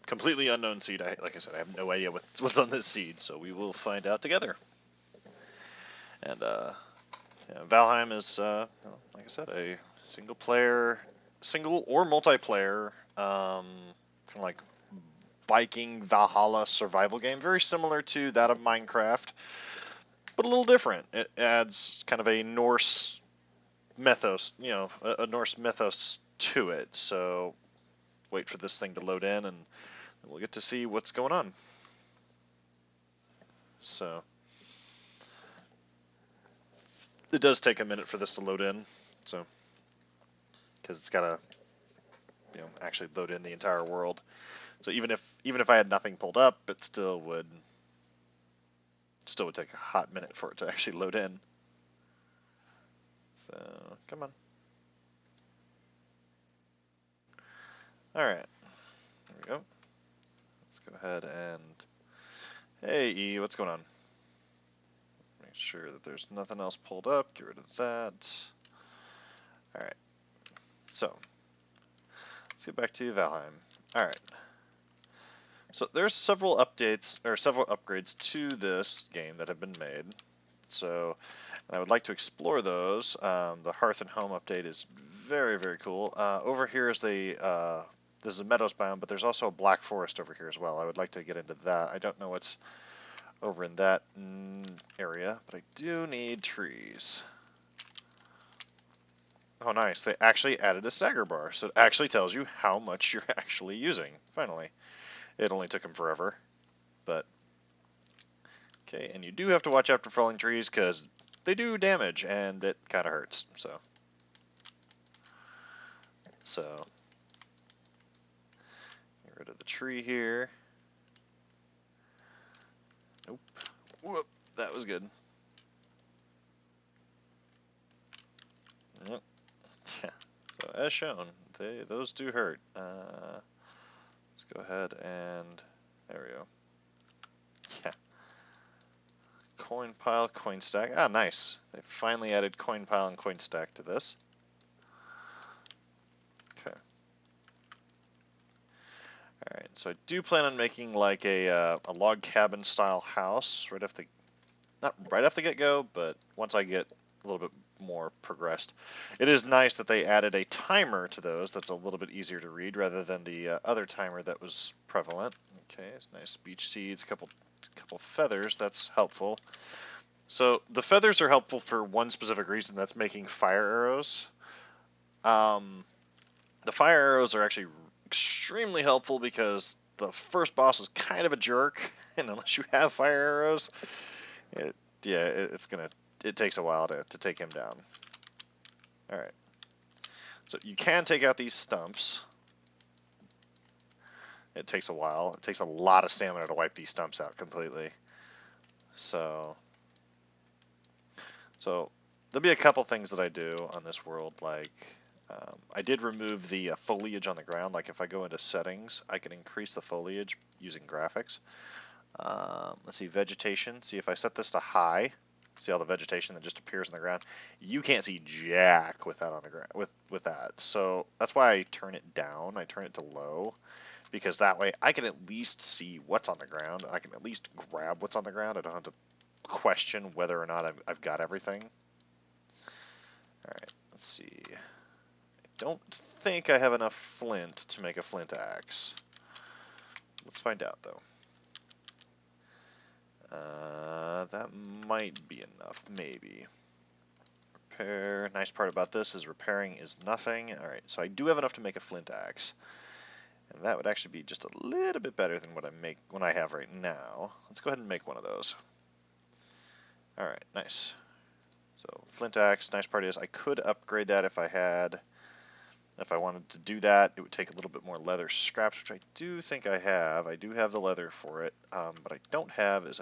completely unknown seed. Like I said, I have no idea what's on this seed, so we will find out together. And yeah, Valheim is, like I said, a single or multiplayer, kind of like Viking Valhalla survival game, very similar to that of Minecraft, but a little different. It adds kind of a Norse mythos, a Norse mythos to it. So wait for this thing to load in, and we'll get to see what's going on. So it does take a minute for this to load in, so because it's got to actually load in the entire world. So even if I had nothing pulled up, it still would take a hot minute for it to actually load in. So come on. All right, there we go. Let's go ahead and hey E, what's going on? Make sure that there's nothing else pulled up. Get rid of that. All right. So let's get back to Valheim. All right. So there's several updates or several upgrades to this game that have been made. So I would like to explore those. The Hearth and Home update is very, very cool. Over here is this is a Meadows biome, but there's also a Black Forest over here as well. I would like to get into that. I don't know what's over in that area, but I do need trees. Oh, nice. They actually added a stagger bar, so it actually tells you how much you're actually using. Finally. It only took them forever, but okay. And you do have to watch out for falling trees because they do damage and it kind of hurts. So get rid of the tree here. Nope. Whoop. That was good. Yep. Yeah. So as shown, those do hurt. Let's go ahead and there we go. Yeah. Coin pile, coin stack. Ah, nice. They finally added coin pile and coin stack to this. Okay. All right. So I do plan on making like a log cabin style house right off the, not right off the get-go, but once I get a little bit more progressed. It is nice that they added a timer to those. That's a little bit easier to read rather than the other timer that was prevalent. Okay, it's nice beach seeds, couple feathers. That's helpful. So the feathers are helpful for one specific reason. That's making fire arrows. The fire arrows are actually extremely helpful because the first boss is kind of a jerk, and unless you have fire arrows, it takes a while to take him down. All right. So you can take out these stumps. It takes a while. It takes a lot of stamina to wipe these stumps out completely. So there'll be a couple things that I do on this world, like I did remove the foliage on the ground. Like if I go into settings, I can increase the foliage using graphics. Let's see, vegetation. See if I set this to high. See all the vegetation that just appears on the ground. You can't see jack with that on the ground with that. So that's why I turn it down. I turn it to low, because that way I can at least see what's on the ground. I can at least grab what's on the ground. I don't have to question whether or not I've got everything. All right, let's see. I don't think I have enough flint to make a flint axe. Let's find out though. That might be enough, maybe. Repair. Nice part about this is repairing is nothing. All right, so I do have enough to make a flint axe, and that would actually be just a little bit better than what I have right now. Let's go ahead and make one of those. All right, nice. So flint axe. Nice part is I could upgrade that if I wanted to do that. It would take a little bit more leather scraps, which I do think I have. I do have the leather for it, but I don't have. Let's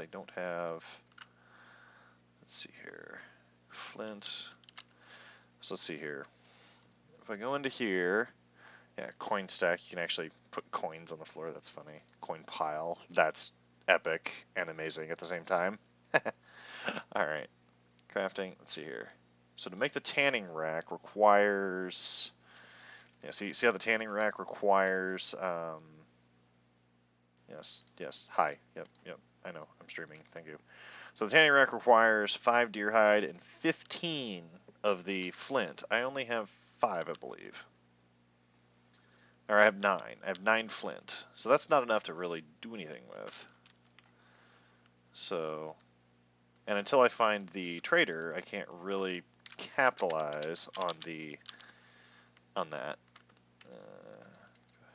see here, flint. So let's see here. If I go into here, yeah, coin stack. You can actually put coins on the floor. That's funny. Coin pile. That's epic and amazing at the same time. All right, crafting. Let's see here. So to make the tanning rack requires. Yeah, see how the tanning rack requires yes. Hi. Yep. I know. I'm streaming. Thank you. So the tanning rack requires 5 deer hide and 15 of the flint. I only have 5, I believe. Or I have 9. I have 9 flint. So that's not enough to really do anything with. So, and until I find the trader, I can't really capitalize on that.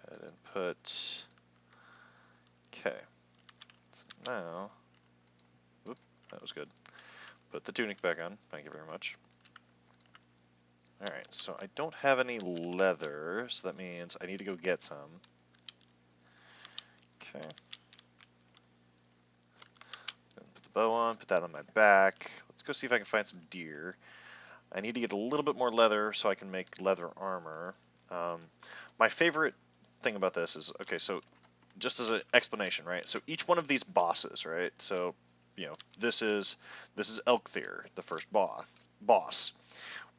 Go ahead and put. Okay. So now, whoop, that was good. Put the tunic back on. Thank you very much. Alright, so I don't have any leather, so that means I need to go get some. Okay. Put the bow on, put that on my back. Let's go see if I can find some deer. I need to get a little bit more leather so I can make leather armor. My favorite thing about this is, okay, so just as an explanation, right? So each one of these bosses, right? So, you know, this is Elkthyr, the first boss.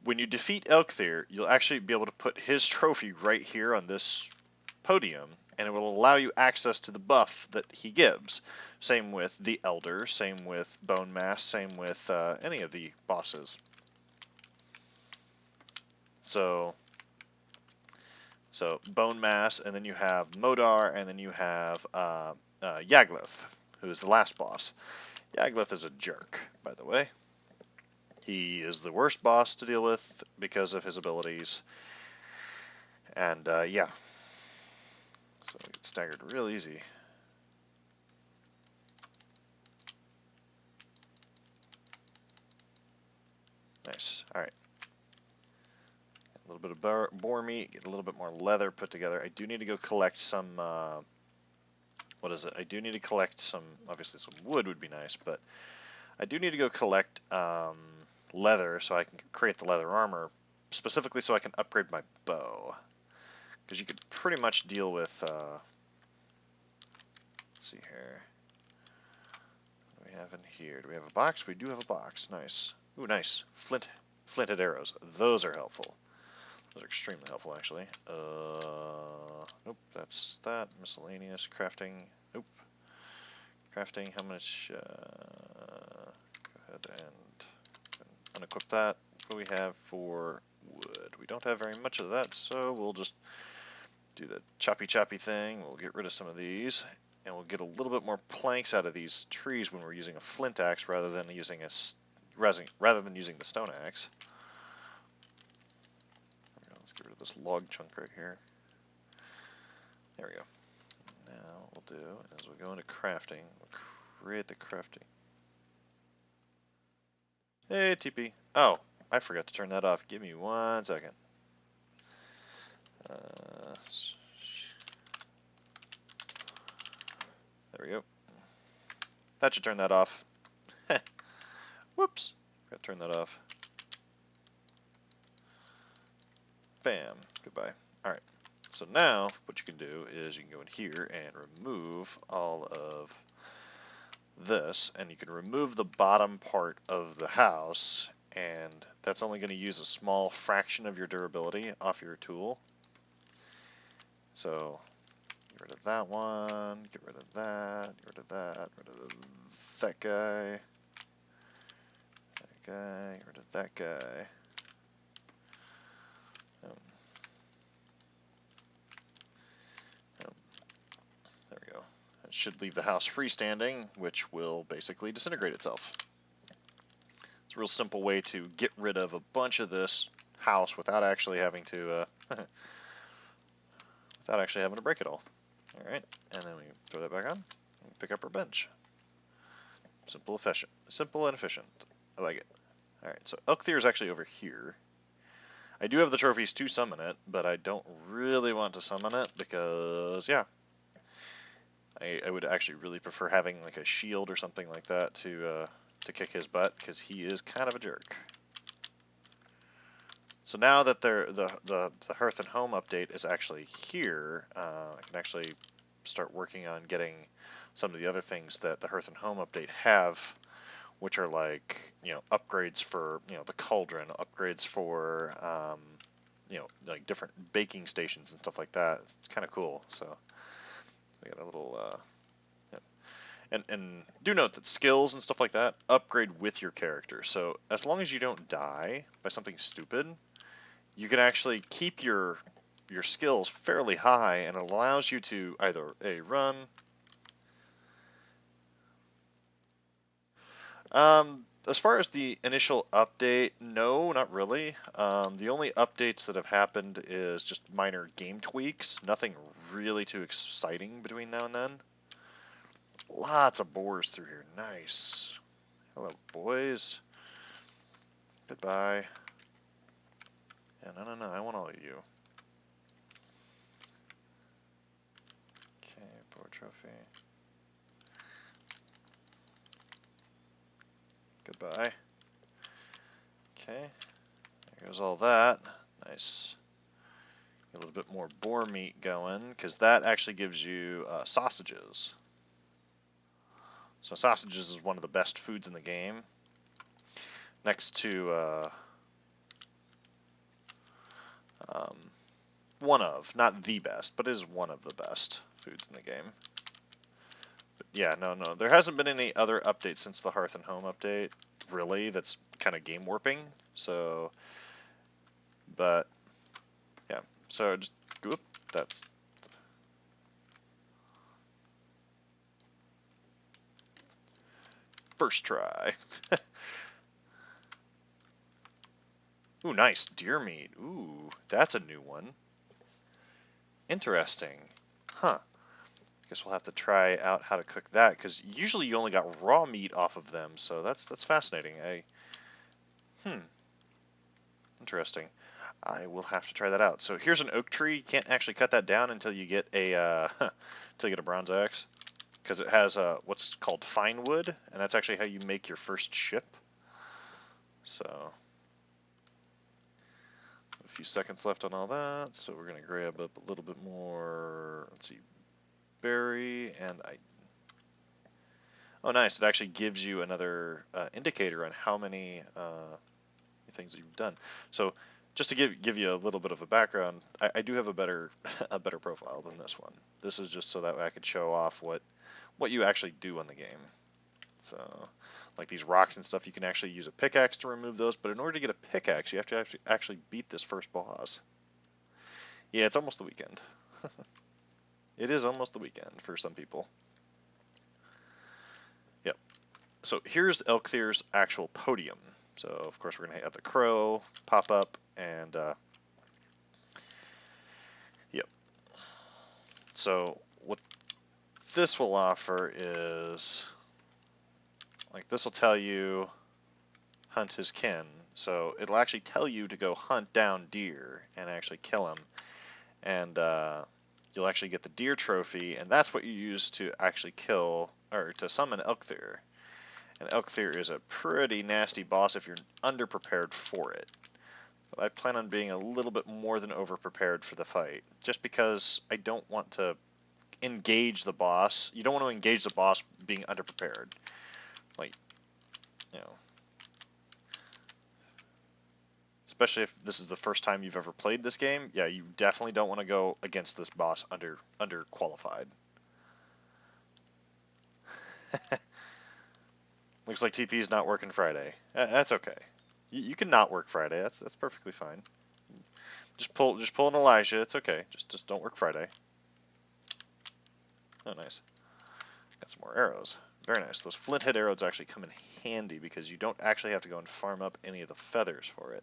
When you defeat Elkthyr, you'll actually be able to put his trophy right here on this podium, and it will allow you access to the buff that he gives. Same with the Elder, same with Bone Mass, same with any of the bosses. So Bone Mass, and then you have Modar, and then you have Yaglith, who is the last boss. Yaglith is a jerk, by the way. He is the worst boss to deal with because of his abilities. And yeah. So we get staggered real easy. Nice. Alright. A little bit of boar meat, get a little bit more leather put together. I do need to go collect some, what is it? I do need to collect some, obviously some wood would be nice, but I do need to go collect leather so I can create the leather armor, specifically so I can upgrade my bow. Because you could pretty much deal with, let's see here. What do we have in here? Do we have a box? We do have a box. Nice. Ooh, nice. Flinted arrows. Those are helpful. Those are extremely helpful, actually. Nope, that's that. Miscellaneous crafting. Nope. Crafting, how much? Go ahead and unequip that. What do we have for wood? We don't have very much of that, so we'll just do the choppy thing. We'll get rid of some of these, and we'll get a little bit more planks out of these trees when we're using a flint axe rather than using the stone axe. Let's get rid of this log chunk right here. There we go. Now what we'll do is we'll go into crafting. We'll create the crafting. Hey, TP. Oh, I forgot to turn that off. Give me 1 second. There we go. That should turn that off. Whoops. Forgot to turn that off. Bam. Goodbye. Alright. So now, what you can do is you can go in here and remove all of this, and you can remove the bottom part of the house, and that's only going to use a small fraction of your durability off your tool. So, get rid of that one, get rid of that, get rid of that, get rid of that guy, get rid of that guy. There we go. It should leave the house freestanding, which will basically disintegrate itself. It's a real simple way to get rid of a bunch of this house without actually having to break it all. All right, and then we throw that back on and pick up our bench. Simple and efficient. I like it. All right, so Elkthyr is actually over here. I do have the trophies to summon it, but I don't really want to summon it because, yeah, I would actually really prefer having like a shield or something like that to kick his butt, because he is kind of a jerk. So now that the Hearth and Home update is actually here, I can actually start working on getting some of the other things that the Hearth and Home update have, which are like, you know, upgrades for, you know, the cauldron, upgrades for, you know, like different baking stations and stuff like that. It's kind of cool. So we got a little And do note that skills and stuff like that upgrade with your character. So as long as you don't die by something stupid, you can actually keep your skills fairly high, and it allows you to either A, run. As far as the initial update, no, not really. The only updates that have happened is just minor game tweaks, nothing really too exciting between now and then. Lots of boars through here, nice. Hello, boys. Goodbye. Yeah, no, I want all of you. Okay, boar trophy. Goodbye. Okay, there goes all that. Nice. A little bit more boar meat going, because that actually gives you sausages. So sausages is one of the best foods in the game. Next to one of, not the best, but is one of the best foods in the game. But yeah, no, there hasn't been any other updates since the Hearth and Home update, really, that's kind of game warping. So, but yeah, so just, whoop, that's first try. Ooh, nice, deer meat. Ooh, that's a new one. Interesting. Huh. Guess we'll have to try out how to cook that, because usually you only got raw meat off of them, so that's fascinating. Interesting. I will have to try that out. So here's an oak tree. You can't actually cut that down until you get a until you get a bronze axe, because it has what's called fine wood, and that's actually how you make your first ship. So a few seconds left on all that, so we're gonna grab up a little bit more. Let's see, berry, and I. Oh, nice! It actually gives you another indicator on how many things that you've done. So just to give you a little bit of a background, I do have a better a better profile than this one. This is just so that way I could show off what you actually do in the game. So like these rocks and stuff, you can actually use a pickaxe to remove those, but in order to get a pickaxe, you have to actually beat this first boss. Yeah, it's almost the weekend. It is almost the weekend for some people. Yep. So here's Elkthir's actual podium. So of course we're gonna have the crow pop up, and yep. So what this will offer is, like, this will tell you hunt his kin. So it'll actually tell you to go hunt down deer and actually kill him, and you'll actually get the deer trophy, and that's what you use to actually kill or to summon Elkthir. And Elkthir is a pretty nasty boss if you're underprepared for it. But I plan on being a little bit more than overprepared for the fight, just because I don't want to engage the boss. You don't want to engage the boss being underprepared. Like, you know, especially if this is the first time you've ever played this game, yeah, you definitely don't want to go against this boss underqualified. Looks like TP is not working Friday. That's okay. You can not work Friday. That's perfectly fine. Just pull an Elijah. It's okay. Just don't work Friday. Oh, nice. Got some more arrows. Very nice. Those flint head arrows actually come in handy because you don't actually have to go and farm up any of the feathers for it.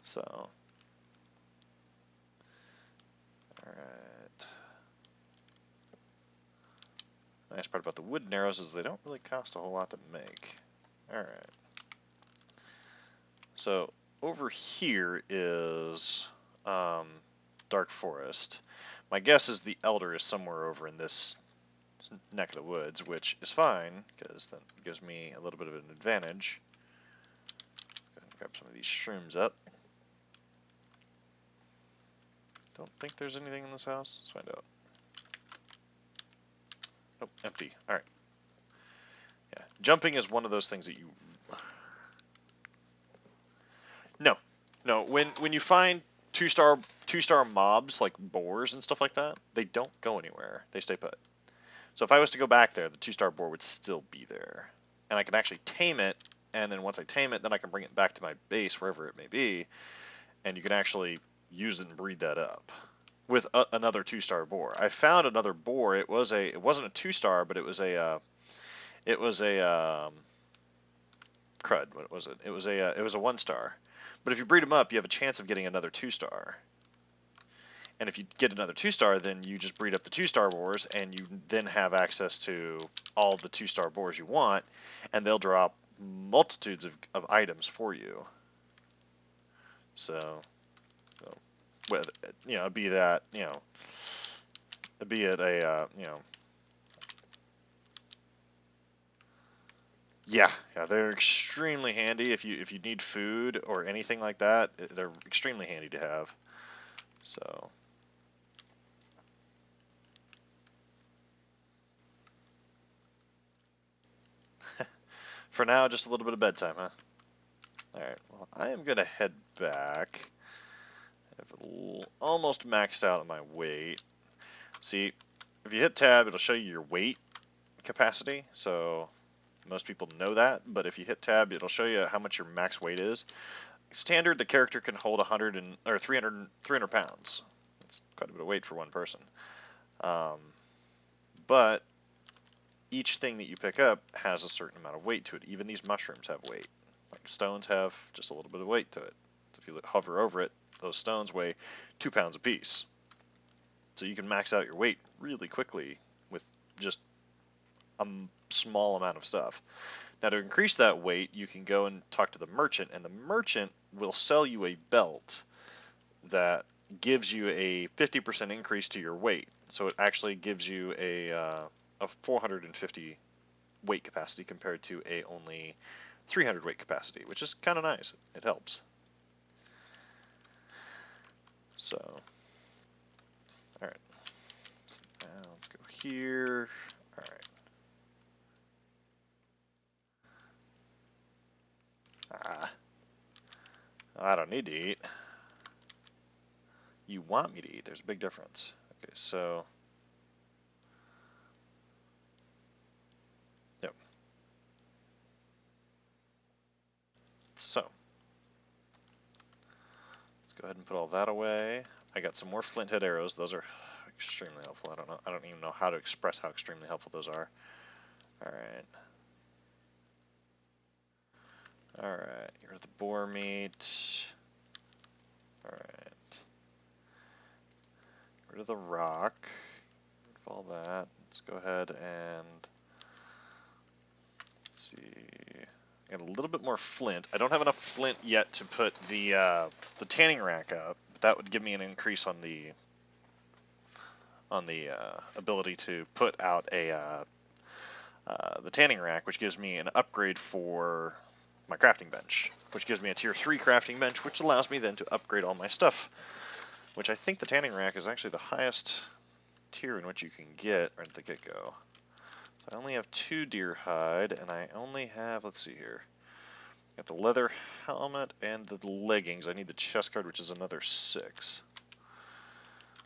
So, alright. The nice part about the wooden arrows is they don't really cost a whole lot to make. Alright. So, over here is Dark Forest. My guess is the Elder is somewhere over in this neck of the woods, which is fine, because that gives me a little bit of an advantage. Let's go ahead and grab some of these shrooms up. Don't think there's anything in this house. Let's find out. Nope, empty. Alright. Yeah, jumping is one of those things that you... No. When you find two-star mobs, like boars and stuff like that, they don't go anywhere. They stay put. So if I was to go back there, the 2-star boar would still be there. And I can actually tame it, and then once I tame it, then I can bring it back to my base, wherever it may be, and you can actually use it and breed that up with another 2-star boar. I found another boar. It wasn't a 2-star, but it was a crud. What was it? It was a 1-star. But if you breed them up, you have a chance of getting another 2-star. And if you get another 2-star, then you just breed up the 2-star boars, and you then have access to all the 2-star boars you want, and they'll drop multitudes of items for you. So, whether be that be it a yeah, they're extremely handy if you need food or anything like that. They're extremely handy to have. So. For now, just a little bit of bedtime, huh? Alright, well, I am going to head back. I've almost maxed out on my weight. See, if you hit tab, it'll show you your weight capacity, so most people know that, but if you hit tab, it'll show you how much your max weight is. Standard, the character can hold 300 pounds. That's quite a bit of weight for one person. But each thing that you pick up has a certain amount of weight to it. Even these mushrooms have weight. Like stones have just a little bit of weight to it. So if you hover over it, those stones weigh 2 pounds apiece. So you can max out your weight really quickly with just a small amount of stuff. Now to increase that weight, you can go and talk to the merchant, and the merchant will sell you a belt that gives you a 50% increase to your weight. So it actually gives you a 450 weight capacity compared to a only 300 weight capacity, which is kind of nice. It helps. So, all right. So now let's go here. All right. I don't need to eat. You want me to eat. There's a big difference. Okay, so. Yep. So. Let's go ahead and put all that away. I got some more flint head arrows. Those are extremely helpful. I don't even know how to express how extremely helpful those are. All right. All right. Get rid of the boar meat. All right. Get rid of the rock. Get rid of all that. Let's go ahead and let's see. I got a little bit more flint. I don't have enough flint yet to put the tanning rack up. That would give me an increase on the ability to put out the tanning rack, which gives me an upgrade for my crafting bench, which gives me a tier 3 crafting bench, which allows me then to upgrade all my stuff, which I think the tanning rack is actually the highest tier in which you can get right at the get-go. So I only have 2 deer hide, and I only have, let's see here, got the leather helmet and the leggings. I need the chest guard, which is another 6.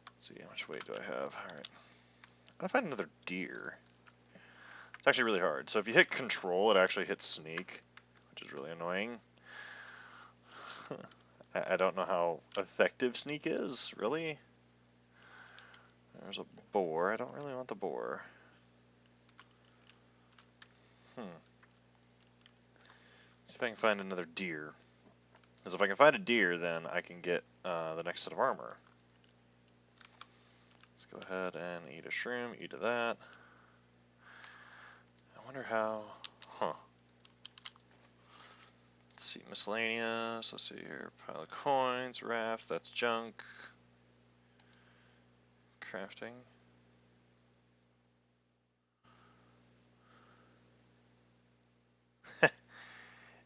Let's see, how much weight do I have? All right. I gotta find another deer. It's actually really hard. So if you hit control, it actually hits sneak, which is really annoying. I don't know how effective sneak is, really. There's a boar. I don't really want the boar. See if I can find another deer. Because if I can find a deer, then I can get the next set of armor. Let's go ahead and eat a shroom, eat of that. I wonder how... Let's see, miscellaneous, let's see here, pile of coins, raft, that's junk. Crafting.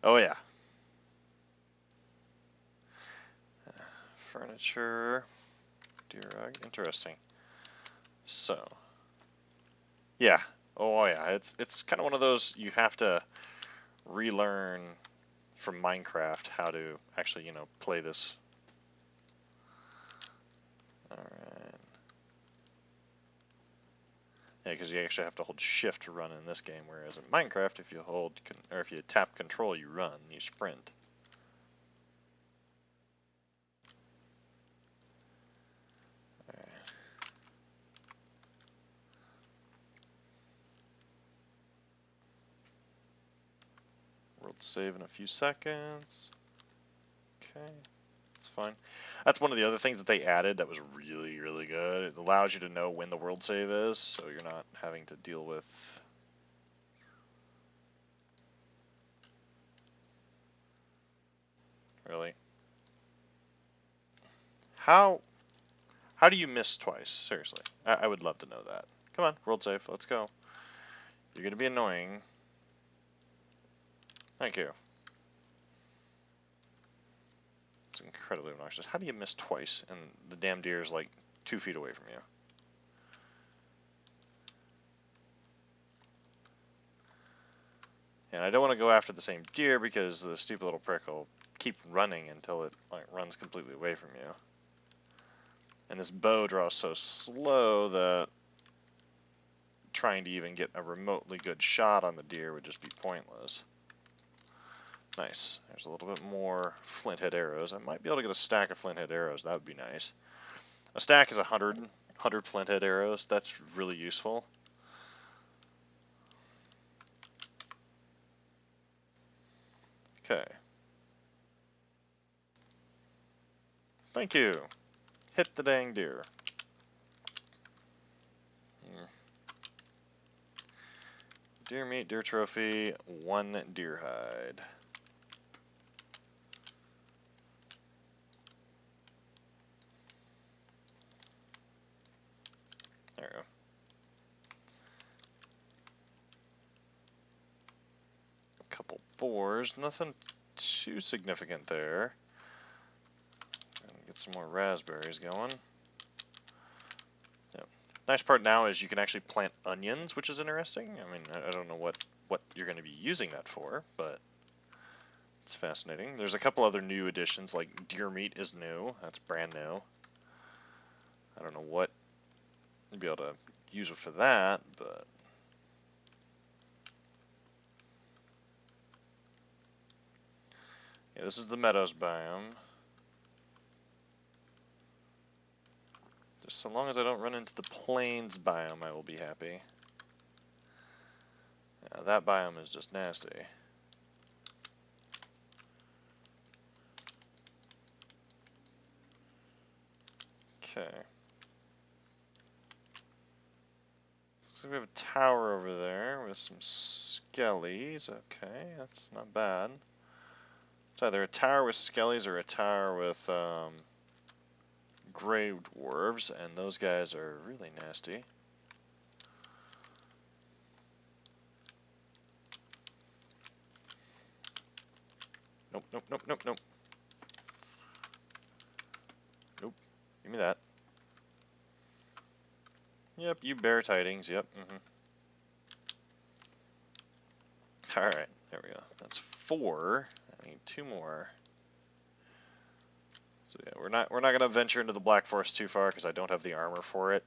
Oh yeah. Furniture, deer rug, interesting. So, yeah, oh yeah, it's kind of one of those you have to relearn from Minecraft how to actually, play this. Alright. Yeah, because you actually have to hold shift to run in this game, whereas in Minecraft, if you if you tap control, you run, you sprint. World save in a few seconds. Okay, that's fine. That's one of the other things that they added that was really, really good. It allows you to know when the world save is, so you're not having to deal with... Really? How do you miss twice? Seriously. I would love to know that. Come on, world save, let's go. You're gonna be annoying. Thank you. It's incredibly obnoxious. How do you miss twice and the damn deer is like 2 feet away from you? And I don't want to go after the same deer because the stupid little prick will keep running until it like runs completely away from you. And this bow draws so slow that trying to even get a remotely good shot on the deer would just be pointless. Nice. There's a little bit more flint head arrows. I might be able to get a stack of flint head arrows. That would be nice. A stack is 100 flint head arrows. That's really useful. Okay. Thank you. Hit the dang deer. Deer meat, deer trophy, 1 deer hide. There we go. A couple boars, nothing too significant there. Get some more raspberries going. Yep. Nice part now is you can actually plant onions, which is interesting. I mean, I don't know what you're going to be using that for, but it's fascinating. There's a couple other new additions, like deer meat is new. That's brand new. I don't know what you'd be able to use it for that, but... Yeah, this is the meadows biome. Just so long as I don't run into the plains biome, I will be happy. Yeah, that biome is just nasty. Okay. Looks like we have a tower over there with some skellies. Okay, that's not bad. It's either a tower with skellies or a tower with gray dwarves, and those guys are really nasty. Nope, nope, nope, nope, nope. Nope. Give me that. Yep, you bear tidings, yep. Alright, there we go. That's 4. I need 2 more. So yeah, we're not gonna venture into the Black Forest too far because I don't have the armor for it.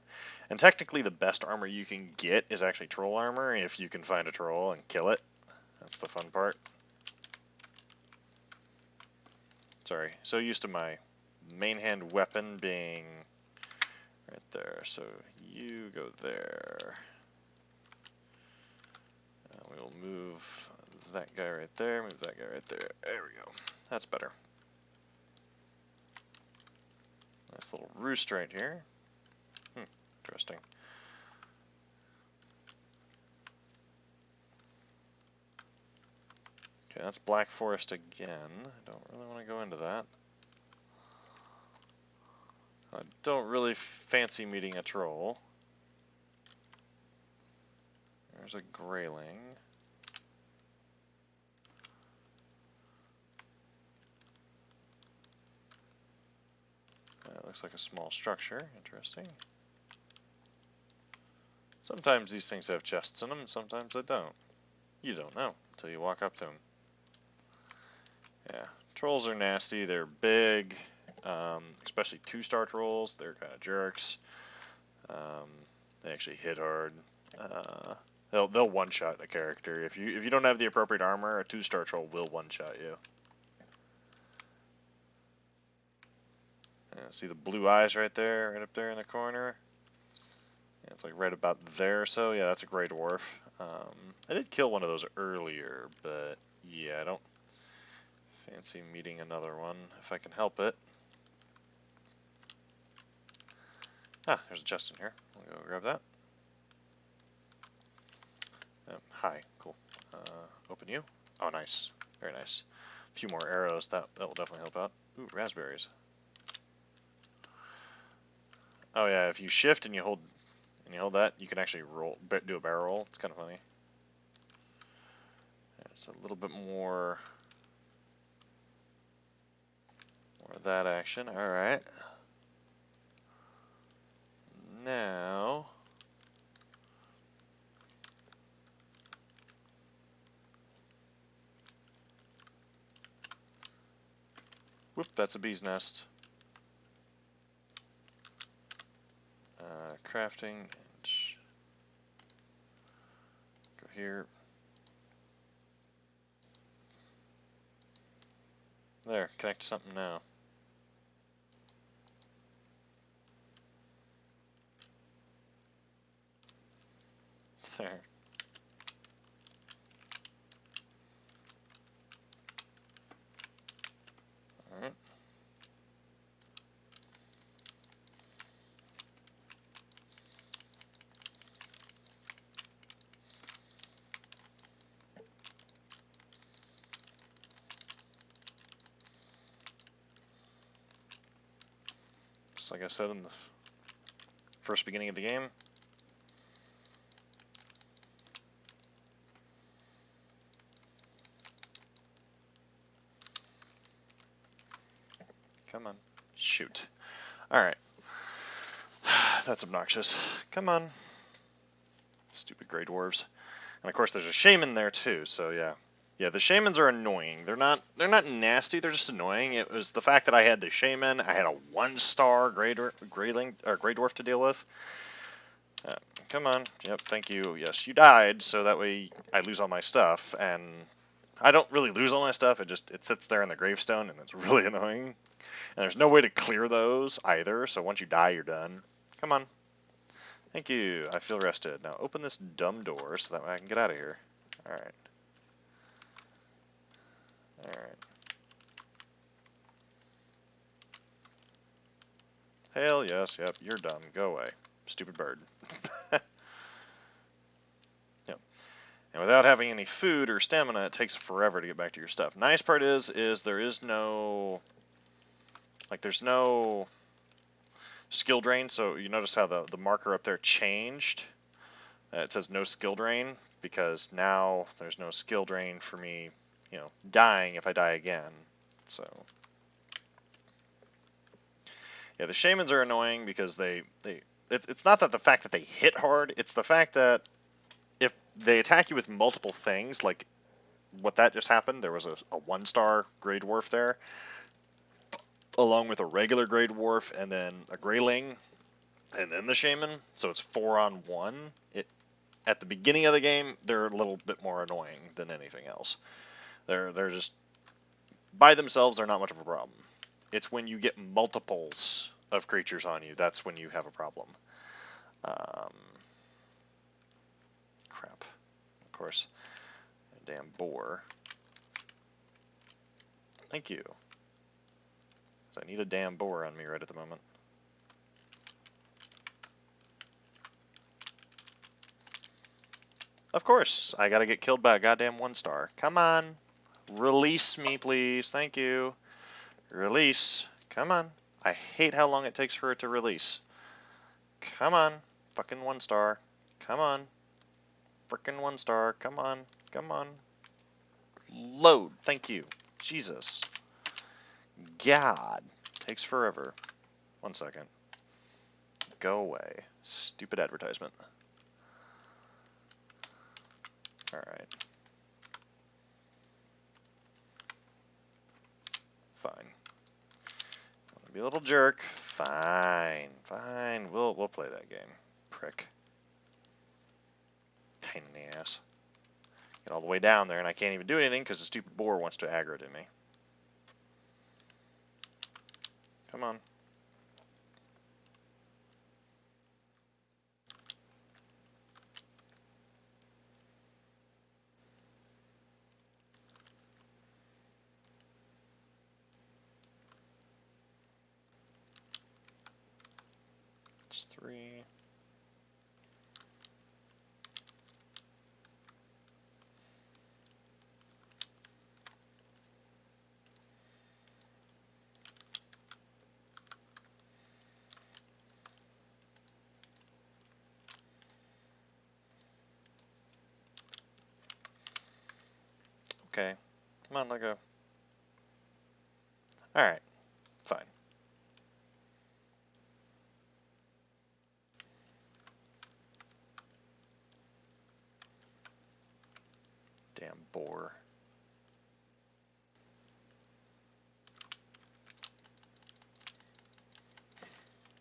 And technically the best armor you can get is actually troll armor if you can find a troll and kill it. That's the fun part. Sorry, so used to my main hand weapon being right there. So you go there. We will move that guy right there, move that guy right there. There we go. That's better. Nice little roost right here. Interesting. Okay, that's Black Forest again. I don't really want to go into that. I don't really fancy meeting a troll. There's a grayling. That looks like a small structure. Interesting. Sometimes these things have chests in them, sometimes they don't. You don't know until you walk up to them. Yeah, trolls are nasty. They're big, especially 2-star trolls. They're kind of jerks. They actually hit hard. They'll one-shot a character. If you don't have the appropriate armor, a 2-star troll will one-shot you. Yeah, see the blue eyes right there, right up there in the corner? Yeah, it's like right about there or so. Yeah, that's a gray dwarf. I did kill one of those earlier, but yeah, I don't fancy meeting another one if I can help it. Ah, there's a chest in here. I'll go grab that. Hi, cool. Open you. Oh, nice. Very nice. A few more arrows, that will definitely help out. Ooh, raspberries. Oh yeah, if you shift and you hold that, you can actually do a barrel roll. It's kind of funny. It's a little bit more of that action. All right. Now, whoop, that's a bee's nest. Crafting. Go here. There, connect to something now. There. Alright. Just like I said in the first beginning of the game. Come on. Shoot. Alright. That's obnoxious. Come on. Stupid gray dwarves. And of course there's a shaman there too, so yeah. Yeah, the shamans are annoying. They're not nasty, they're just annoying. It was the fact that I had the shaman, I had a 1-star gray dwarf to deal with. Come on. Yep, thank you. Yes, you died, so that way I lose all my stuff, and I don't really lose all my stuff, it sits there in the gravestone, and it's really annoying. And there's no way to clear those either, so once you die, you're done. Come on. Thank you. I feel rested. Now open this dumb door so that way I can get out of here. Alright. Alright. Hell yes, yep, you're dumb. Go away. Stupid bird. Yep. And without having any food or stamina, it takes forever to get back to your stuff. Nice part is there is no... Like, there's no skill drain, so you notice how the marker up there changed? It says no skill drain, because now there's no skill drain for me, you know, dying if I die again. So... Yeah, the shamans are annoying because it's not that the fact that they hit hard, it's the fact that if they attack you with multiple things, like what that just happened, there was a 1-star gray dwarf there, along with a regular gray dwarf, and then a grayling, and then the shaman, so it's 4-on-1. At the beginning of the game, they're a little bit more annoying than anything else. They're just, by themselves, they're not much of a problem. It's when you get multiples of creatures on you, that's when you have a problem. Crap. Of course. Damn boar. Thank you. So I need a damn boar on me right at the moment. Of course, I gotta get killed by a goddamn 1-star. Come on. Release me, please. Thank you. Release. Come on. I hate how long it takes for it to release. Come on. Fucking 1-star. Come on. Frickin' 1-star. Come on. Come on. Load. Thank you. Jesus. God. Takes forever. 1 second. Go away. Stupid advertisement. Alright. Fine. Be a little jerk. Fine. Fine. We'll play that game. Prick. pain in the ass. Get all the way down there, and I can't even do anything because the stupid boar wants to aggro to me. Come on. It's 3. Okay. Come on, let go. Alright. Fine. Damn boar.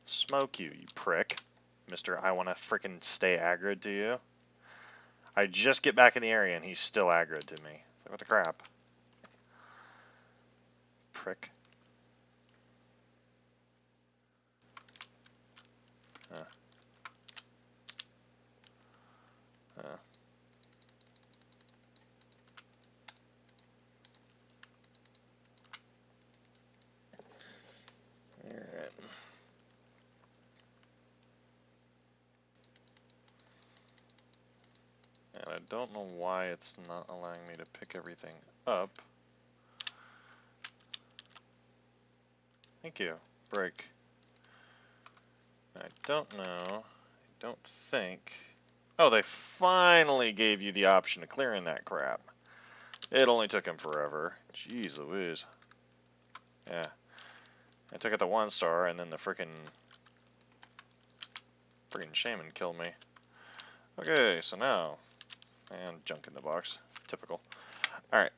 Smoke you, you prick. Mister, I want to frickin' stay aggroed to you. I just get back in the area and he's still aggroed to me. It's like, what the crap? Prick. Uh. Alright. And I don't know why it's not allowing me to pick everything up. Thank you. Break. I don't know. I don't think. Oh, they finally gave you the option of clearing that crap. It only took him forever. Jeez Louise. Yeah. I took out the 1 star and then the frickin' shaman killed me. Okay, so now. And junk in the box. Typical. Alright.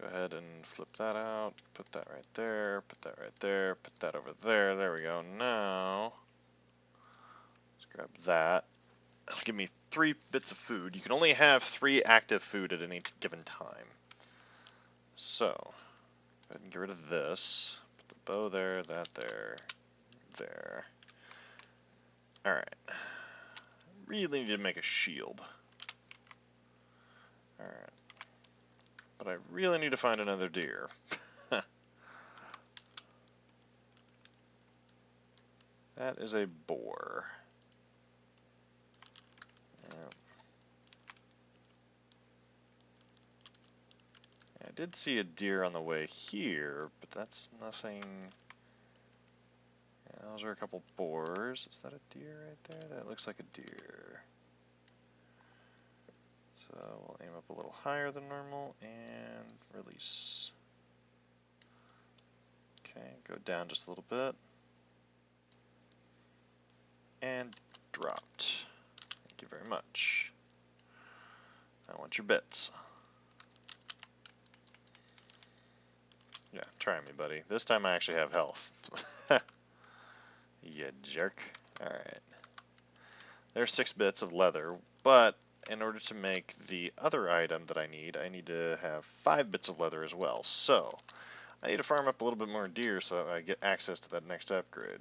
Go ahead and flip that out. Put that right there. Put that right there. Put that over there. There we go. Now. Let's grab that. That'll give me 3 bits of food. You can only have 3 active food at any given time. So, go ahead and get rid of this. Put the bow there, that there, there. Alright. Really need to make a shield. Alright. But I really need to find another deer. That is a boar. Yep. I did see a deer on the way here, but that's nothing. Yeah, those are a couple boars. Is that a deer right there? That looks like a deer. So we'll aim up a little higher than normal and release. Okay, go down just a little bit. And dropped. Thank you very much. I want your bits. Yeah, try me, buddy. This time I actually have health. You jerk. Alright. There's 6 bits of leather, but in order to make the other item that I need to have 5 bits of leather as well. So, I need to farm up a little bit more deer so I get access to that next upgrade.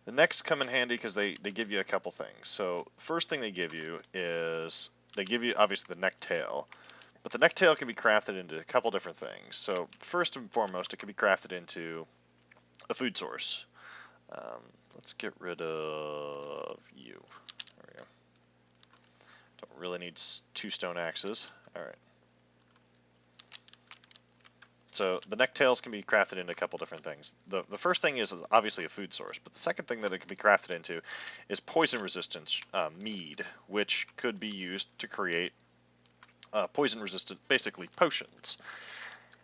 The next come in handy because they give you a couple things. So, first thing they give you is, they give you obviously the neck tail. But the neck tail can be crafted into a couple different things. So, first and foremost, it can be crafted into a food source. Let's get rid of you. There we go. Don't really need 2 stone axes. Alright. So the necktails can be crafted into a couple different things. The first thing is obviously a food source, but the second thing that it can be crafted into is poison resistance mead, which could be used to create poison resistant, basically potions.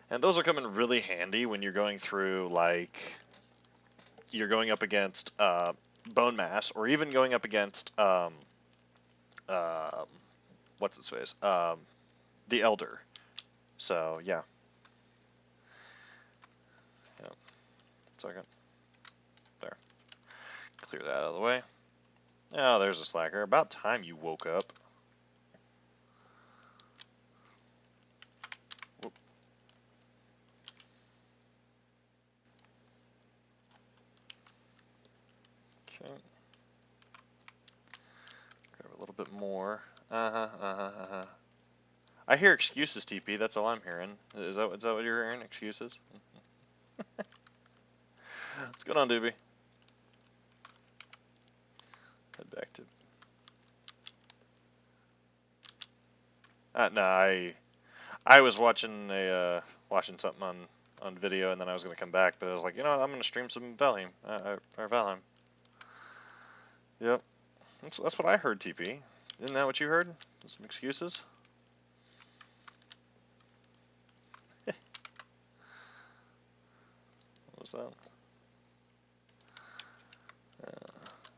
And those will come in really handy when you're going through, like, you're going up against bone mass, or even going up against what's its face, the elder. So yeah. Yep. Second. There. Clear that out of the way. Oh, there's a slacker. About time you woke up. Whoop. Okay. Grab a little bit more. I hear excuses, TP. That's all I'm hearing. Is that what you're hearing? Excuses? What's going on, Doobie? Head back to. No, I was watching watching something on video, and then I was gonna come back, but I was like, you know what? I'm gonna stream some Valheim or Valheim. Yep, that's what I heard. TP. Isn't that what you heard? Some excuses. What was that?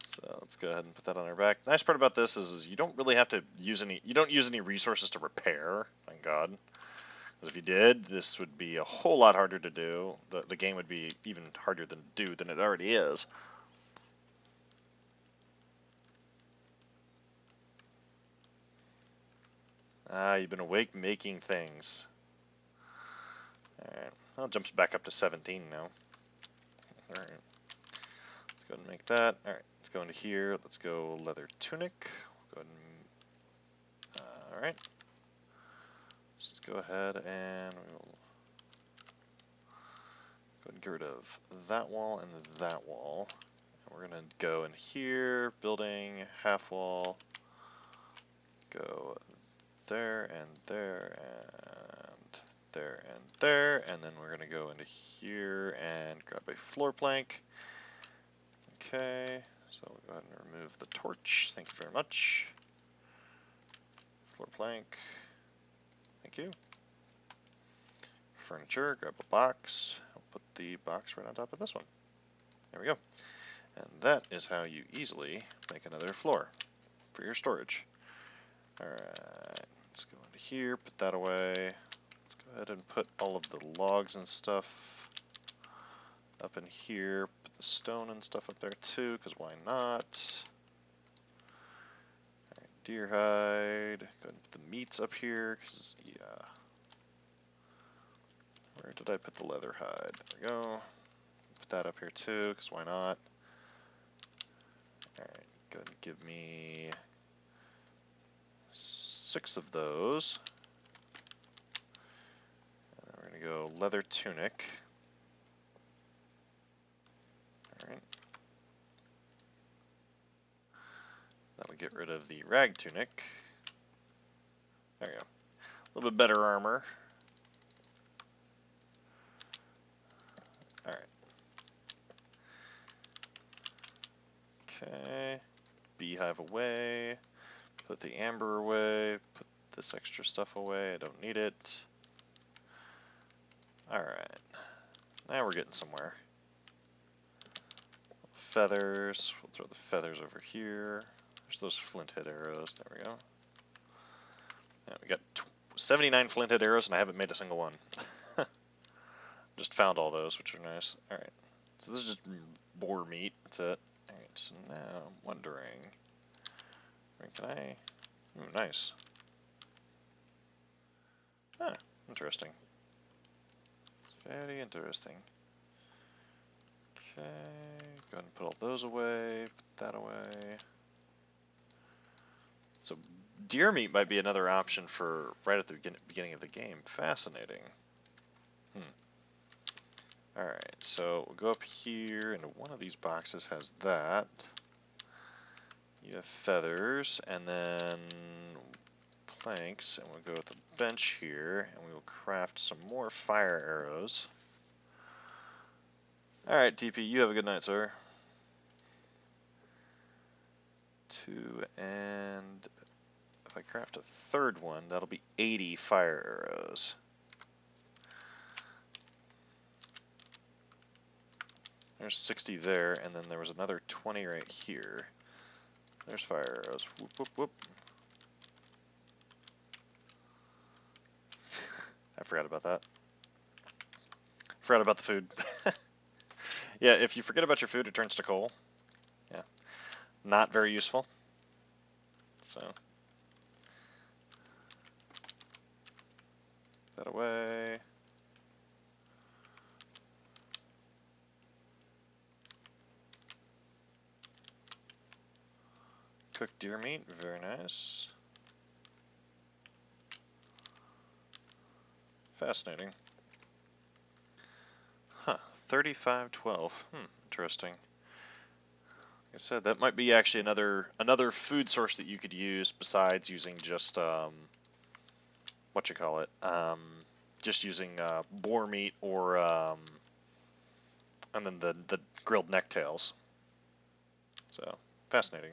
So let's go ahead and put that on our back. Nice part about this is you don't really have to use any. You don't use any resources to repair. Thank God. Because if you did, this would be a whole lot harder to do. The game would be even harder to do than it already is. Ah, you've been awake making things. Alright. Well, it jumps back up to 17 now. Alright. Let's go ahead and make that. Alright, let's go into here. Let's go leather tunic. Go ahead and, alright. Let's go ahead and we'll go ahead and get rid of that wall and that wall. And we're going to go in here, building, half wall, go there and there and there and there, and then we're going to go into here and grab a floor plank. Okay, so we'll go ahead and remove the torch. Thank you very much. Floor plank. Thank you. Furniture, grab a box. I'll put the box right on top of this one. There we go. And that is how you easily make another floor for your storage. Alright, let's go into here, put that away. Let's go ahead and put all of the logs and stuff up in here. Put the stone and stuff up there too, because why not? Alright, deer hide. Go ahead and put the meats up here, because, yeah. Where did I put the leather hide? There we go. Put that up here too, because why not? Alright, go ahead and give me 6 of those. And then we're going to go leather tunic. Alright. That'll get rid of the rag tunic. There we go. A little bit better armor. Alright. Okay. Beehive away. Put the amber away. Put this extra stuff away. I don't need it. Alright. Now we're getting somewhere. Feathers. We'll throw the feathers over here. There's those flint head arrows. There we go. Now we got 79 flint head arrows, and I haven't made a single one. Just found all those, which are nice. Alright. So this is just boar meat. That's it. Alright, so now I'm wondering. Can I? Ooh, nice. Ah, interesting. It's very interesting. Okay, go ahead and put all those away, put that away. So deer meat might be another option for right at the beginning of the game. Fascinating. Alright, so we'll go up here, and one of these boxes has that. You have feathers, and then planks, and we'll go with the bench here, and we will craft some more fire arrows. Alright, TP, you have a good night, sir. 2, and if I craft a third one, that'll be 80 fire arrows. There's 60 there, and then there was another 20 right here. There's fire arrows. Whoop, whoop, whoop. I forgot about that. Forgot about the food. Yeah, if you forget about your food, it turns to coal. Yeah. not very useful. So, that away. Cooked deer meat, very nice. Fascinating. Huh, 3512. Interesting. Like I said, that might be actually another food source that you could use besides using just what you call it, just using boar meat or and then the grilled necktails. So fascinating.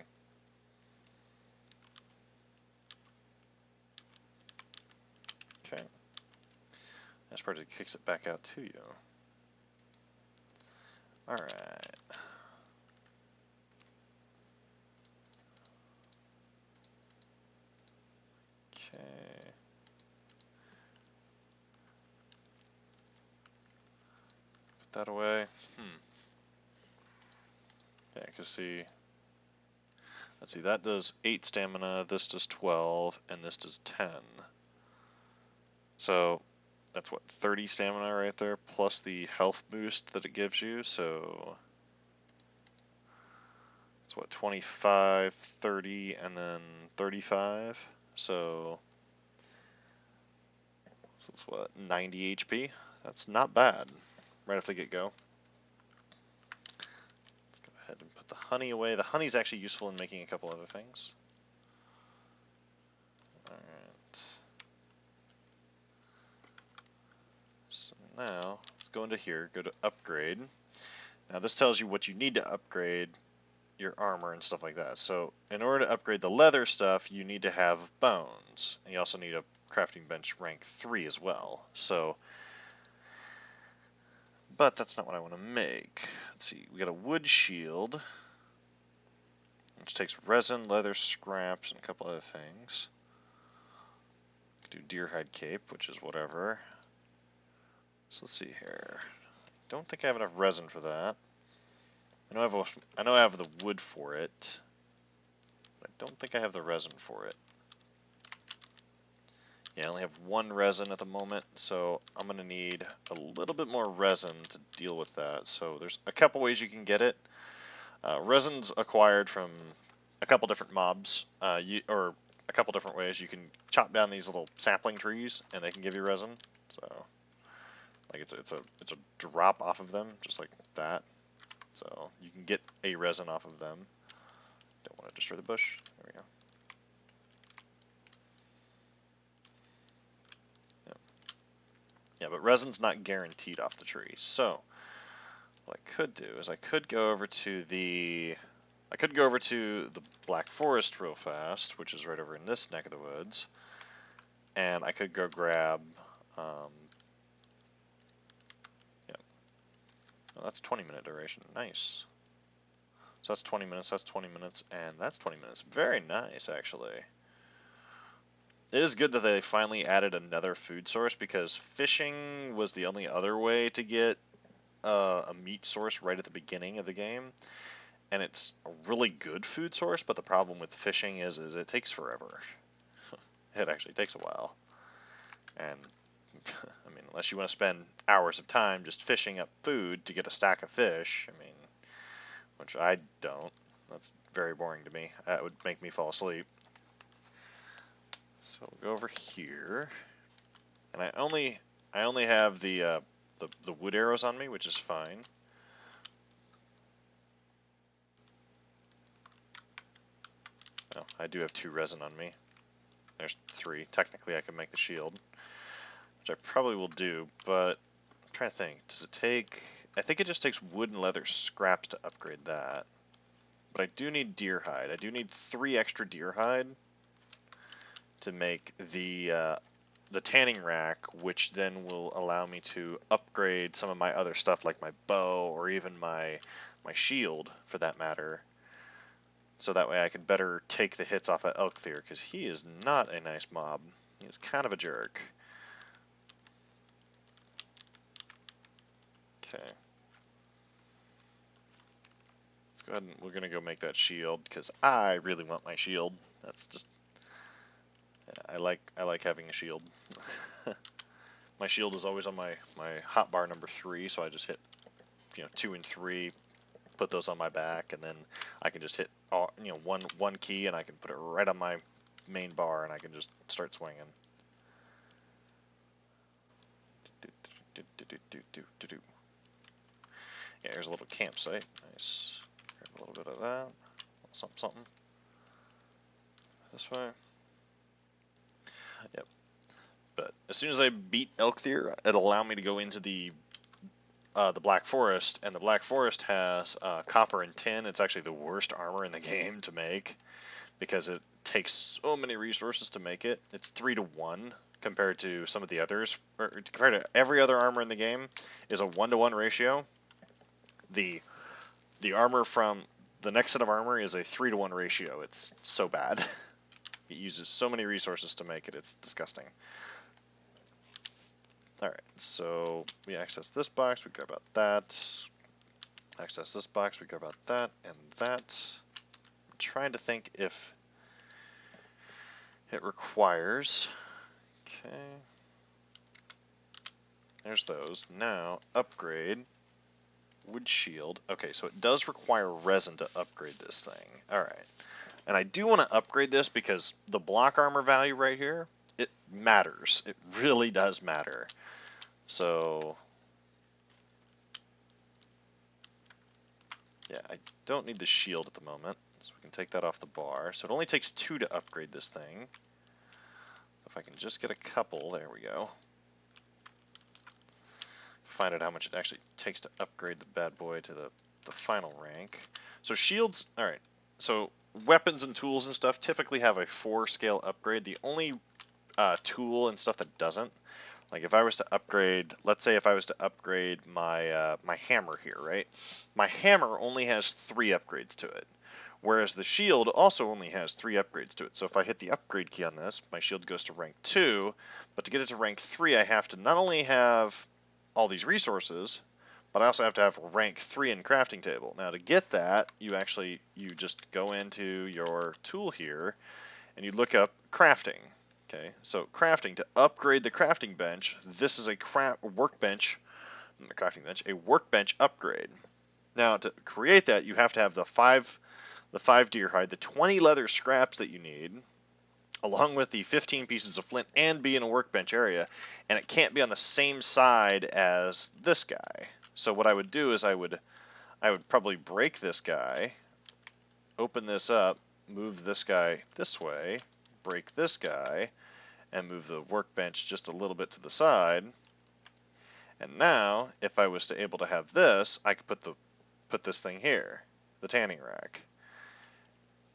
Okay, that's part it kicks it back out to you. All right. Okay. Put that away. Yeah, because see, let's see, that does 8 stamina, this does 12, and this does 10. So that's what, 30 stamina right there, plus the health boost that it gives you, so it's what, 25, 30, and then 35. So that's what, 90 HP? That's not bad right off the get-go. Let's go ahead and put the honey away. The honey's actually useful in making a couple other things. Alright. So now, let's go into here, go to upgrade. Now this tells you what you need to upgrade your armor and stuff like that. So in order to upgrade the leather stuff, you need to have bones. And you also need a crafting bench rank 3 as well. So, but that's not what I want to make. Let's see, we got a wood shield, which takes resin, leather, scraps, and a couple other things. Do deer hide cape, which is whatever. So let's see here. Don't think I have enough resin for that. I know I have the wood for it, but I don't think I have the resin for it. Yeah, I only have 1 resin at the moment, so I'm going to need a little bit more resin to deal with that. So there's a couple ways you can get it. Resin's acquired from a couple different mobs, or a couple different ways. You can chop down these little sapling trees, and they can give you resin. So, like it's a drop off of them, just like that. So you can get a resin off of them. Don't want to destroy the bush. There we go. Yep. Yeah, but resin's not guaranteed off the tree. So what I could do is I could go over to the Black Forest real fast, which is right over in this neck of the woods, and I could go grab. Yeah, oh, that's 20-minute duration. Nice. So that's 20 minutes. That's 20 minutes, and that's 20 minutes. Very nice, actually. It is good that they finally added another food source, because fishing was the only other way to get a meat source right at the beginning of the game. And it's a really good food source, but the problem with fishing is it takes forever. It actually takes a while. And, I mean, unless you want to spend hours of time just fishing up food to get a stack of fish, I mean, which I don't. That's very boring to me. That would make me fall asleep. So we'll go over here, and I only have the wood arrows on me, which is fine. Oh, I do have 2 resin on me. There's 3. Technically, I can make the shield, which I probably will do, but I'm trying to think. Does it take... I think it just takes wood and leather scraps to upgrade that. But I do need deer hide. I do need 3 extra deer hide to make the tanning rack, which then will allow me to upgrade some of my other stuff, like my bow or even my shield, for that matter. So that way I can better take the hits off of Elkthyr, because he is not a nice mob. He is kind of a jerk. Okay. Let's go ahead and we're gonna go make that shield because I really want my shield. That's just I like having a shield. My shield is always on my hotbar number 3, so I just hit 2 and 3, put those on my back, and then I can just hit one key and I can put it right on my main bar and I can just start swinging. Yeah, here's a little campsite. Nice. Grab a little bit of that. Something. This way. Yep. But as soon as I beat Elkthyr, it'll allow me to go into the Black Forest, and the Black Forest has copper and tin. It's actually the worst armor in the game to make because it takes so many resources to make it. It's 3 to 1 compared to some of the others, or compared to every other armor in the game is a 1 to 1 ratio. The armor from the next set of armor is a 3 to 1 ratio. It's so bad. It uses so many resources to make it. It's disgusting. Alright, so we access this box, we care about that. Access this box, we care about that and that. I'm trying to think if it requires. Okay. There's those. Now, upgrade. Wood shield. Okay, so it does require resin to upgrade this thing. Alright. And I do want to upgrade this because the block armor value right here, it matters. It really does matter. So, yeah, I don't need the shield at the moment, so we can take that off the bar. So it only takes 2 to upgrade this thing. If I can just get a couple, there we go. Find out how much it actually takes to upgrade the bad boy to the final rank. So shields, alright, so weapons and tools and stuff typically have a 4 scale upgrade. The only tool and stuff that doesn't, like if I was to upgrade, let's say if I was to upgrade my my hammer here, right? My hammer only has 3 upgrades to it, whereas the shield also only has 3 upgrades to it. So if I hit the upgrade key on this, my shield goes to rank 2, but to get it to rank 3, I have to not only have all these resources, but I also have to have rank 3 in crafting table. Now to get that, you just go into your tool here, and you look up crafting. Okay, so crafting, to upgrade the crafting bench, this is a workbench, not a crafting bench, a workbench upgrade. Now to create that, you have to have the 5 deer hide, the 20 leather scraps that you need, along with the 15 pieces of flint, and be in a workbench area, and it can't be on the same side as this guy. So what I would do is I would probably break this guy, open this up, move this guy this way, break this guy, and move the workbench just a little bit to the side. And now, if I was to able to have this, I could put this thing here, the tanning rack.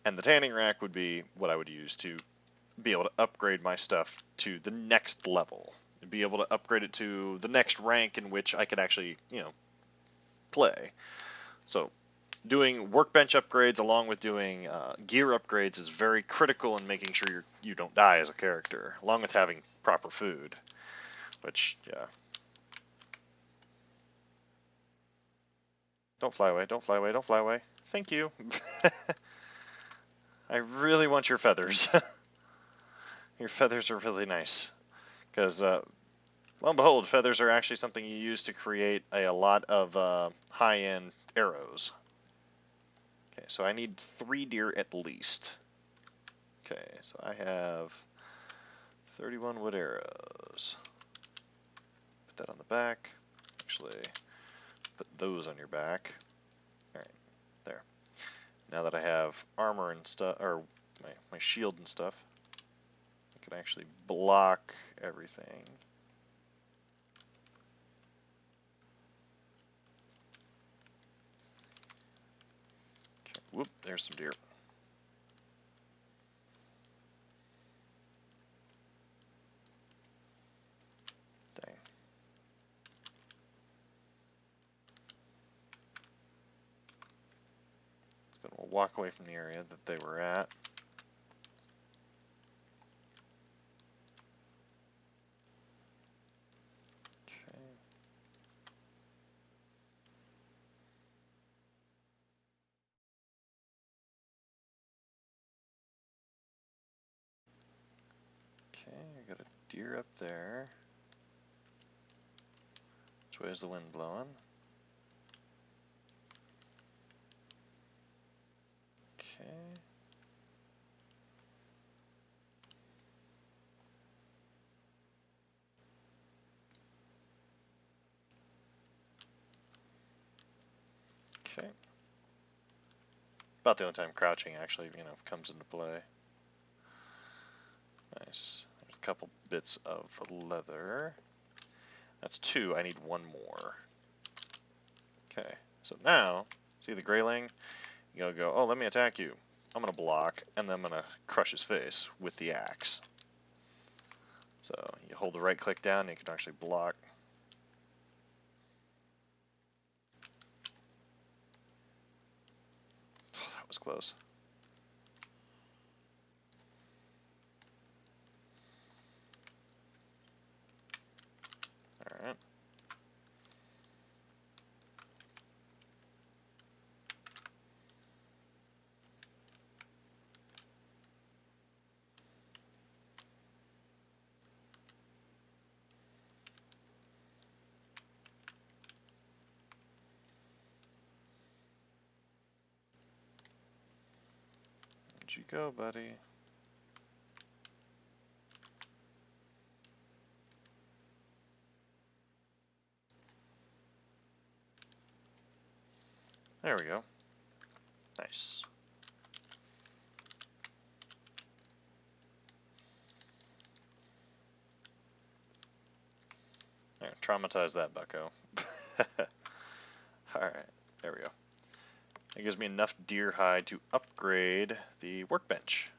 And the tanning rack would be what I would use to be able to upgrade my stuff to the next level, and be able to upgrade it to the next rank in which I could actually, play. So doing workbench upgrades along with doing gear upgrades is very critical in making sure you don't die as a character, along with having proper food, which, yeah. Don't fly away, don't fly away, don't fly away. Thank you. I really want your feathers. Your feathers are really nice. Because, lo and behold, feathers are actually something you use to create a lot of high-end arrows. Okay, so I need 3 deer at least. Okay, so I have 31 wood arrows. Put that on the back. Actually, put those on your back. Alright, there. Now that I have armor and stuff, or my shield and stuff, I can actually block everything. Okay, whoop, there's some deer. Dang. We'll walk away from the area that they were at. Okay, I got a deer up there. Which way is the wind blowing? Okay. Okay. About the only time crouching actually, comes into play. Nice. There's a couple bits of leather. That's 2. I need 1 more. Okay. So now, see the grayling? You gotta go, oh, let me attack you. I'm gonna block, and then I'm gonna crush his face with the axe. So you hold the right click down, and you can actually block. Oh, that was close. Alright. Where'd you go, buddy? There we go. Nice. There, traumatize that bucko. Alright, there we go. It gives me enough deer hide to upgrade the workbench.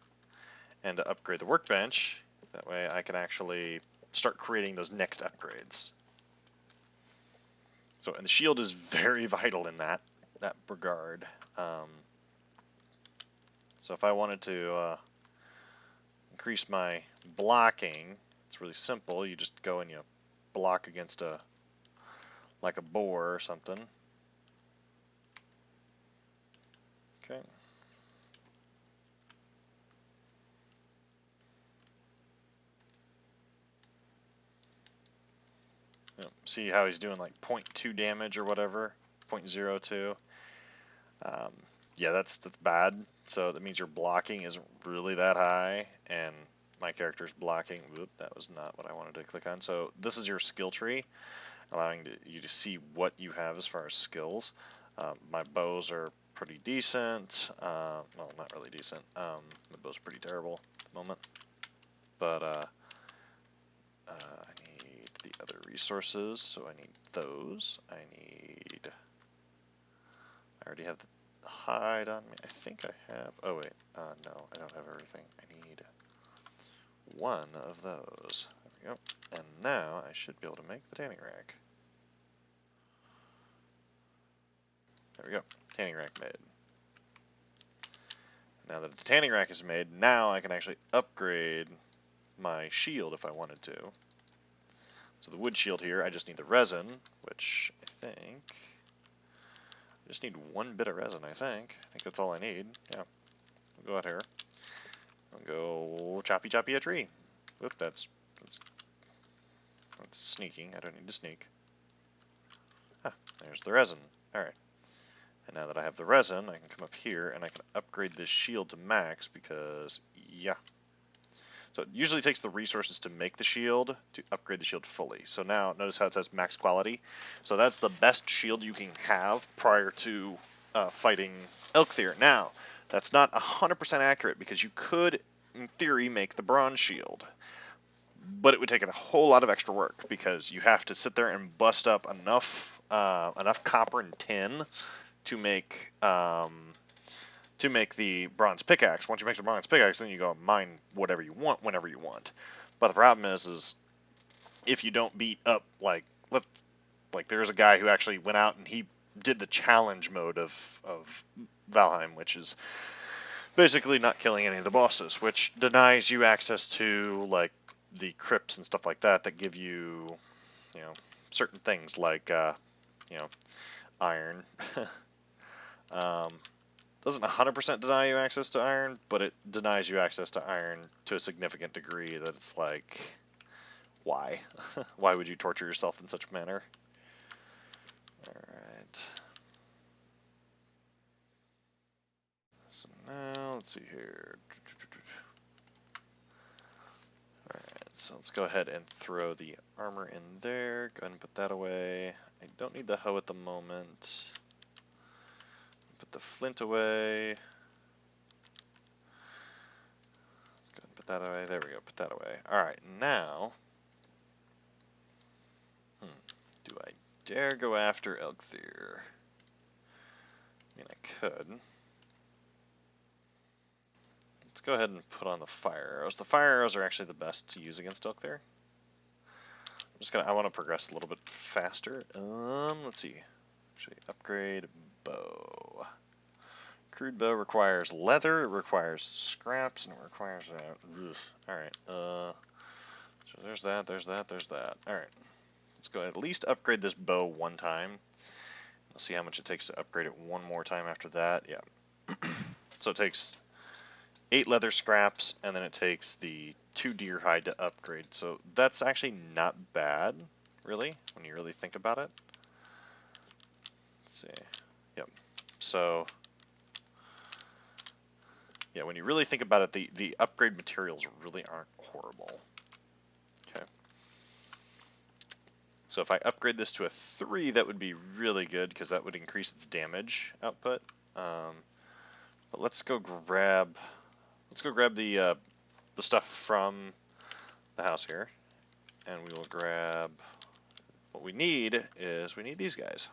And to upgrade the workbench, that way I can actually start creating those next upgrades. So, and the shield is very vital in that regard. So if I wanted to increase my blocking, it's really simple. You just go and you block against like a boar or something. Okay. Yep. See how he's doing like 0.2 damage or whatever, 0.02. Yeah, that's bad. So that means your blocking isn't really that high, and my character's blocking. Whoop, that was not what I wanted to click on. So this is your skill tree, allowing you to see what you have as far as skills. My bows are pretty decent. Well, not really decent. My bow's pretty terrible at the moment. But I need the other resources, so I need those. I already have the hide on me. I think I have. Oh wait, no, I don't have everything. I need 1 of those. There we go. And now I should be able to make the tanning rack. There we go. Tanning rack made. Now that the tanning rack is made, now I can actually upgrade my shield if I wanted to. So the wood shield here, I just need the resin, which I think I just need 1 bit of resin, I think. I think that's all I need. Yeah. We'll go out here. I'll go choppy choppy a tree. Oop, that's sneaking. I don't need to sneak. Ah, there's the resin. Alright. And now that I have the resin, I can come up here and I can upgrade this shield to max because, yeah. So it usually takes the resources to make the shield to upgrade the shield fully. So now, notice how it says max quality. So that's the best shield you can have prior to fighting Elkthyr. Now, that's not 100% accurate because you could, in theory, make the bronze shield. But it would take a whole lot of extra work because you have to sit there and bust up enough copper and tin to make the bronze pickaxe. Once you make the bronze pickaxe, then you go mine whatever you want whenever you want. But the problem is if you don't beat up like there's a guy who actually went out and he did the challenge mode of Valheim, which is basically not killing any of the bosses, which denies you access to like the crypts and stuff like that give you, certain things like, iron. doesn't 100% deny you access to iron, but it denies you access to iron to a significant degree that it's like, why? Why would you torture yourself in such a manner? Alright. So now, let's see here. Alright, so let's go ahead and throw the armor in there. Go ahead and put that away. I don't need the hoe at the moment. Put the flint away. Let's go ahead and put that away. There we go, put that away. Alright, now... do I dare go after Elkthyr? I mean, I could. Let's go ahead and put on the fire arrows. The fire arrows are actually the best to use against Elkthyr. I want to progress a little bit faster. Let's see. Actually, upgrade bow. Crude bow requires leather, it requires scraps, and it requires that. Alright, so there's that, there's that, there's that. Alright, let's go ahead, at least upgrade this bow one time. Let's see how much it takes to upgrade it one more time after that. Yeah. So it takes 8 leather scraps, and then it takes the 2 deer hide to upgrade. So that's actually not bad, really, when you really think about it. Let's see. Yep. So, yeah, when you really think about it, the upgrade materials really aren't horrible. Okay. So if I upgrade this to a 3, that would be really good, because that would increase its damage output. But let's go grab the stuff from the house here, and we will grab what we need these guys.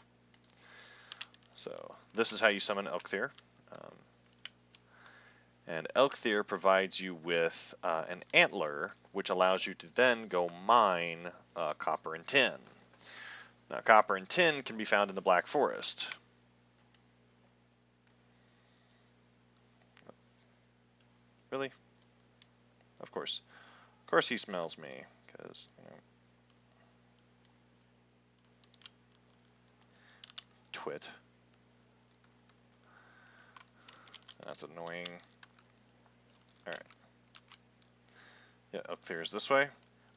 So this is how you summon Elkthyr. And Elkthyr provides you with an antler, which allows you to then go mine copper and tin. Now, copper and tin can be found in the Black Forest. Really? Of course. Of course he smells me, because, you know. Twit. That's annoying. Alright. Yeah, Elkthyr is this way.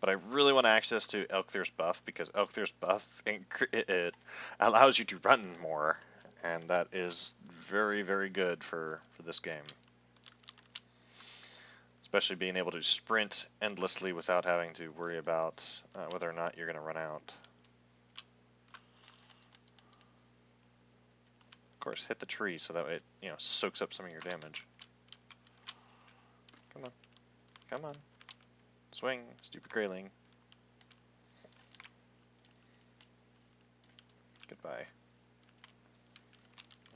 But I really want access to Elkthyr's buff, because Elkthyr's buff, it allows you to run more. And that is very, very good for this game. Especially being able to sprint endlessly without having to worry about whether or not you're going to run out. Of course, hit the tree so that it, you know, soaks up some of your damage. Come on. Come on. Swing, stupid grayling. Goodbye.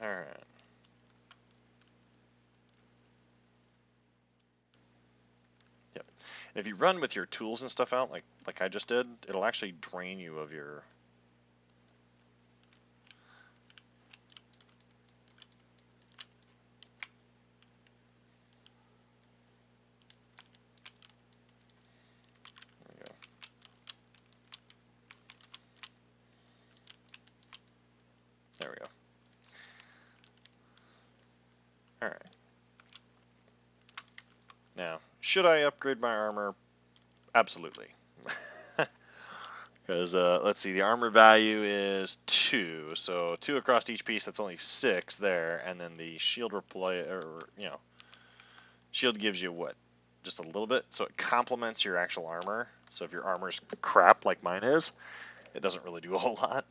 Alright. Yep. And if you run with your tools and stuff out, like I just did, it'll actually drain you of your... There we go. There we go. Alright. Now, should I upgrade my armor? Absolutely. Because, let's see, the armor value is 2, so 2 across each piece, that's only 6 there, and then the shield shield gives you what? Just a little bit, so it complements your actual armor. So if your armor's crap like mine is, it doesn't really do a whole lot.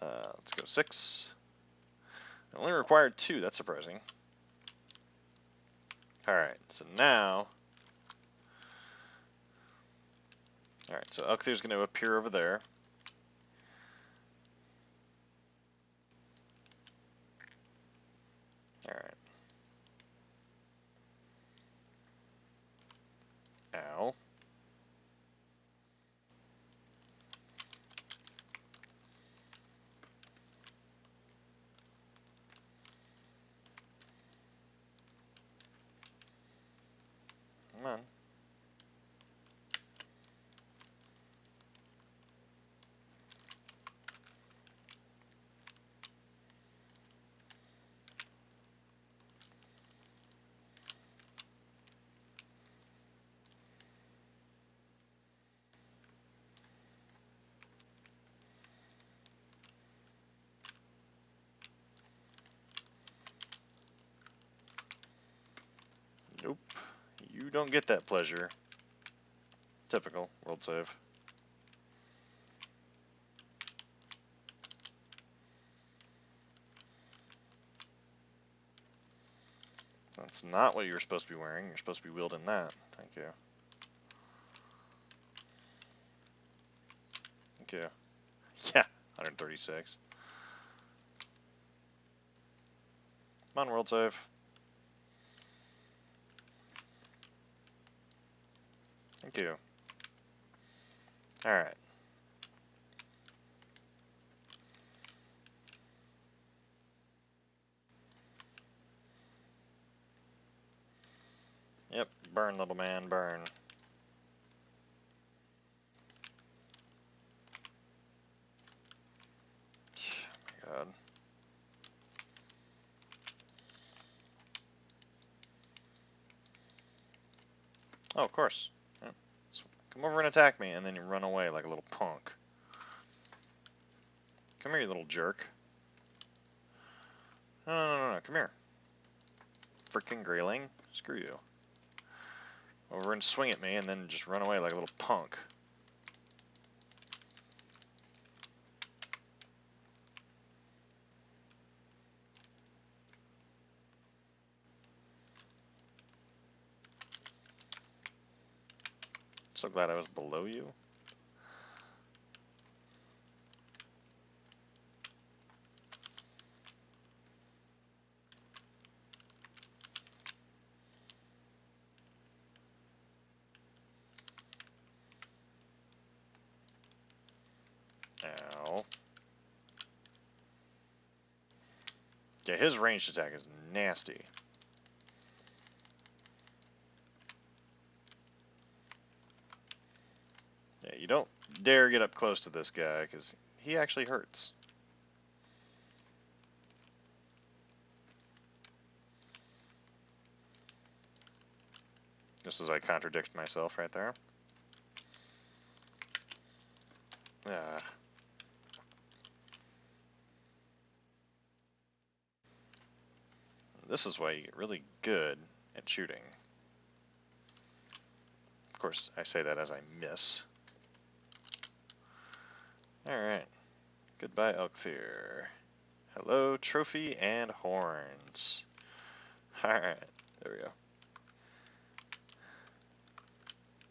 Let's go 6. It only required 2, that's surprising. Alright, so now... Alright, so Elkthyr's going to appear over there. Alright. Ow. Come on. Oop. You don't get that pleasure. Typical. World save. That's not what you were supposed to be wearing. You're supposed to be wielding that. Thank you. Thank you. Yeah, 136. Come on, world save. Thank you. Alright. Yep, burn, little man, burn. Oh my god. Oh, of course. Yep. So come over and attack me, and then you run away like a little punk. Come here, you little jerk. No, come here. Frickin' grayling. Screw you. Over and swing at me, and then just run away like a little punk. So glad I was below you. Ow. Yeah, his ranged attack is nasty. Yeah, you don't dare get up close to this guy, because he actually hurts. Just as I contradict myself right there. Ah. This is why you get really good at shooting. Of course, I say that as I miss. Alright. Goodbye, Elkthyr. Hello, trophy and horns. Alright, there we go.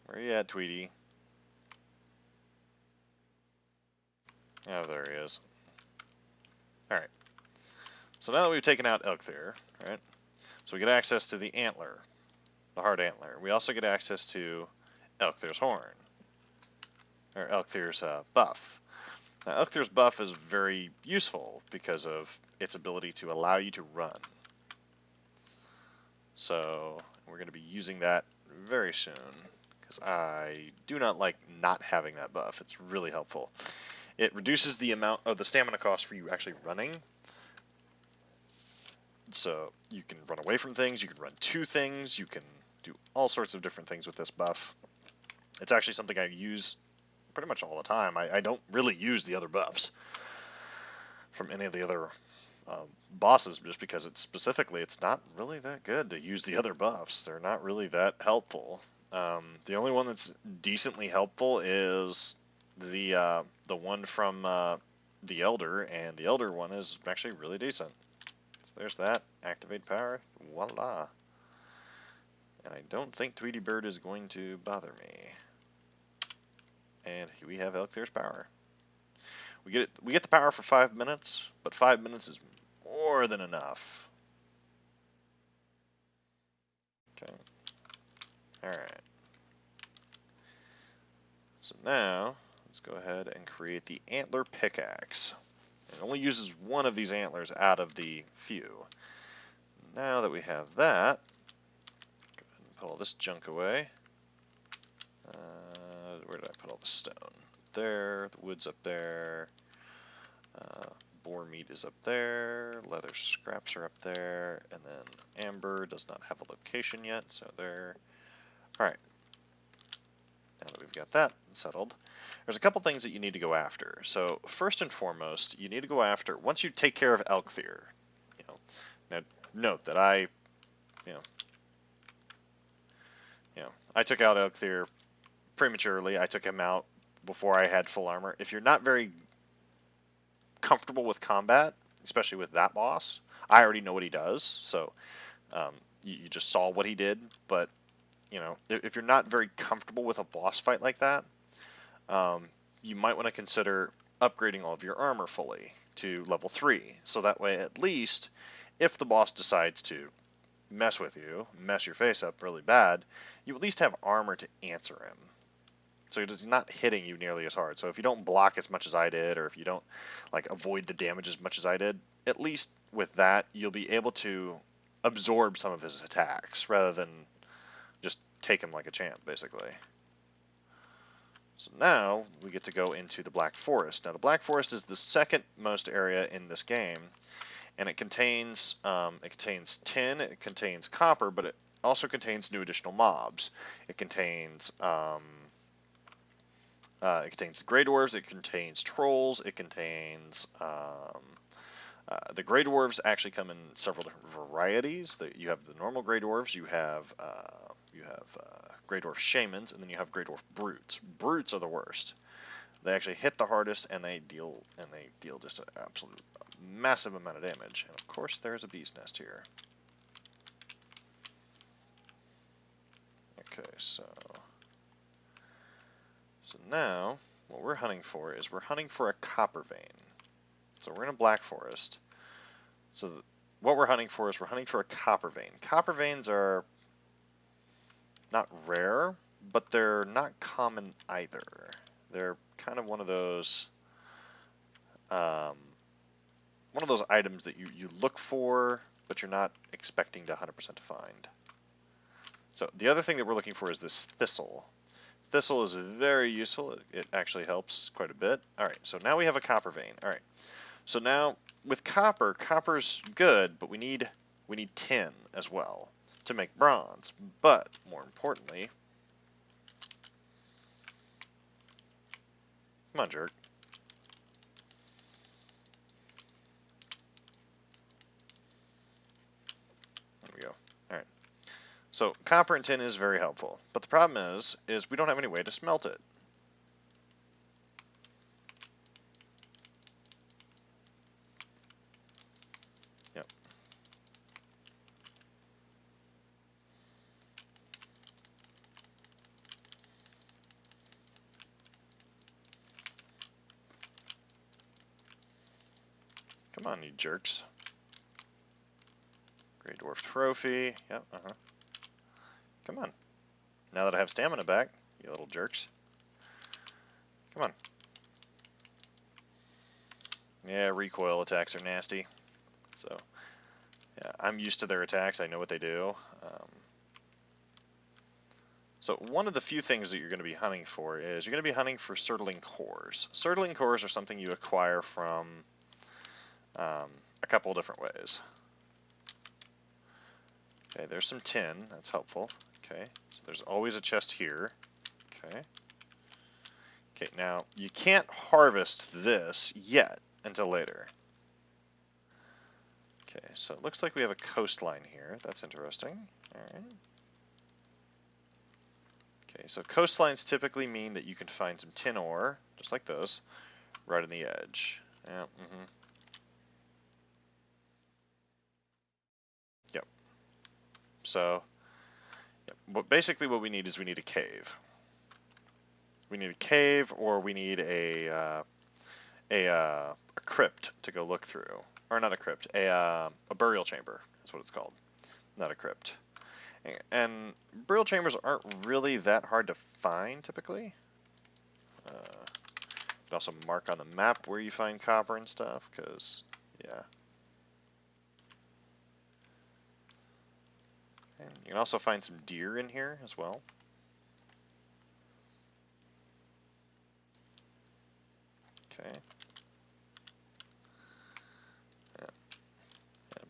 Where you at, Tweety? Oh, there he is. Alright. So now that we've taken out Elkthyr, right? So we get access to the antler, the hard antler. We also get access to Elkthyr's horn, or Elkthyr's buff. Now, Elkthyr's buff is very useful because of its ability to allow you to run. So we're going to be using that very soon, because I do not like not having that buff. It's really helpful. It reduces the amount of the stamina cost for you actually running. So you can run away from things, you can run to things, you can do all sorts of different things with this buff. It's actually something I use pretty much all the time. I don't really use the other buffs from any of the other bosses, just because it's not really that good to use the other buffs. They're not really that helpful. The only one that's decently helpful is the one from the Elder, and the Elder one is actually really decent. So there's that. Activate power. Voila. And I don't think Tweety Bird is going to bother me. And we have Elktyr's power. We get the power for 5 minutes, but 5 minutes is more than enough. Okay. Alright. So now, let's go ahead and create the antler pickaxe. It only uses one of these antlers out of the few. Now that we have that, go ahead and put all this junk away. Where did I put all the stone? There, the wood's up there. Boar meat is up there, leather scraps are up there, and then amber does not have a location yet, so there. Alright, now that we've got that settled, there's a couple things that you need to go after. So first and foremost, you need to go after, once you take care of Elkthyr, now note that I You know, I took out Elclear prematurely. I took him out before I had full armor. If you're not very comfortable with combat, especially with that boss, I already know what he does, so you just saw what he did. But you know, if you're not very comfortable with a boss fight like that, you might want to consider upgrading all of your armor fully to level 3, so that way at least if the boss decides to mess with you, mess your face up really bad, you at least have armor to answer him. So he's not hitting you nearly as hard. So if you don't block as much as I did, or if you don't like avoid the damage as much as I did, at least with that you'll be able to absorb some of his attacks rather than just take him like a champ, basically. So now we get to go into the Black Forest. Now the Black Forest is the second most area in this game, and it contains tin, it contains copper, but it also contains new additional mobs. It contains Grey Dwarves, it contains trolls, it contains the Grey Dwarves actually come in several different varieties. You have the normal Grey Dwarves, you have Grey Dwarf Shamans, and then you have Grey Dwarf Brutes. Brutes are the worst. They actually hit the hardest, and they deal just an absolute massive amount of damage. And of course, there's a bee's nest here. Okay, so now what we're hunting for is we're hunting for a copper vein. So we're in a Black Forest. So what we're hunting for is we're hunting for a copper vein. Copper veins are not rare, but they're not common either. They're kind of one of those items that you look for, but you're not expecting to 100% to find. So the other thing that we're looking for is this thistle. Thistle is very useful. It actually helps quite a bit. All right, so now we have a copper vein. All right, so now with copper, copper's good, but we need tin as well to make bronze. But more importantly, come on, jerk. There we go. All right. So copper and tin is very helpful, but the problem is we don't have any way to smelt it. Yep. Come on, you jerks. Grey Dwarf Trophy. Yep, Come on. Now that I have stamina back, you little jerks. Come on. Yeah, recoil attacks are nasty. So, yeah, I'm used to their attacks. I know what they do. So one of the few things that you're going to be hunting for is you're going to be hunting for Surtling cores. Surtling cores are something you acquire from a couple of different ways. Okay, there's some tin. That's helpful. Okay, so there's always a chest here. Okay. Okay, now you can't harvest this yet until later. Okay, so it looks like we have a coastline here. That's interesting. All right. Okay, so coastlines typically mean that you can find some tin ore, just like those, right on the edge. Yeah, Yep. So, yep. But basically what we need is we need a cave. We need a cave, or we need a crypt to go look through. Or not a crypt, a burial chamber. That's what it's called. Not a crypt. And burial chambers aren't really that hard to find, typically. You can also mark on the map where you find copper and stuff, because, yeah. And you can also find some deer in here as well. Okay. Yeah.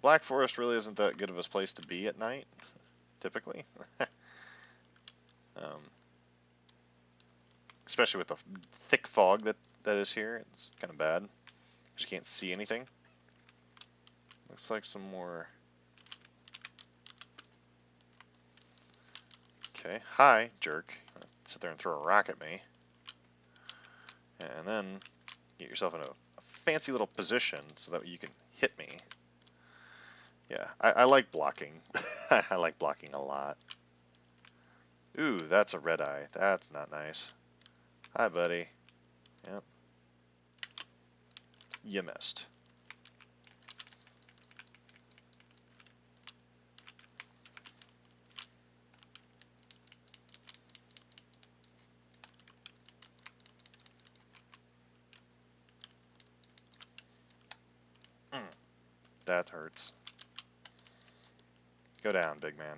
Black Forest really isn't that good of a place to be at night, typically. Especially with the thick fog that is here, it's kind of bad. You can't see anything. Looks like some more. Okay, hi, jerk. Sit there and throw a rock at me. And then get yourself in a fancy little position so that you can hit me. Yeah, I like blocking. I like blocking a lot. Ooh, that's a red eye. That's not nice. Hi, buddy. Yep. You missed. Mm, that hurts. Go down, big man.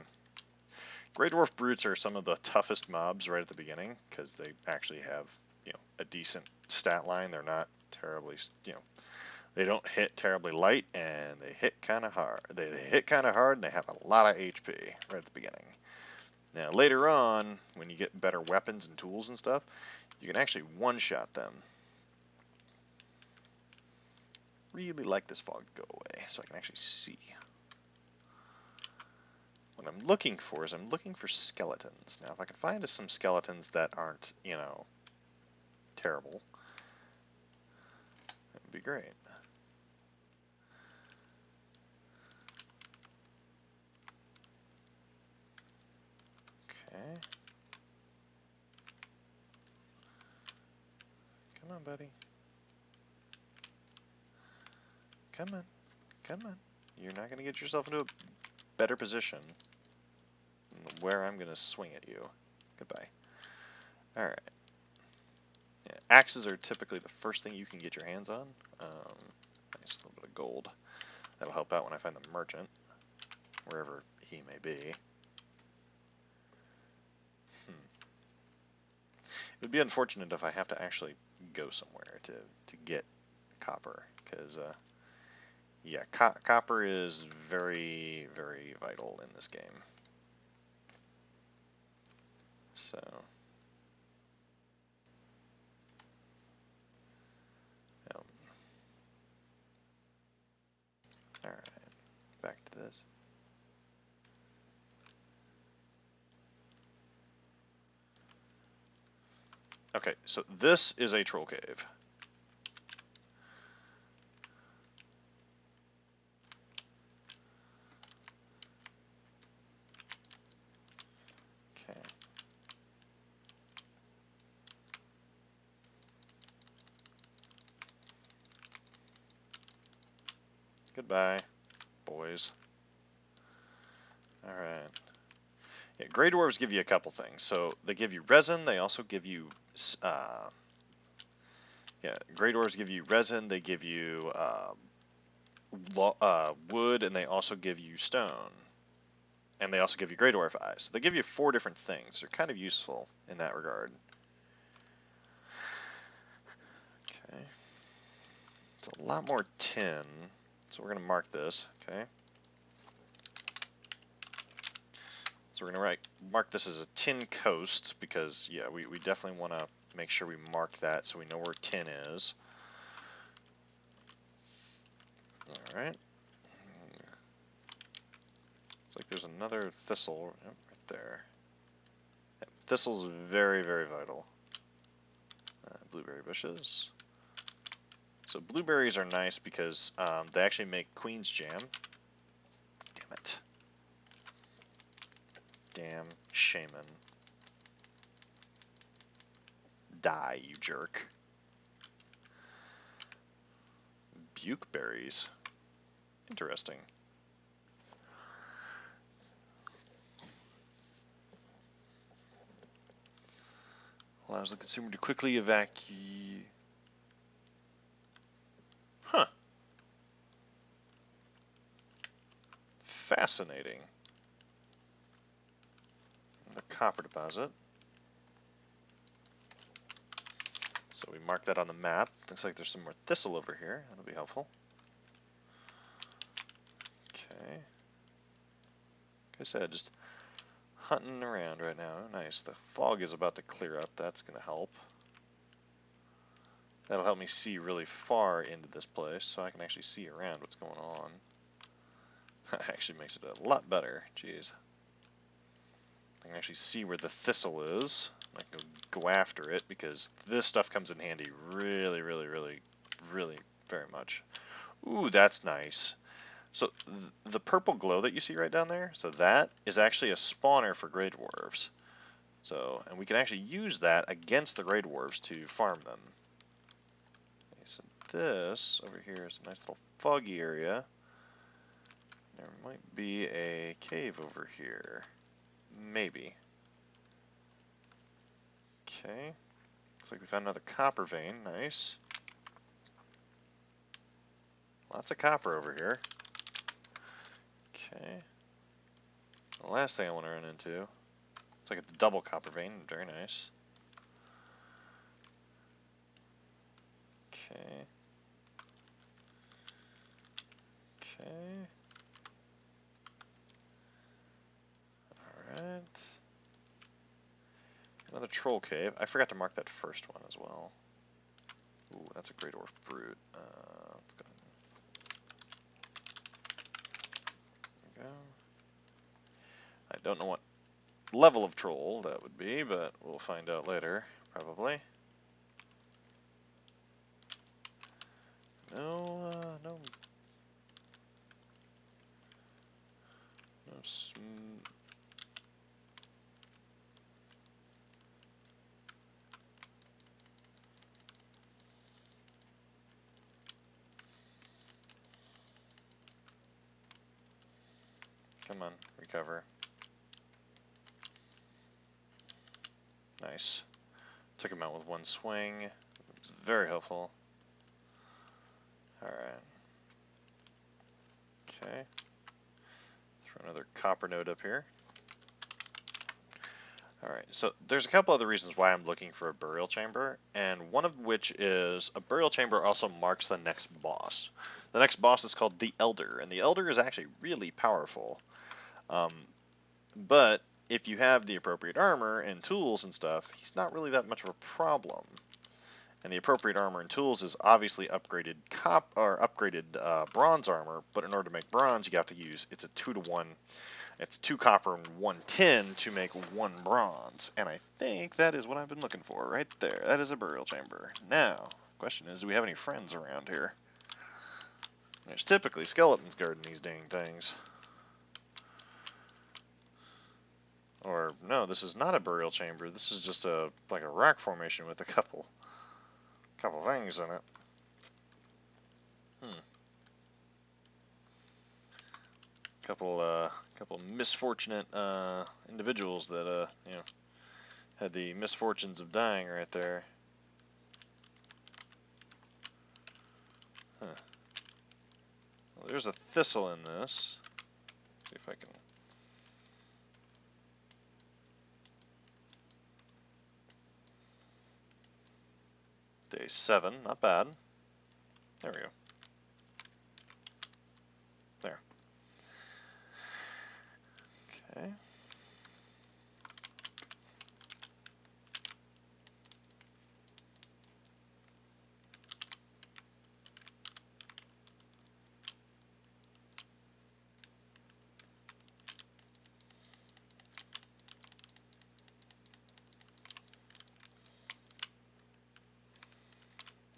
Grey Dwarf Brutes are some of the toughest mobs right at the beginning because they actually have, a decent stat line. They're not terribly, they don't hit terribly light, and they hit kind of hard. They hit kind of hard, and they have a lot of HP right at the beginning. Now, later on, when you get better weapons and tools and stuff, you can actually one-shot them. Really like this fog to go away so I can actually see. What I'm looking for is I'm looking for skeletons. Now, if I can find some skeletons that aren't, terrible, that would be great. Okay. Come on, buddy. Come on. Come on. You're not going to get yourself into a better position where I'm going to swing at you. Goodbye. Alright. Yeah, axes are typically the first thing you can get your hands on. Nice little bit of gold. That'll help out when I find the merchant, wherever he may be. It would be unfortunate if I have to actually go somewhere to get copper, because, yeah, copper is very, very vital in this game. So, alright, back to this. Okay, so this is a troll cave. Okay. Goodbye, boys. Alright. Yeah, Grey Dwarves give you a couple things. So they give you resin, they also give you, Grey Dwarves give you resin, they give you wood, and they also give you stone. And they also give you Grey Dwarf eyes. So they give you 4 different things. They're kind of useful in that regard. Okay. It's a lot more tin. So we're going to mark this, okay? So we're going to mark this as a tin coast because, yeah, we definitely want to make sure we mark that so we know where tin is. Alright. Looks like there's another thistle right there. Yeah, thistle's very, very vital. Blueberry bushes. So blueberries are nice because they actually make Queen's Jam. Damn it. Damn shaman. Die, you jerk. Bukeberries. Interesting. Allows the consumer to quickly evacuate. Huh. Fascinating. The copper deposit. So we mark that on the map. Looks like there's some more thistle over here. That'll be helpful. Okay. Like I said, just hunting around right now. Nice. The fog is about to clear up. That's going to help. That'll help me see really far into this place so I can actually see around what's going on. That actually makes it a lot better. Jeez. I can actually see where the thistle is. I can go after it because this stuff comes in handy really, really, really, really very much. Ooh, that's nice. So the purple glow that you see right down there, so that is actually a spawner for Grey Dwarves. So, and we can actually use that against the Grey Dwarves to farm them. Okay, so this over here is a nice little foggy area. There might be a cave over here. Maybe. Okay. Looks like we found another copper vein. Nice. Lots of copper over here. Okay. The last thing I want to run into. Looks like it's a double copper vein. Very nice. Okay. Okay. Alright. Another troll cave. I forgot to mark that first one as well. Ooh, that's a Grey Dwarf Brute. Let's go. There we go. I don't know what level of troll that would be, but we'll find out later, probably. No, no. No. Come on, recover. Nice. Took him out with one swing. It was very helpful. Alright. Okay. Throw another copper node up here. Alright, so there's a couple other reasons why I'm looking for a burial chamber, and one of which is a burial chamber also marks the next boss. The next boss is called the Elder, and the Elder is actually really powerful. But if you have the appropriate armor and tools and stuff, he's not really that much of a problem. And the appropriate armor and tools is obviously upgraded bronze armor, but in order to make bronze, you have to use, it's a 2-to-1. It's 2 copper and 1 tin to make 1 bronze. And I think that is what I've been looking for right there. That is a burial chamber. Now, question is, do we have any friends around here? There's typically skeletons guarding these dang things. Or, no, this is not a burial chamber. This is just like a rock formation with a couple things in it. Couple misfortunate individuals that you know, had the misfortunes of dying right there. Huh. Well, there's a thistle in this. See if I can. Day 7, not bad. There we go. There. Okay.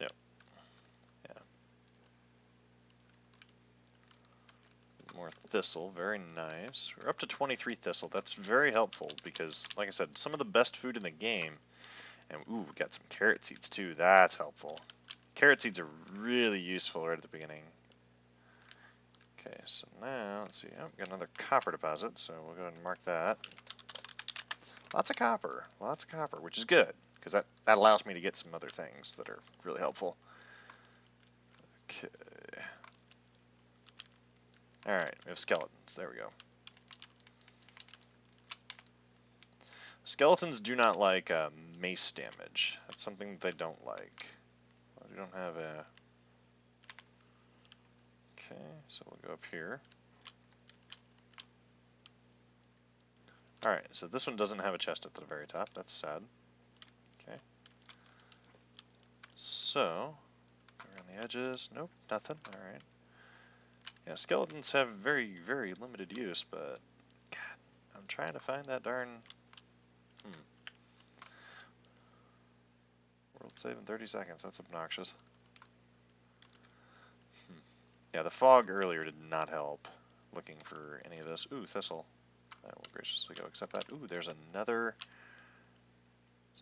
Yep. Yeah. More thistle, very nice. We're up to 23 thistle. That's very helpful because, like I said, some of the best food in the game. And ooh, we got some carrot seeds too. That's helpful. Carrot seeds are really useful right at the beginning. Okay, so now, let's see. Oh, we got another copper deposit, so we'll go ahead and mark that. Lots of copper, which is good, because that allows me to get some other things that are really helpful. Okay. Alright, we have skeletons. There we go. Skeletons do not like mace damage. That's something they don't like. We don't have a... Okay, so we'll go up here. Alright, so this one doesn't have a chest at the very top. That's sad. Okay. So, around the edges. Nope, nothing. Alright. Yeah, skeletons have very, very limited use, but... God, I'm trying to find that darn World save in 30 seconds. That's obnoxious. Yeah, the fog earlier did not help. Looking for any of this. Ooh, thistle. I will graciously go accept that. Ooh, there's another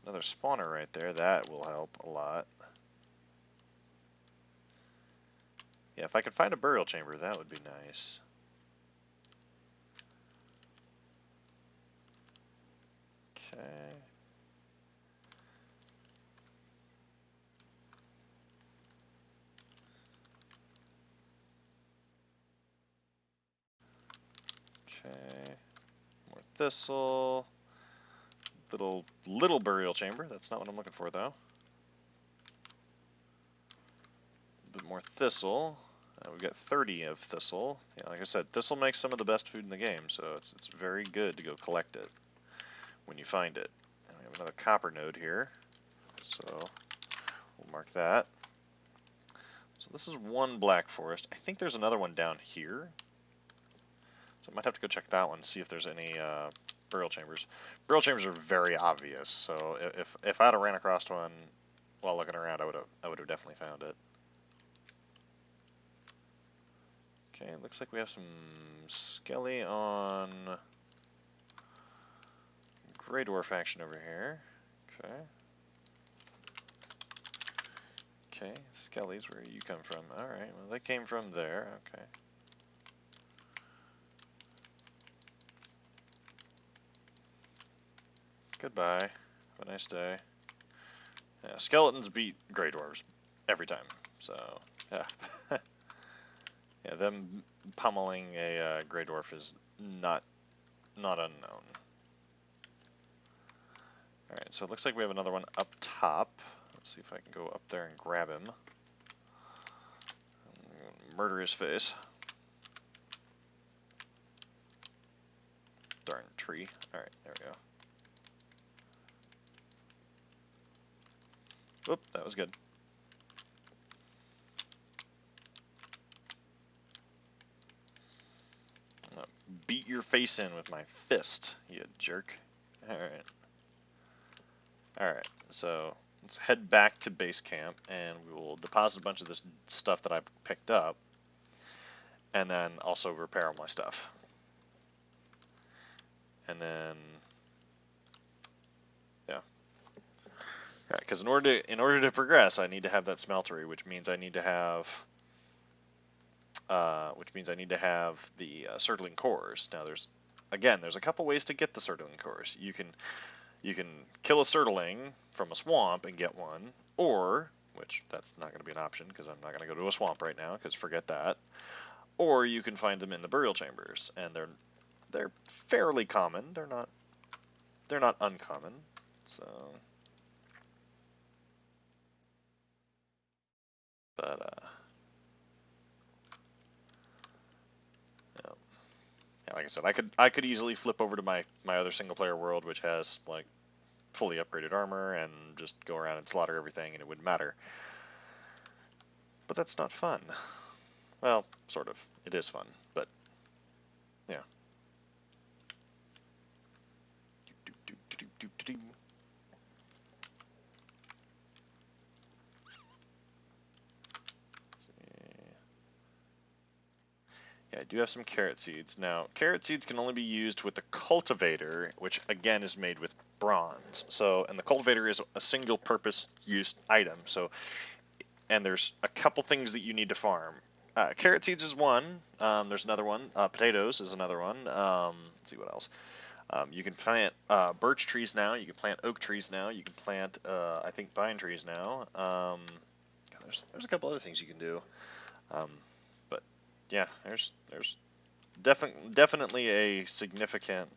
spawner right there. That will help a lot. Yeah, if I could find a burial chamber, that would be nice. Okay. Okay. More thistle. Little burial chamber. That's not what I'm looking for, though. A bit more thistle. We've got 30 of thistle. Yeah, like I said, thistle makes some of the best food in the game, so it's very good to go collect it when you find it. And we have another copper node here, so we'll mark that. So this is one black forest. I think there's another one down here, so I might have to go check that one, see if there's any burial chambers. Burial chambers are very obvious, so if I'd have ran across one while looking around, I would have definitely found it. Okay, looks like we have some skelly on Grey Dwarf action over here. Okay. Okay, skellies, where you come from? Alright, well they came from there, okay. Goodbye. Have a nice day. Yeah, skeletons beat Grey Dwarves every time, so, yeah. Yeah, them pummeling a Grey Dwarf is not unknown. Alright, so it looks like we have another one up top. Let's see if I can go up there and grab him. Murder his face. Darn tree. Alright, there we go. Whoop, that was good. I'm gonna beat your face in with my fist, you jerk. Alright. Alright, so let's head back to base camp and we will deposit a bunch of this stuff that I've picked up and then also repair all my stuff. And then, yeah. Alright, because in order to progress, I need to have that smeltery, which means I need to have the circling cores. Now there's a couple ways to get the circling cores. You can kill a surtling from a swamp and get one, or, which that's not going to be an option because I'm not going to go to a swamp right now, because forget that. Or you can find them in the burial chambers, and they're fairly common. They're not uncommon. So, but yeah, like I said, I could easily flip over to my other single player world, which has like fully upgraded armor, and just go around and slaughter everything, and it wouldn't matter. But that's not fun. Well, sort of. It is fun, but yeah. Yeah, I do have some carrot seeds. Now, carrot seeds can only be used with the cultivator, which again is made with bronze. So, and the cultivator is a single purpose use item. So, and there's a couple things that you need to farm. Carrot seeds is one. There's another one. Potatoes is another one. Let's see what else. You can plant birch trees now. You can plant oak trees now. You can plant, I think, pine trees now. There's a couple other things you can do. But yeah, there's definitely a significant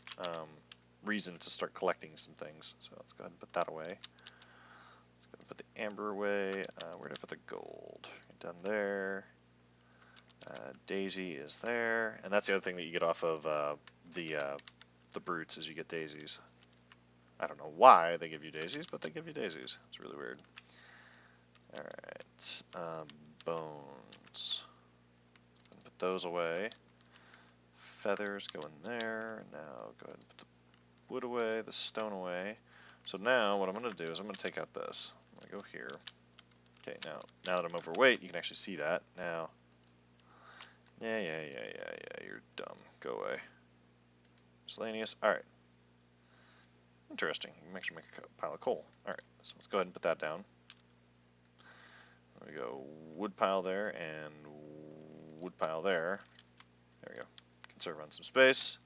reason to start collecting some things. So let's go ahead and put that away. Let's go ahead and put the amber away. Where did I put the gold? Down there. Daisy is there, and that's the other thing that you get off of the brutes is you get daisies. I don't know why they give you daisies, but they give you daisies. It's really weird. All right, bones. Those away. Feathers go in there. Now go ahead and put the wood away, the stone away. So now what I'm going to do is I'm going to take out this. I'm going to go here. Okay, now that I'm overweight, you can actually see that. Now, yeah, you're dumb. Go away. Miscellaneous. Alright. Interesting. You can actually make a pile of coal. Alright, so let's go ahead and put that down. There we go. Wood pile there and wood pile there. There we go. Conserve on some space.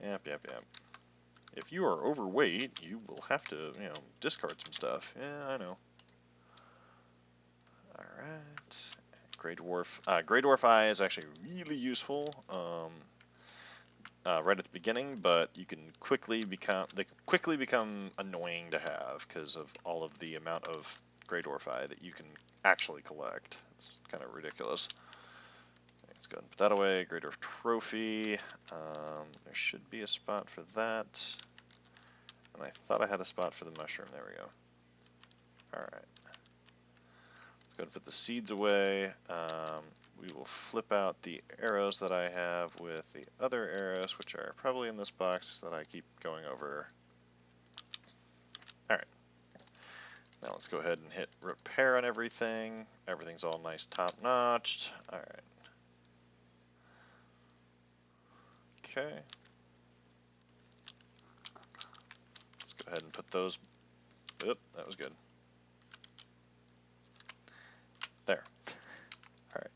Yep. If you are overweight, you will have to, discard some stuff. Yeah, I know. Alright. Grey Dwarf Eye is actually really useful right at the beginning, but they can quickly become annoying to have because of all of the amount of Grey Dwarf Eye that you can actually collect. It's kind of ridiculous. Let's go ahead and put that away. Grey Dwarf Trophy. There should be a spot for that. And I thought I had a spot for the mushroom. There we go. Alright. Let's go ahead and put the seeds away. We will flip out the arrows that I have with the other arrows, which are probably in this box that I keep going over. Alright. Now let's go ahead and hit repair on everything. Everything's all nice top-notched. Alright. Okay. Let's go ahead and put those... Oop, that was good. There. Alright.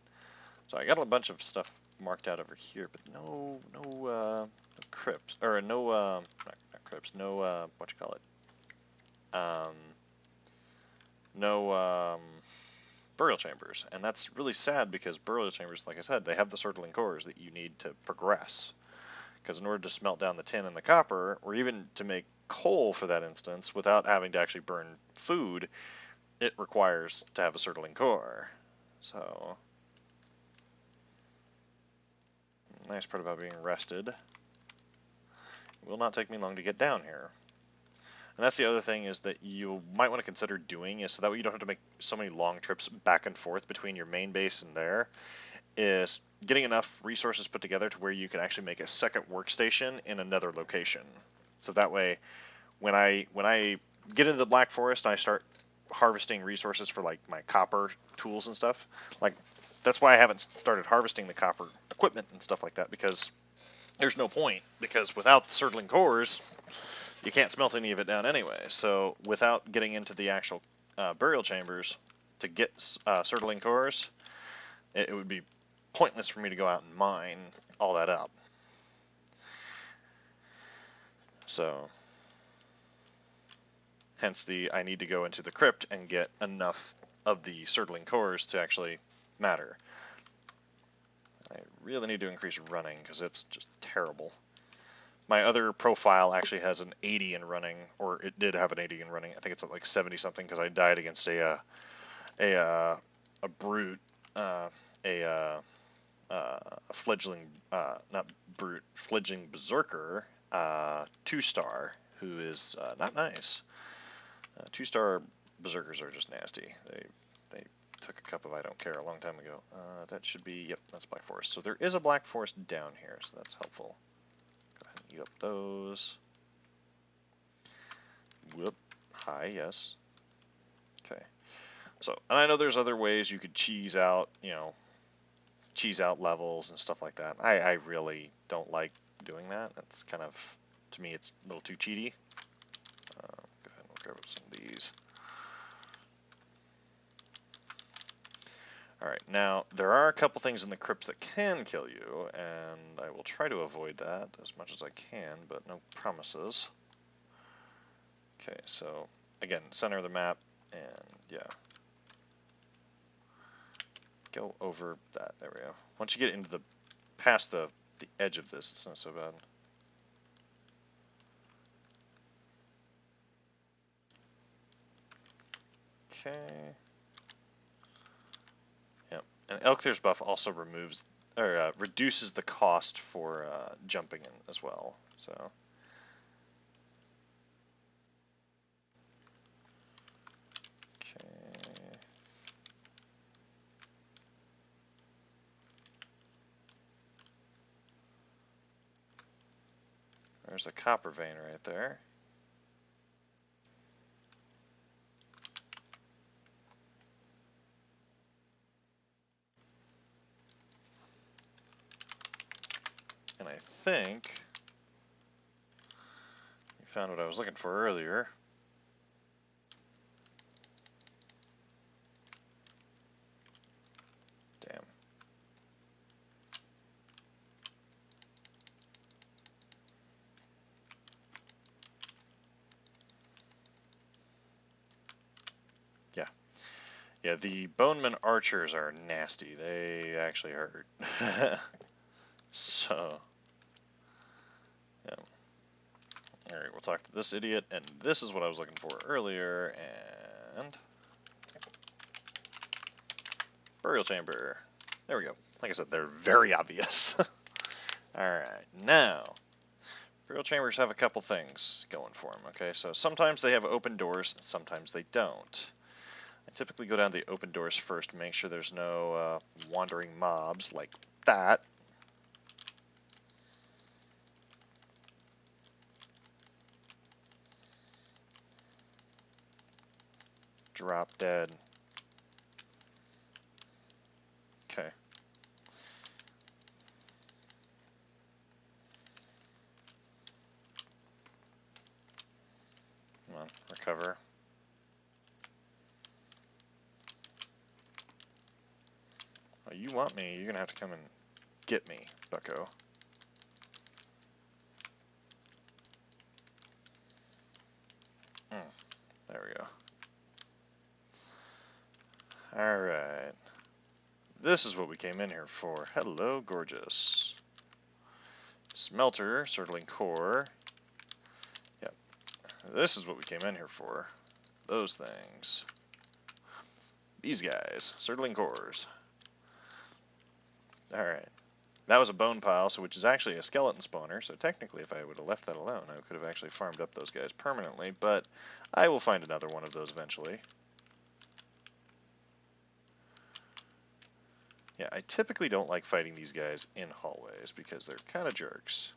So I got a bunch of stuff marked out over here, but no crypts, or not crypts, what you call it? No burial chambers. And that's really sad because burial chambers, like I said, they have the circling cores that you need to progress. Because in order to smelt down the tin and the copper, or even to make coal for that instance, without having to actually burn food, it requires to have a circling core. So, nice part about being rested. It will not take me long to get down here. And that's the other thing is that you might want to consider doing is so that way you don't have to make so many long trips back and forth between your main base and there, is getting enough resources put together to where you can actually make a second workstation in another location. So that way, when I get into the Black Forest and I start harvesting resources for like my copper tools and stuff, like that's why I haven't started harvesting the copper equipment and stuff like that, because there's no point, because without the circling cores, you can't smelt any of it down anyway. So without getting into the actual burial chambers to get circling cores, it would be pointless for me to go out and mine all that up. So hence I need to go into the crypt and get enough of the circling cores to actually matter. I really need to increase running because it's just terrible. My other profile actually has an 80 in running, or it did have an 80 in running. I think it's at like 70 something because I died against a brute, a fledgling, not brute, fledgling berserker, 2-star, who is not nice. 2-star berserkers are just nasty. They took a cup of I don't care a long time ago. That should be, yep, that's Black Forest. So there is a Black Forest down here, so that's helpful. Go ahead and eat up those. Whoop. Hi, yes. Okay. So, and I know there's other ways you could cheese out, cheese out levels and stuff like that. I really don't like doing that. It's kind of, to me, it's a little too cheaty. Go ahead and we'll grab some of these. Alright, now, there are a couple things in the crypts that can kill you, and I will try to avoid that as much as I can, but no promises. Okay, so, again, center of the map, and yeah. Go over that, there we go. Once you get into past the edge of this, it's not so bad. Okay. Yep. And Elkthier's buff also removes or reduces the cost for jumping in as well. So. Okay. There's a copper vein right there. And I think we found what I was looking for earlier. Damn. Yeah. Yeah, the boneman archers are nasty. They actually hurt. So, yeah. Alright, we'll talk to this idiot, and this is what I was looking for earlier, and... Burial chamber. There we go. Like I said, they're very obvious. Alright, now, burial chambers have a couple things going for them, okay? So sometimes they have open doors, and sometimes they don't. I typically go down the open doors first to make sure there's no wandering mobs like that. Drop dead. Okay. Come on, recover. Oh, you want me, you're gonna have to come and get me, bucko. There we go. Alright. This is what we came in here for. Hello, gorgeous. Smelter, circling core. Yep. This is what we came in here for. Those things. These guys, circling cores. Alright. That was a bone pile, so which is actually a skeleton spawner, so technically if I would have left that alone, I could have actually farmed up those guys permanently, but I will find another one of those eventually. Yeah, I typically don't like fighting these guys in hallways because they're kind of jerks.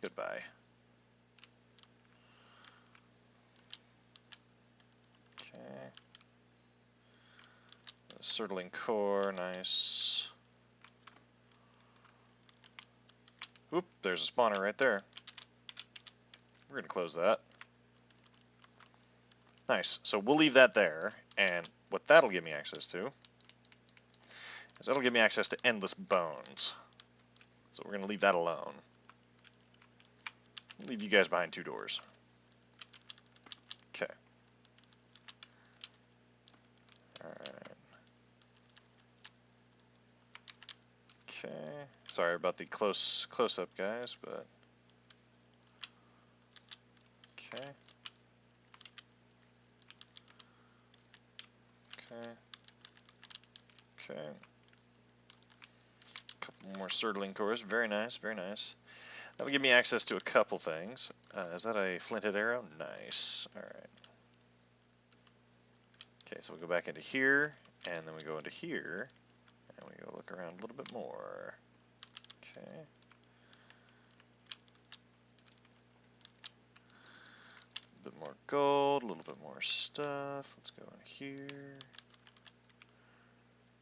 Goodbye. Okay. Circling core, nice. Oop, there's a spawner right there. We're going to close that. Nice, so we'll leave that there, and what that'll give me access to is that'll give me access to endless bones. So we're going to leave that alone. Leave you guys behind 2 doors. Okay. Alright. Okay. Sorry about the close-up, guys, but... Okay. Okay. Okay. Couple more circling cores. Very nice, very nice. That will give me access to a couple things. Is that a flinted arrow? Nice. Alright. Okay, so we'll go back into here, and then we go into here, and we go look around a little bit more. Okay. A bit more gold, a little bit more stuff. Let's go in here.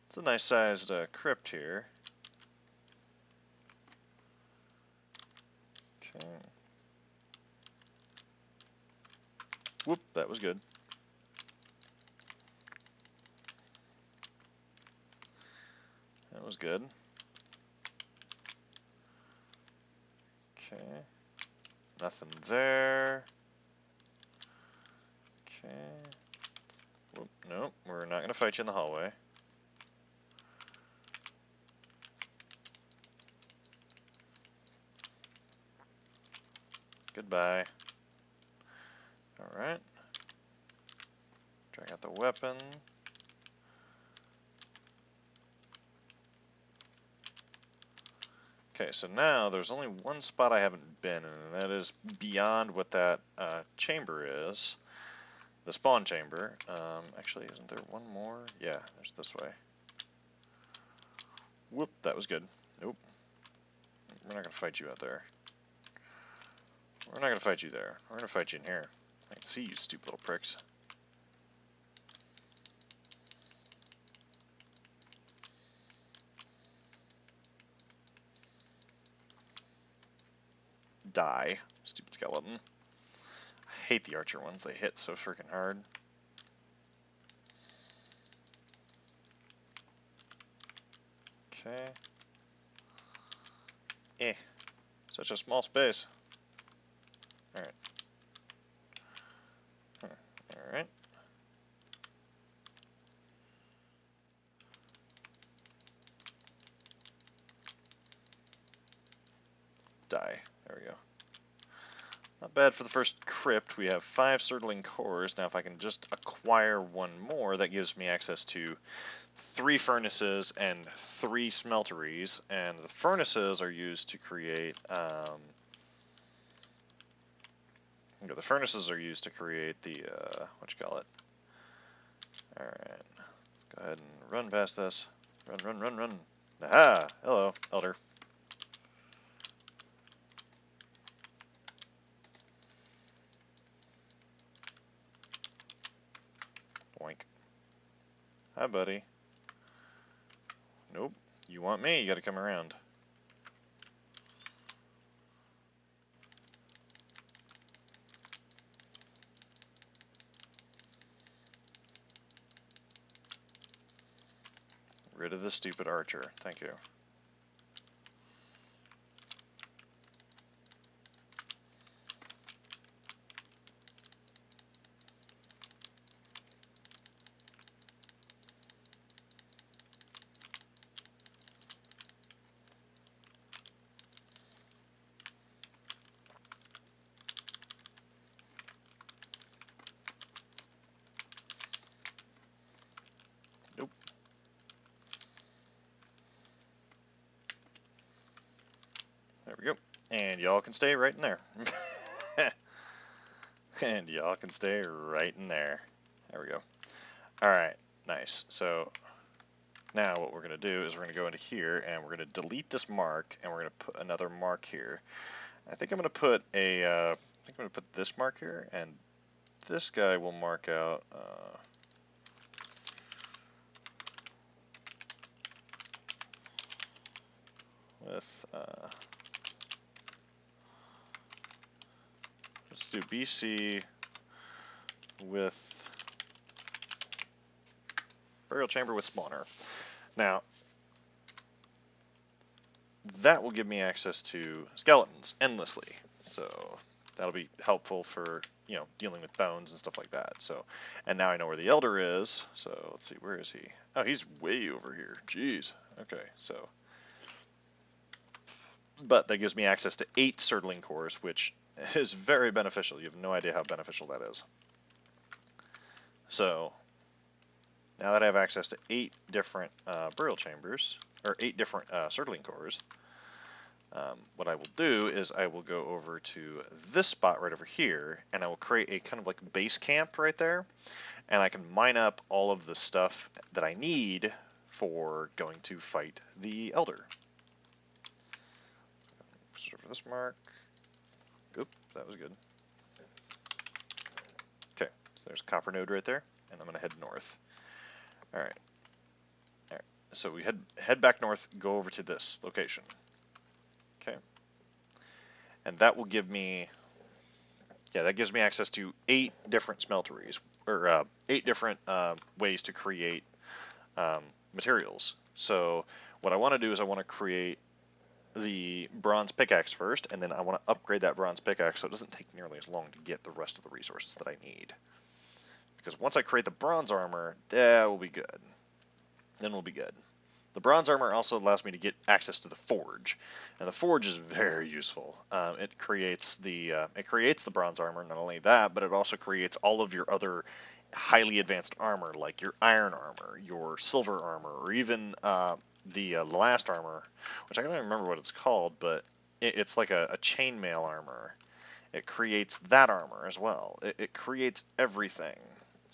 It's a nice sized crypt here. Okay. Whoop, that was good. That was good. Okay. Nothing there. Okay. Whoop, nope, we're not going to fight you in the hallway. Goodbye. Alright. Drag out the weapon. Okay, so now there's only one spot I haven't been in, and that is beyond what that chamber is. The spawn chamber. Actually, isn't there one more? Yeah, there's this way. Whoop, that was good. Nope. We're not gonna fight you out there. We're not gonna fight you there. We're gonna fight you in here. I can see you, stupid little pricks. Die, stupid skeleton. I hate the archer ones. They hit so freaking hard. Okay. Eh. Such a small space. Alright. Alright. Die. There we go. Not bad for the first crypt. We have 5 circling cores. Now if I can just acquire one more, that gives me access to 3 furnaces and 3 smelteries. And the furnaces are used to create... the furnaces are used to create the... what you call it? Alright. Let's go ahead and run past this. Run, run, run, run. Aha! Hello, Elder. Boink. Hi, buddy. Nope. You want me, you gotta come around. Rid of the stupid archer. Thank you. Nope. There we go. And y'all can stay right in there. And y'all can stay right in there. There we go. Alright, nice. So now what we're going to do is we're going to go into here and we're going to delete this mark and we're going to put another mark here. I think I'm going to put a, I think I'm going to put this mark here, and this guy will mark out, with, let's do BC with burial chamber with spawner. Now, that will give me access to skeletons endlessly. So that'll be helpful for, you know, dealing with bones and stuff like that. So, and now I know where the elder is. So let's see, where is he? Oh, he's way over here. Jeez. Okay, so. But that gives me access to 8 Surdling cores, which is very beneficial. You have no idea how beneficial that is. So now that I have access to 8 different burial chambers, or 8 different Surdling cores, what I will do is I will go over to this spot right over here, and I will create a kind of like base camp right there, and I can mine up all of the stuff that I need for going to fight the Elder. Push it over this mark. Oop, that was good. Okay, so there's a copper node right there, and I'm going to head north. All right. So we head back north, go over to this location. Okay. And that will give me, yeah, that gives me access to 8 different smelteries, or 8 different ways to create materials. So what I want to do is I want to create the bronze pickaxe first, and then I want to upgrade that bronze pickaxe so it doesn't take nearly as long to get the rest of the resources that I need. Because once I create the bronze armor, that will be good. Then we'll be good. The bronze armor also allows me to get access to the forge, and the forge is very useful. It creates the bronze armor. Not only that, but it also creates all of your other highly advanced armor, like your iron armor, your silver armor, or even the last armor, which I don't even remember what it's called, but it's like a chainmail armor. It creates that armor as well. It creates everything.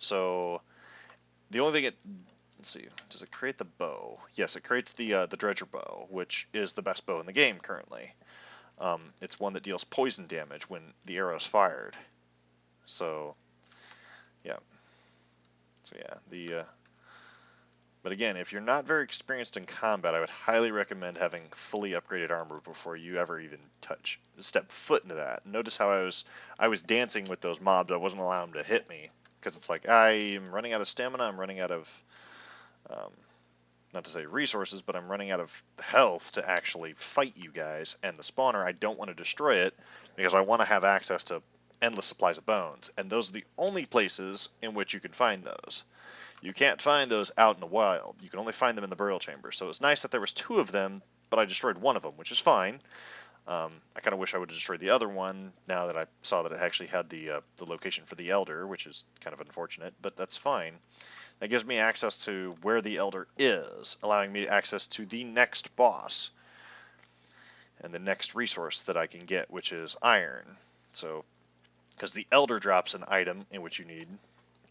So the only thing let's see, does it create the bow? Yes, it creates the dredger bow, which is the best bow in the game currently. It's one that deals poison damage when the arrow is fired. So, yeah. So yeah, but again, if you're not very experienced in combat, I would highly recommend having fully upgraded armor before you ever even step foot into that. Notice how I was dancing with those mobs. I wasn't allowing them to hit me because it's like I am running out of stamina. I'm running out of, um, not to say resources, but I'm running out of health to actually fight you guys. And the spawner, I don't want to destroy it because I want to have access to endless supplies of bones. And those are the only places in which you can find those. You can't find those out in the wild. You can only find them in the burial chamber. So it's nice that there was 2 of them, but I destroyed one of them, which is fine. I kind of wish I would have destroyed the other one now that I saw that it actually had the location for the Elder, which is kind of unfortunate, but that's fine. That gives me access to where the Elder is, allowing me access to the next boss and the next resource that I can get, which is iron. So, because the Elder drops an item in which you need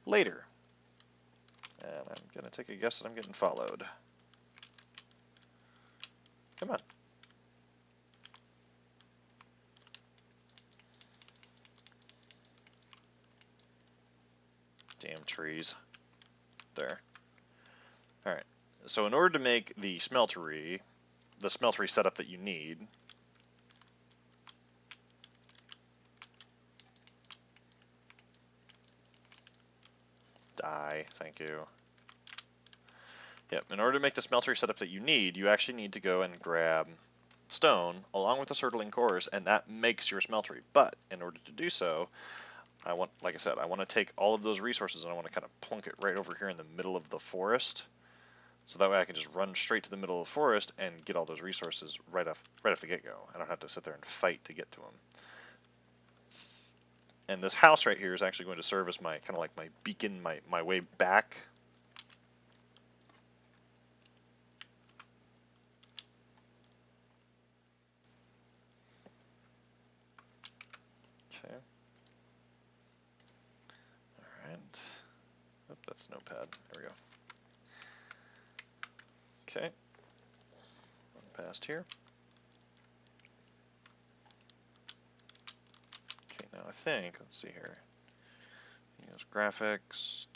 later. And I'm going to take a guess that I'm getting followed. Come on. Damn trees. There. Alright. So in order to make the smeltery setup that you need, die, thank you. Yep, in order to make the smeltery setup that you need, you actually need to go and grab stone along with the circling cores, and that makes your smeltery. But in order to do so, like I said, I want to take all of those resources and I want to kind of plunk it right over here in the middle of the forest. So that way I can just run straight to the middle of the forest and get all those resources right off the get-go. I don't have to sit there and fight to get to them. And this house right here is actually going to serve as my kind of like my beacon, my way back. Okay. All right. Oh, that's Notepad. There we go. Okay. Run past here. Okay, now I think, let's see here. Use graphics,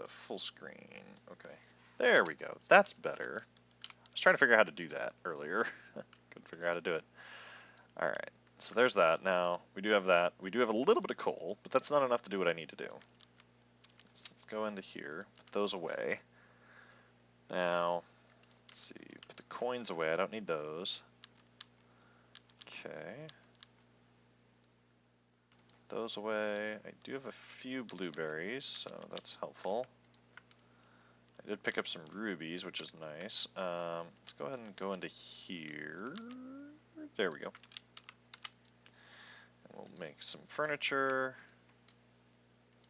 full screen. Okay. There we go. That's better. I was trying to figure out how to do that earlier. Couldn't figure out how to do it. All right. So there's that. Now, we do have that. We do have a little bit of coal, but that's not enough to do what I need to do. So let's go into here, put those away. Now, let's see, put the coins away. I don't need those. Okay. Those away. I do have a few blueberries, so that's helpful. I did pick up some rubies, which is nice. Let's go ahead and go into here. There we go. And we'll make some furniture.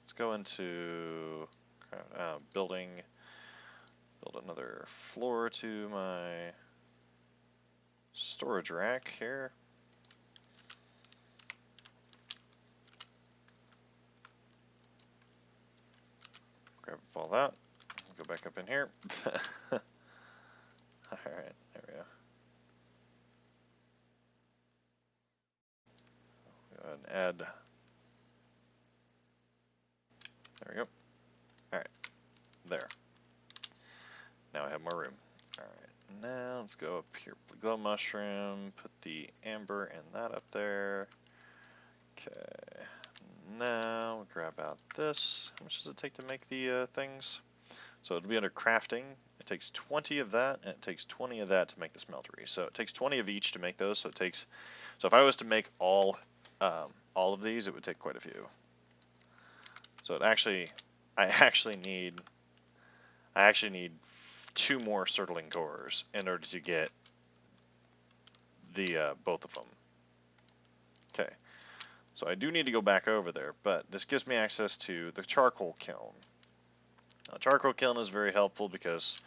Let's go into build another floor to my storage rack here. Grab all that. Go back up in here. Alright, there we go. Go ahead and add. There we go. Alright, there. Now I have more room. Alright, now let's go up here. Glow mushroom, put the amber and that up there. Okay, now we'll grab out this. How much does it take to make the things? So it'll be under crafting. It takes 20 of that, and it takes 20 of that to make the smeltery. So it takes 20 of each to make those. So if I was to make all of these, it would take quite a few. So I actually need 2 more circling cores in order to get the both of them. Okay. So I do need to go back over there, but this gives me access to the charcoal kiln. Now, charcoal kiln is very helpful because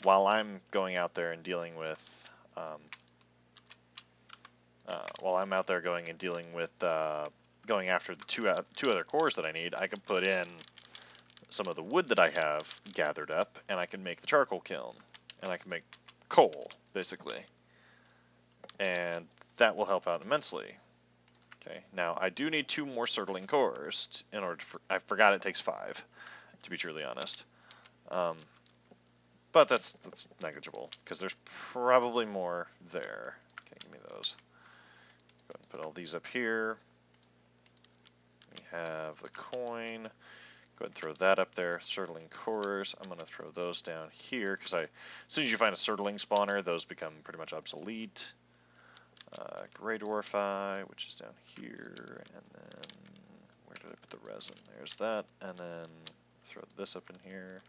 while I'm going out there and dealing with, going after the two other cores that I need, I can put in some of the wood that I have gathered up, and I can make the charcoal kiln, and I can make coal, basically. And that will help out immensely. Okay, now I do need 2 more Surtling cores in order to, I forgot it takes 5, to be truly honest. But that's negligible, because there's probably more there. Okay, give me those. Go ahead and put all these up here. We have the coin. Go ahead and throw that up there. Surtling cores. I'm going to throw those down here, because as soon as you find a Surtling spawner, those become pretty much obsolete. Grey Dwarf Eye, which is down here, and then where did I put the resin? There's that, and then throw this up in here.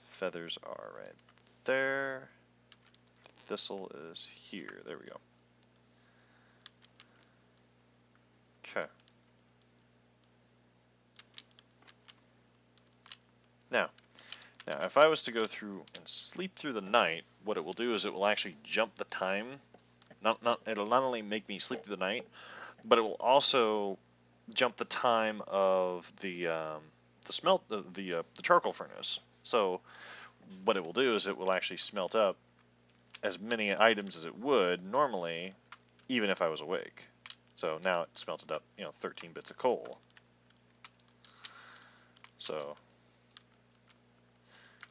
Feathers are right there. Thistle is here. There we go. Okay. Now, if I was to go through and sleep through the night, what it will do is it will actually jump the time. It'll not only make me sleep through the night, but it will also jump the time of the charcoal furnace. So what it will do is it will actually smelt up as many items as it would normally, even if I was awake. So now it smelted up, 13 bits of coal. So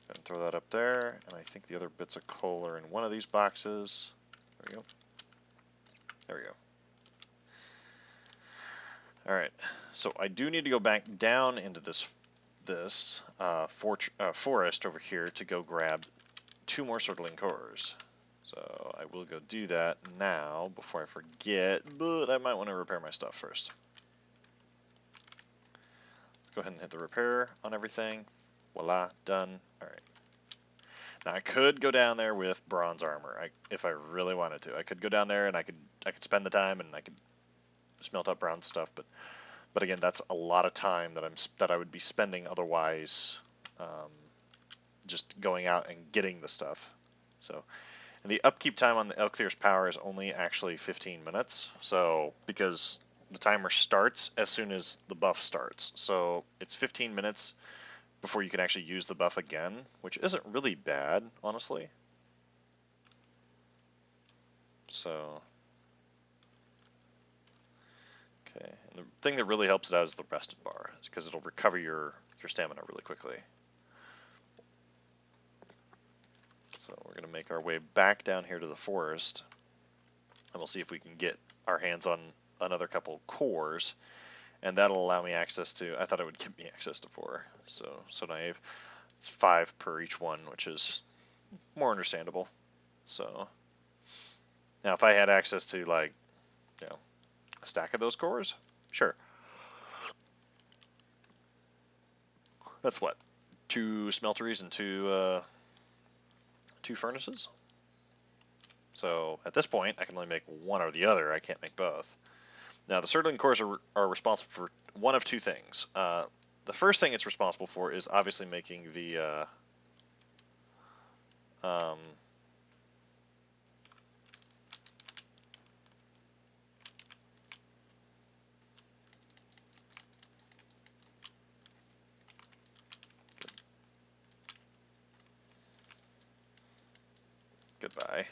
and throw that up there, and I think the other bits of coal are in one of these boxes. There we go. There we go. All right, so I do need to go back down into this forest over here to go grab 2 more Surtling cores. So I will go do that now before I forget, but I might want to repair my stuff first. Let's go ahead and hit the repair on everything. Voila, done. All right. Now I could go down there with bronze armor, if I really wanted to. I could go down there and I could spend the time and I could smelt up bronze stuff, but again, that's a lot of time that I would be spending otherwise, just going out and getting the stuff. So, and the upkeep time on the Elclear's power is only actually 15 minutes. So because the timer starts as soon as the buff starts, so it's 15 minutes before you can actually use the buff again, which isn't really bad, honestly. So, okay, and the thing that really helps it out is the rested bar, because it'll recover your stamina really quickly. So we're going to make our way back down here to the forest, and we'll see if we can get our hands on another couple cores, and that'll allow me access to, I thought it would give me access to 4, so naive. It's 5 per each one, which is more understandable. So now if I had access to, like, a stack of those cores, sure. That's what, 2 smelteries and 2 furnaces? So at this point, I can only make one or the other. I can't make both. Now, the Surtling cores are responsible for one of 2 things. The first thing it's responsible for is obviously making the goodbye.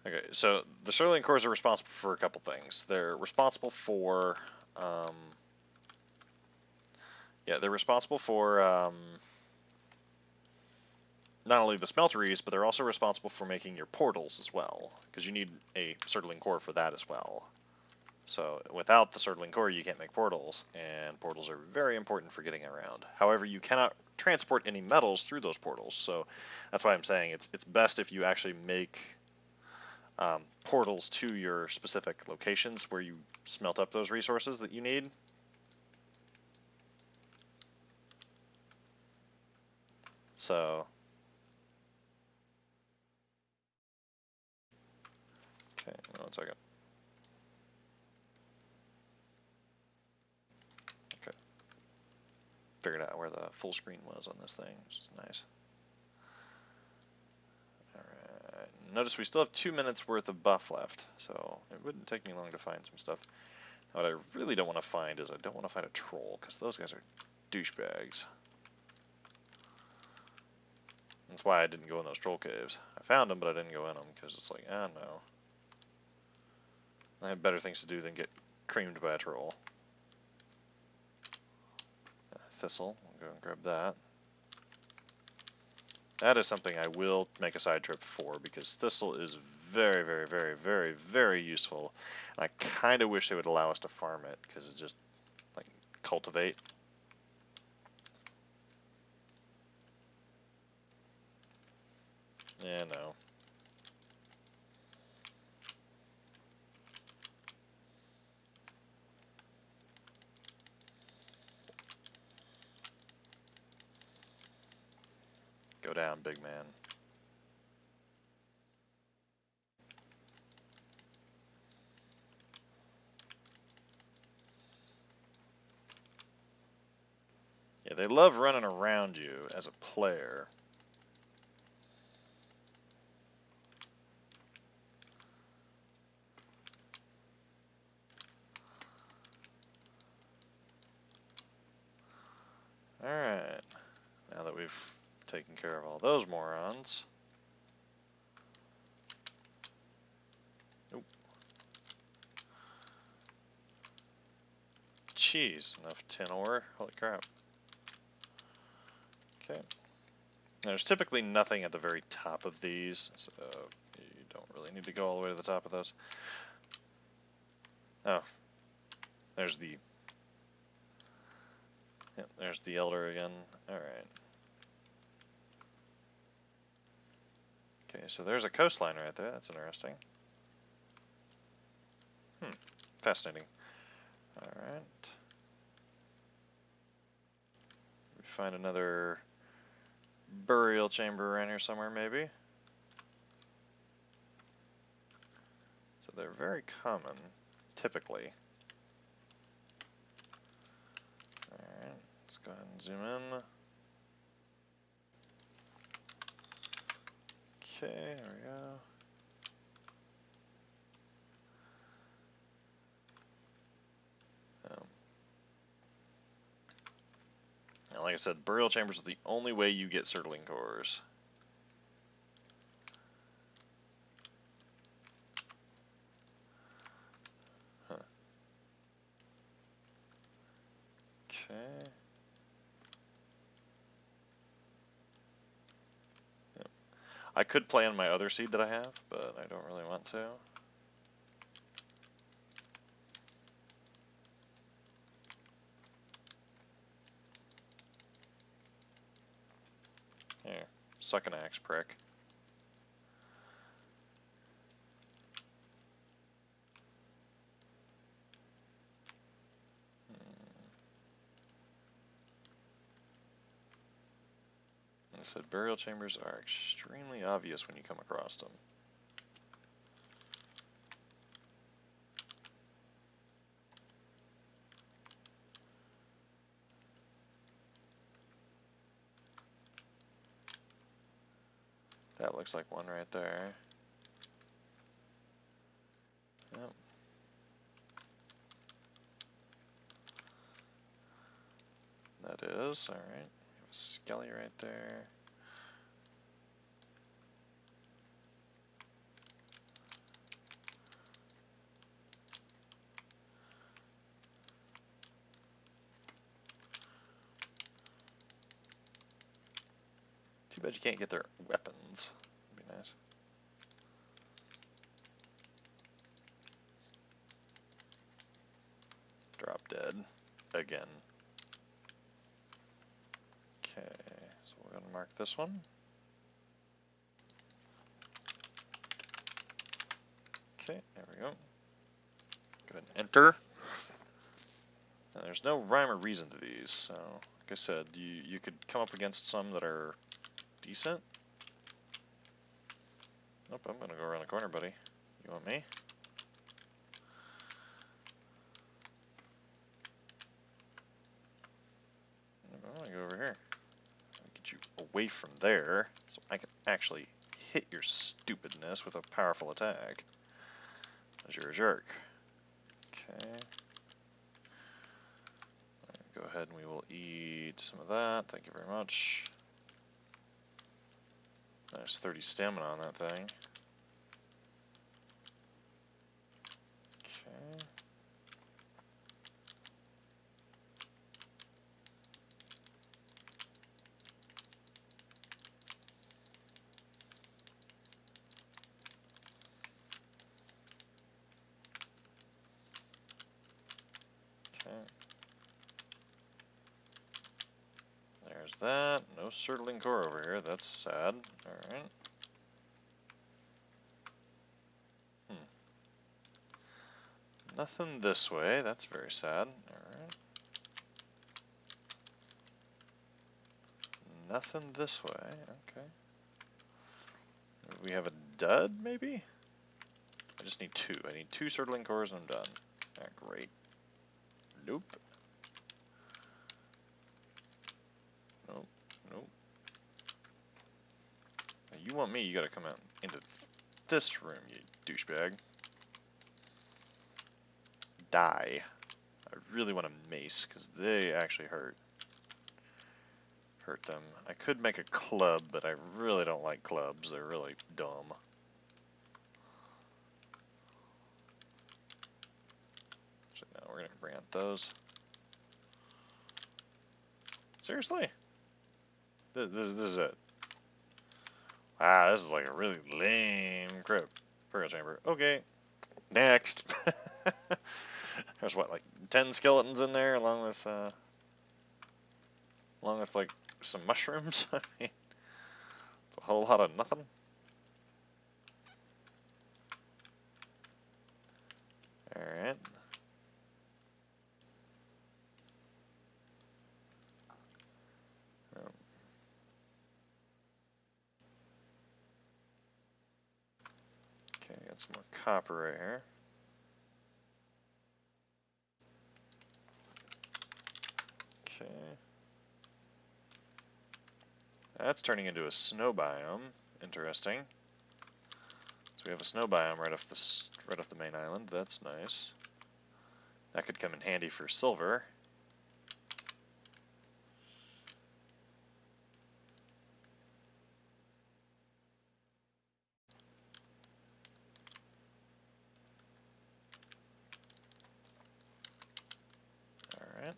Okay, so the Surtling cores are responsible for a couple things. They're responsible for, they're responsible for not only the smelteries, but they're also responsible for making your portals as well, because you need a Surtling core for that as well. So without the Surtling core, you can't make portals, and portals are very important for getting around. However, you cannot transport any metals through those portals, so that's why I'm saying it's best if you actually make portals to your specific locations where you smelt up those resources that you need. So, okay, 1 second. Okay, figured out where the full screen was on this thing, which is nice. Notice we still have 2 minutes worth of buff left, so it wouldn't take me long to find some stuff. What I really don't want to find is I don't want to find a troll, because those guys are douchebags. That's why I didn't go in those troll caves. I found them, but I didn't go in them, because it's like, ah, no. I had better things to do than get creamed by a troll. Thistle, I'll go and grab that. That is something I will make a side trip for, because thistle is very, very, very, very, very useful. And I kind of wish they would allow us to farm it, because it's just, like, cultivate. Yeah, no. Go down, big man. Yeah, they love running around you as a player. Alright. Now that we've taken care of all those morons. Nope. Jeez, enough tin ore. Holy crap. Okay. There's typically nothing at the very top of these, so you don't really need to go all the way to the top of those. Oh, there's the... Yep, there's the elder again. Alright. Okay, so there's a coastline right there. That's interesting. Fascinating. Alright. We find another burial chamber around here somewhere, maybe. So they're very common, typically. Alright, let's go ahead and zoom in. Okay, there we go. And like I said, burial chambers are the only way you get circling cores. Huh. Okay. Yep. I could play on my other seed that I have, but I don't really want to. Here, suck an axe, prick. I said burial chambers are extremely obvious when you come across them. That looks like one right there. Yep. That is, alright. Skelly right there. Too bad you can't get their weapons. That'd be nice. Drop dead. Again. Okay, so we're going to mark this one. Okay, there we go. Go ahead and enter. And there's no rhyme or reason to these, so like I said, you could come up against some that are decent. Nope, I'm gonna go around the corner, buddy. You want me? I'm gonna go over here. Get you away from there, so I can actually hit your stupidness with a powerful attack. As you're a jerk. Okay. go ahead and we will eat some of that. Thank you very much. Nice 30 stamina on that thing. Okay. Okay. There's that. No Surtling core over here. That's sad. Alright. Nothing this way. That's very sad. Alright. Nothing this way. Okay. We have a dud, maybe? I just need two. I need two Surtling cores and I'm done. Alright, great. Nope. Nope. Nope. Now, you want me, you gotta come out into this room, you douchebag. Die. I really want a mace, because they actually hurt them. I could make a club, but I really don't like clubs. They're really dumb. So now we're going to bring out those. Seriously? This is it. Wow, this is like a really lame crypt. Burial chamber. Okay. Next. There's what, like 10 skeletons in there along with like some mushrooms? I mean, it's a whole lot of nothing. Alright. Okay, got some more copper right here. Okay. That's turning into a snow biome. Interesting. So we have a snow biome right off the main island. That's nice. That could come in handy for silver. All right.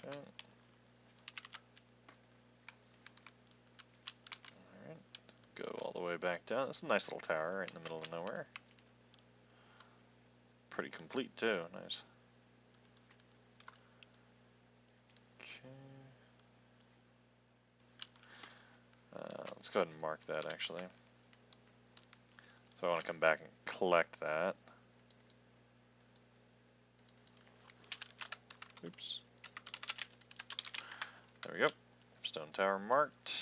Okay. All right. Go all the way back down. That's a nice little tower right in the middle of nowhere. Pretty complete too. Nice. Okay. Let's go ahead and mark that actually. So I want to come back and collect that. Oops. There we go. Stone tower marked.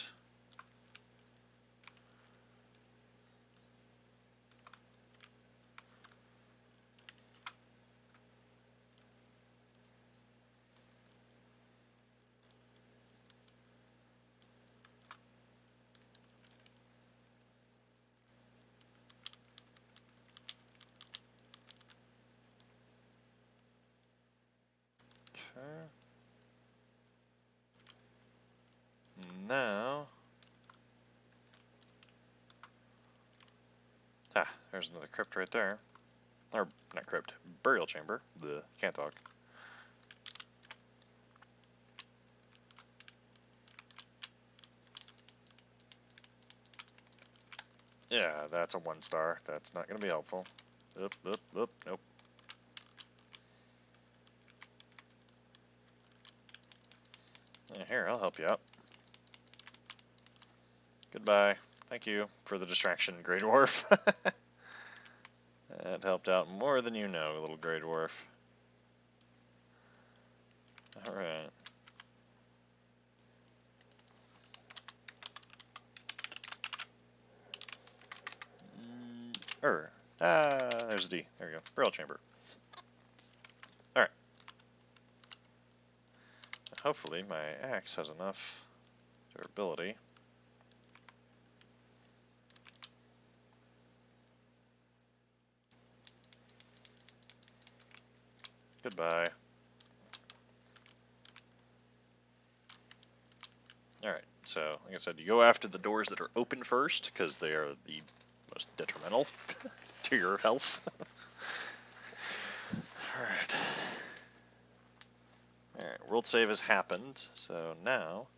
Okay. Now, there's another crypt right there. Or, not crypt, burial chamber. Can't talk. Yeah, that's a 1 star. That's not going to be helpful. Nope. Yeah, here, I'll help you out. Goodbye. Thank you for the distraction, Grey Dwarf. That helped out more than you know, little Grey Dwarf. Alright. There's a D. There we go. Barrel chamber. Alright. Hopefully my axe has enough durability. Goodbye. Alright, so like I said, you go after the doors that are open first, because they are the most detrimental to your health. Alright. Alright, world save has happened, so now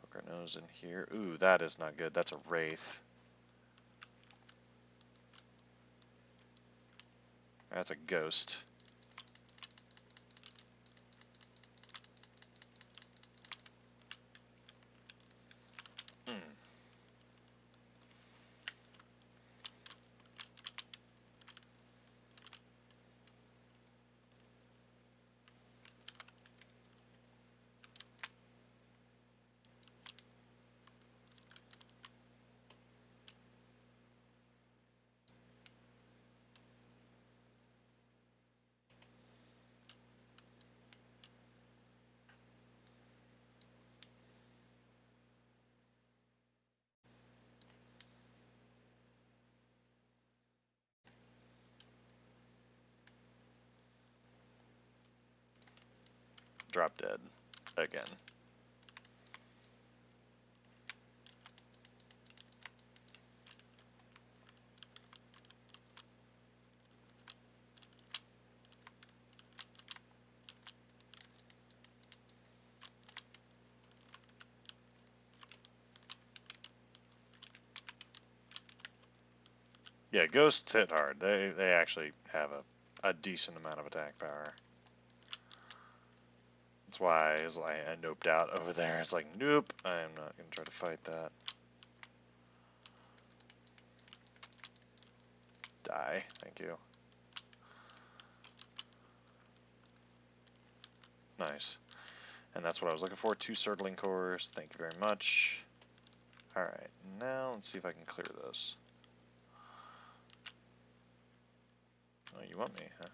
poke our nose in here. Ooh, that is not good. That's a wraith. That's a ghost. Mm. Drop dead. Again. Yeah, ghosts hit hard. They actually have a decent amount of attack power. That's why I noped out over there. It's like, nope, I'm not going to try to fight that. Die. Thank you. Nice. And that's what I was looking for. 2 circling cores. Thank you very much. Alright, now let's see if I can clear this. Oh, you want me, huh?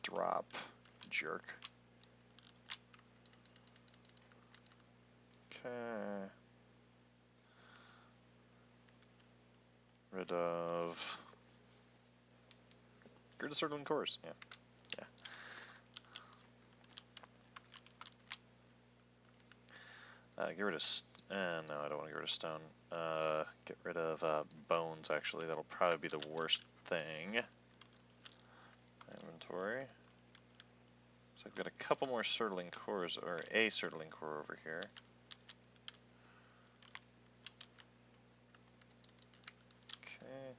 Drop. Jerk. Okay. Rid of... Get rid of circling cores, yeah. Get rid of... no, I don't want to get rid of stone. Get rid of bones, actually. That'll probably be the worst thing. Inventory. So I've got a couple more circling cores, or a circling core over here. Okay.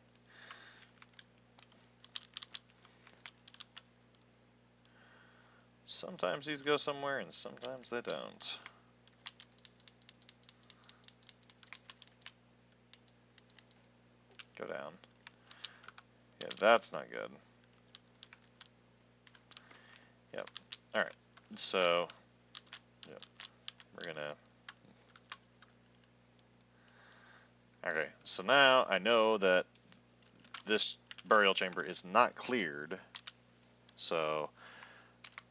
Sometimes these go somewhere, and sometimes they don't. Go down. Yeah, that's not good. Yep. Alright. So, yep. We're gonna... Okay, so now I know that this burial chamber is not cleared. So,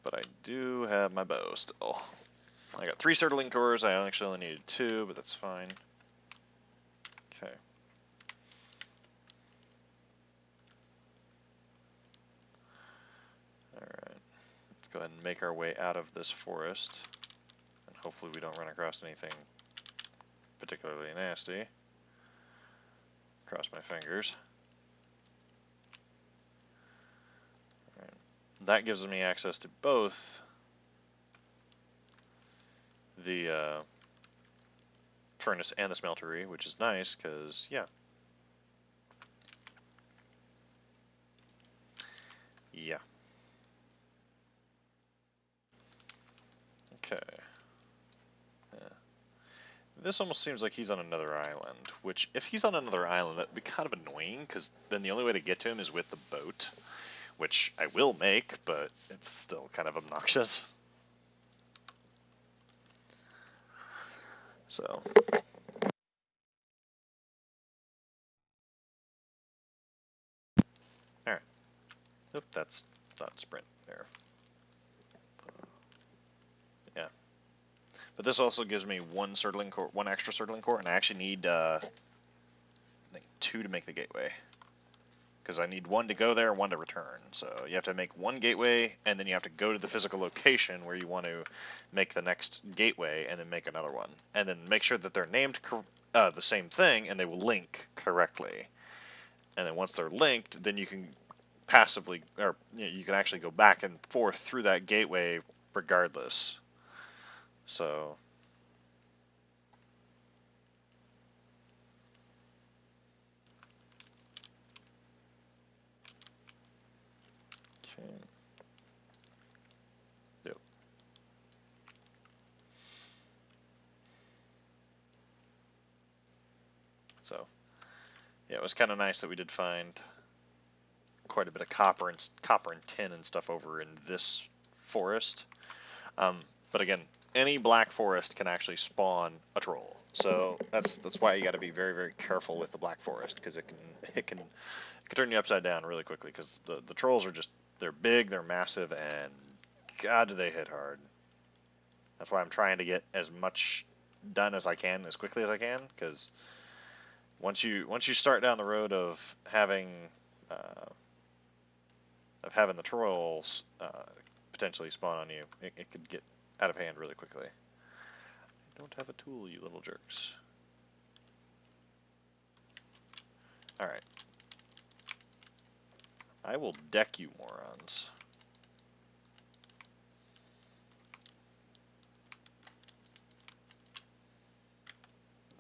but I do have my bow still. I got 3 circling cores. I actually only needed 2, but that's fine. Okay. Alright. Let's go ahead and make our way out of this forest. And hopefully we don't run across anything particularly nasty. Cross my fingers. Alright. That gives me access to both the furnace and the smeltery, which is nice, because, yeah. Yeah. Okay. Yeah. This almost seems like he's on another island, which, if he's on another island, that'd be kind of annoying, because then the only way to get to him is with the boat, which I will make, but it's still kind of obnoxious. So, alright. Oop, that's not sprint there. Yeah. But this also gives me one circling core, one extra circling core, and I actually need, I think, 2 to make the gateway. Because I need 1 to go there, 1 to return. So you have to make 1 gateway, and then you have to go to the physical location where you want to make the next gateway, and then make another one. And then make sure that they're named the same thing, and they will link correctly. And then once they're linked, then you can passively, or you can actually go back and forth through that gateway regardless. So okay. Yep. So yeah, it was kind of nice that we did find quite a bit of copper and tin and stuff over in this forest. But again, any black forest can actually spawn a troll. So that's why you got to be very, very careful with the black forest, because it can turn you upside down really quickly, because the trolls are just, they're big, they're massive, and God do they hit hard. That's why I'm trying to get as much done as I can as quickly as I can, because once you start down the road of having the trolls potentially spawn on you, it could get out of hand really quickly. I don't have a tool, you little jerks. Alright. I will deck you, morons.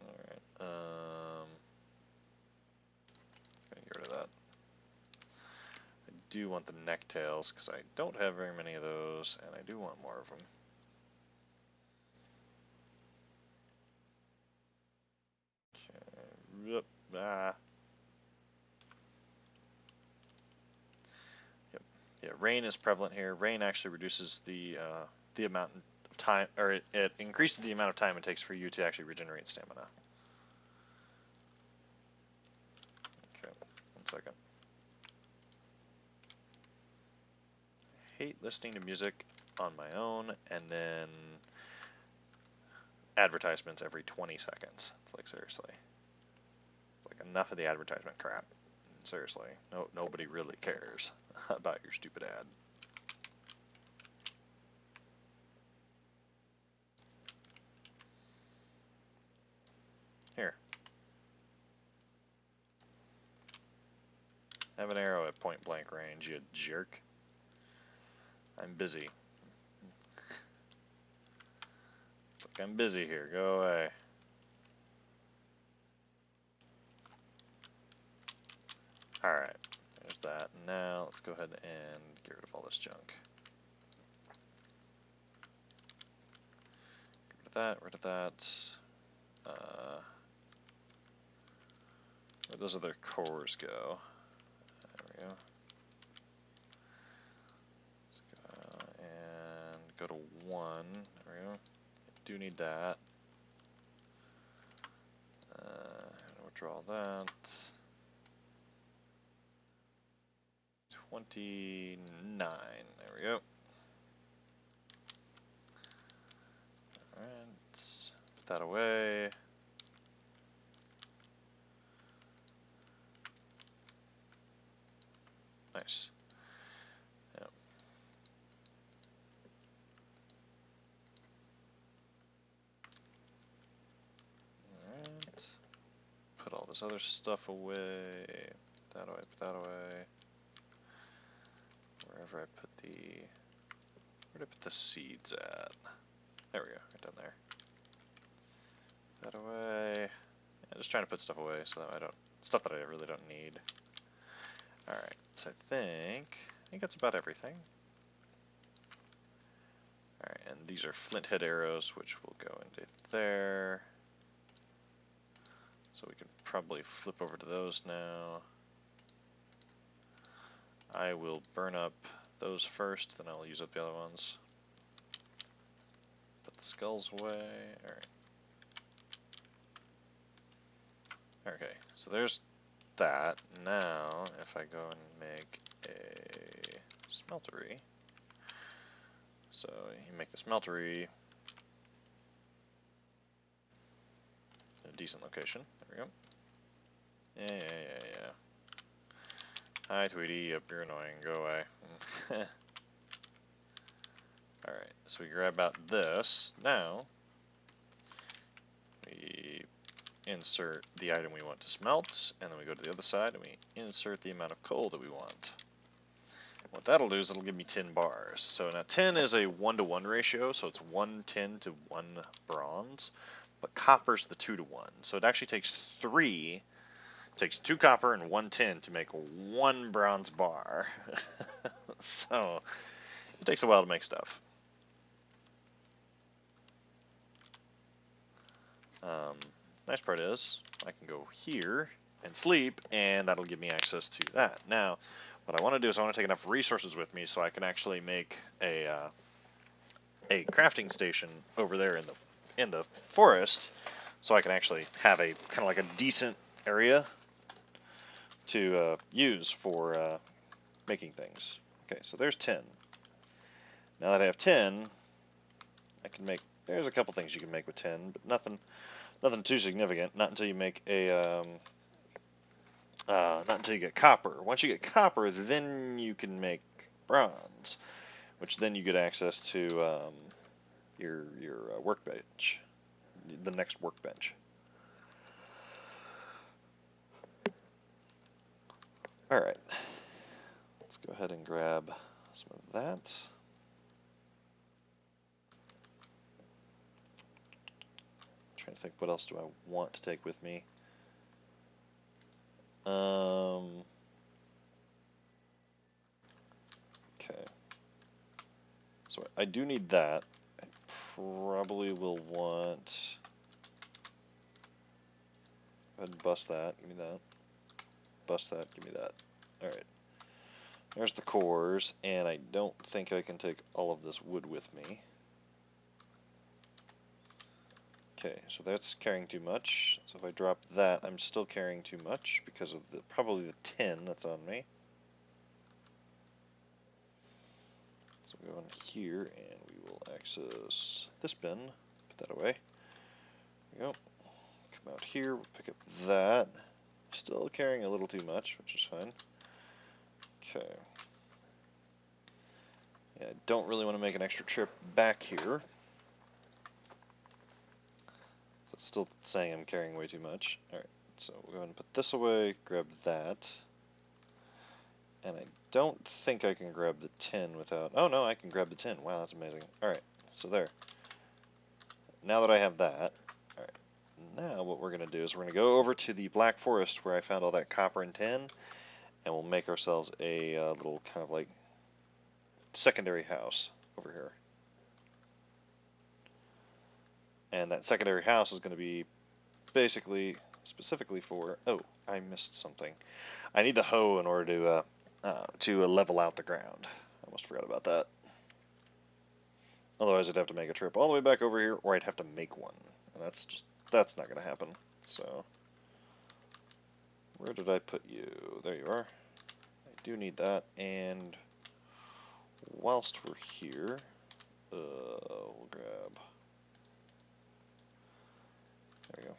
Alright, gonna get rid of that. I do want the necktails, because I don't have very many of those, and I do want more of them. Okay. Yep. Yep. Yeah, rain is prevalent here. Rain actually reduces the amount of time, or it increases the amount of time it takes for you to actually regenerate stamina. Okay, 1 second. I hate listening to music on my own and then advertisements every 20 seconds. It's like, seriously. It's like, enough of the advertisement crap. Seriously. Nobody really cares about your stupid ad. Here. Have an arrow at point blank range, you jerk. I'm busy. It's like, I'm busy here. Go away. Alright. There's that. Now let's go ahead and get rid of all this junk. Get rid of that, rid of that. Where'd those other cores go? There we go. Let's go and go to 1. There we go. Do need that. Withdraw that. 29. There we go. Alright. Put that away. Nice. Yep. Alright. Put all this other stuff away. Put that away, put that away. Wherever I put where'd I put the seeds at? There we go, right down there. Put that away. Yeah, just trying to put stuff away so that stuff that I really don't need. Alright, so I think that's about everything. Alright, and these are flint head arrows, which will go into there. So we can probably flip over to those now. I will burn up those first, then I'll use up the other ones. Put the skulls away. Alright. Okay, so there's that. Now, if I go and make a smeltery, so you make the smeltery in a decent location. There we go. Yeah. Hi, Tweety. Yep, you're annoying. Go away. Alright, so we grab out this. Now, we insert the item we want to smelt, and then we go to the other side and we insert the amount of coal that we want. What that'll do is it'll give me 10 bars. So now 10 is a 1-to-1 ratio, so it's 1 tin to 1 bronze, but copper's the 2-to-1. So it actually takes 2 copper and 1 tin to make 1 bronze bar. So it takes a while to make stuff. Nice part is I can go here and sleep, and that'll give me access to that. Now, what I want to do is I want to take enough resources with me so I can actually make a crafting station over there in the forest, so I can actually have a kind of like a decent area to use for making things. Okay, so there's 10. Now that I have 10, I can make. There's a couple things you can make with 10, but nothing too significant. Not until you make a not until you get copper. Once you get copper, then you can make bronze, which then you get access to your workbench, the next workbench. All right, let's go ahead and grab some of that. Trying to think, what else do I want to take with me? Okay. So I do need that. I probably will want. Go ahead and bust that. Give me that. Bust that. Give me that. All right. There's the cores, and I don't think I can take all of this wood with me. Okay, so that's carrying too much. So if I drop that, I'm still carrying too much because of probably the tin that's on me. So we go in here, and we will access this bin. Put that away. There we go. Come out here, we'll pick up that. Still carrying a little too much, which is fine. Okay. Yeah, I don't really want to make an extra trip back here. So it's still saying I'm carrying way too much. Alright, so we'll go ahead and put this away, grab that. And I don't think I can grab the tin without... Oh no, I can grab the tin. Wow, that's amazing. Alright, so there. Now that I have that, alright, now what we're going to do is we're going to go over to the Black Forest where I found all that copper and tin, and we'll make ourselves a little kind of like secondary house over here. And that secondary house is going to be basically specifically for... Oh, I missed something. I need the hoe in order to level out the ground. I almost forgot about that. Otherwise, I'd have to make a trip all the way back over here, or I'd have to make one. And that's not going to happen. So, where did I put you? There you are. I do need that, and whilst we're here, we'll grab... There we go.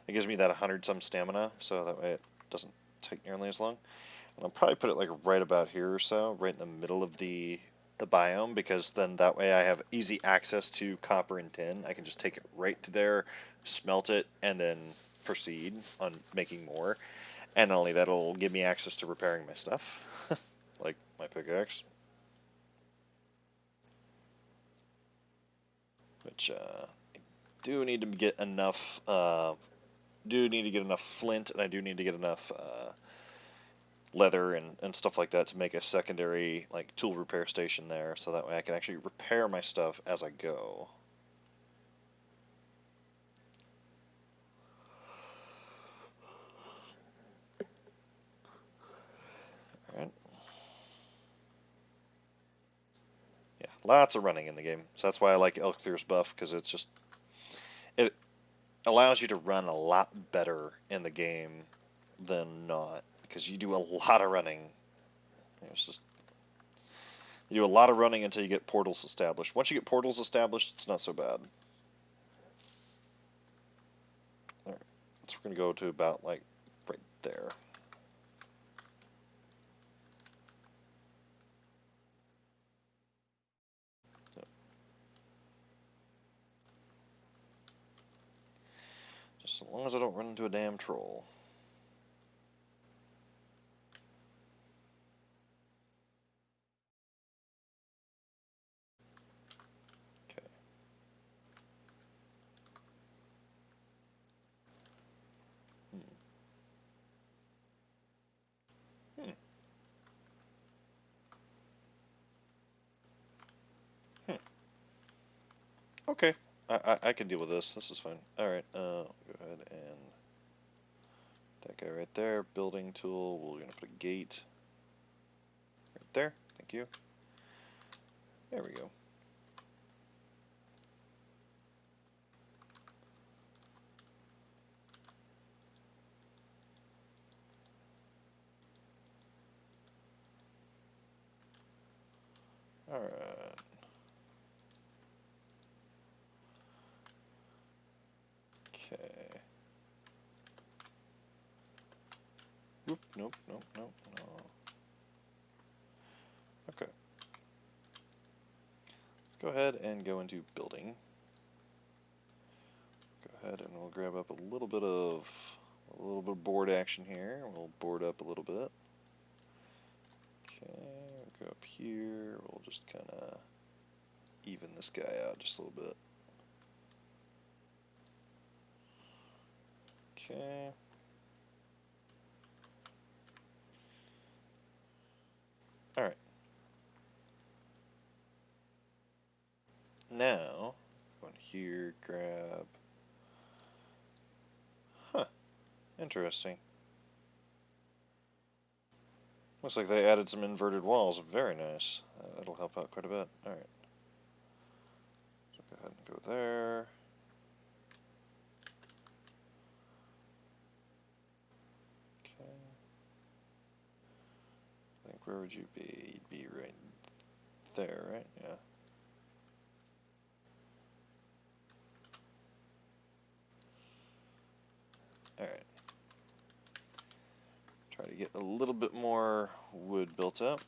It gives me that 100-some stamina, so that way it doesn't take nearly as long. And I'll probably put it like right about here or so, right in the middle of the biome, because then that way I have easy access to copper and tin. I can just take it right to there, smelt it, and then proceed on making more. And not only that, it'll give me access to repairing my stuff, like my pickaxe. Which I do need to get enough. Do need to get enough flint, and I do need to get enough leather and stuff like that to make a secondary like tool repair station there, so that way I can actually repair my stuff as I go. Alright. Yeah, lots of running in the game. So that's why I like Elkthier's buff, because it allows you to run a lot better in the game than not, because you do a lot of running. It's just you do a lot of running until you get portals established. Once you get portals established, it's not so bad. Alright, so we're gonna go to about like right there. Just as long as I don't run into a damn troll. Okay. Hmm. Hmm. Okay. I can deal with this. This is fine. Alright, go ahead and that guy right there. Building tool. We're gonna put a gate right there. Thank you. There we go. Alright. Okay. Oop, nope, nope, nope, no. Okay. Let's go ahead and go into building. Go ahead and we'll grab up a little bit of board action here. We'll board up a little bit. Okay, we'll go up here. We'll just kind of even this guy out just a little bit. Okay. Alright. Now, go in here, grab... Huh. Interesting. Looks like they added some inverted walls. Very nice. That'll help out quite a bit. Alright. So go ahead and go there. Okay. I think where would you be? You'd be right there, right? Yeah. Alright. Try to get a little bit more wood built up.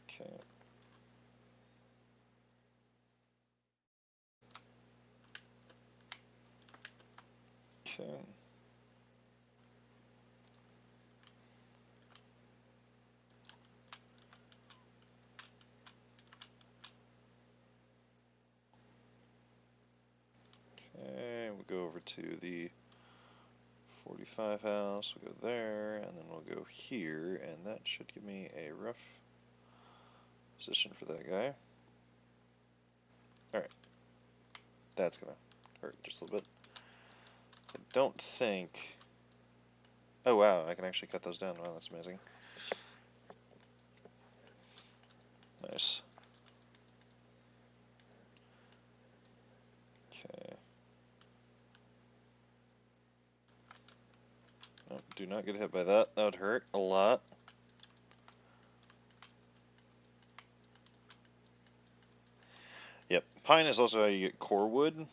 Okay. Okay. Okay, we'll go over to the 45 house, we'll go there, and then we'll go here, and that should give me a rough position for that guy. Alright. That's gonna hurt just a little bit. I don't think... Oh wow, I can actually cut those down. Wow, that's amazing. Nice. Okay. Oh, do not get hit by that. That would hurt a lot. Yep. Pine is also how you get core wood,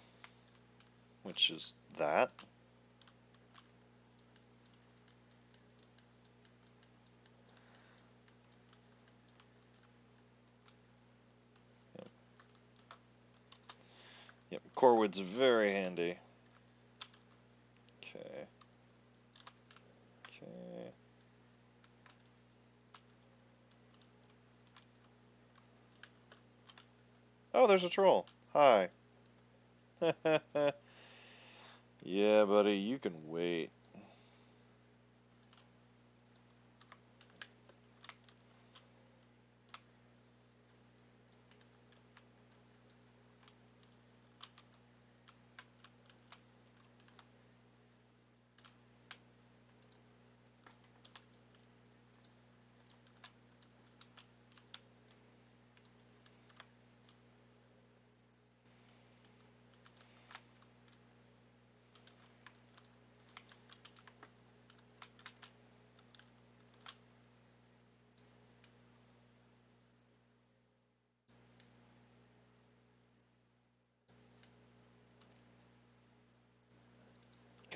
which is that. Yep. Yep. Core wood's very handy. Okay. Okay. Oh, there's a troll. Hi. Yeah, buddy, you can wait.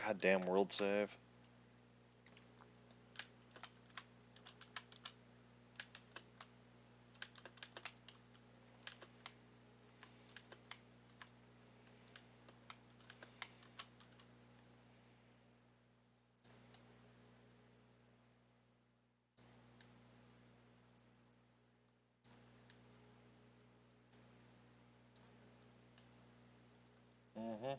Goddamn world save. Mm-hmm.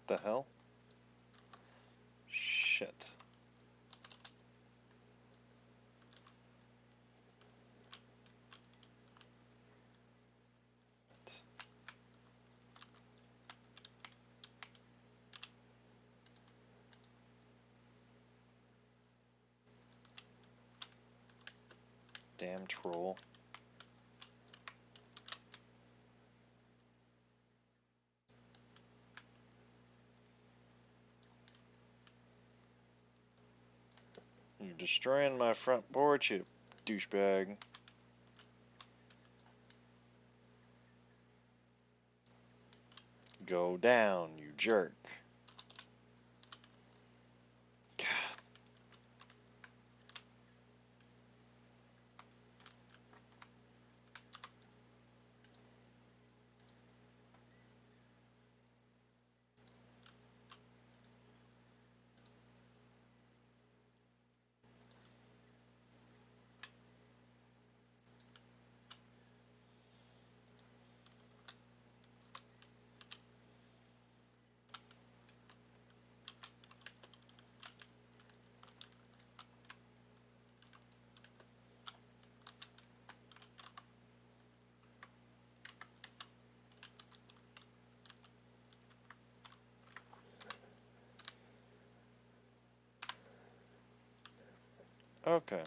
The hell? Shit. Damn troll. You're destroying my front porch, you douchebag. Go down, you jerk. Okay.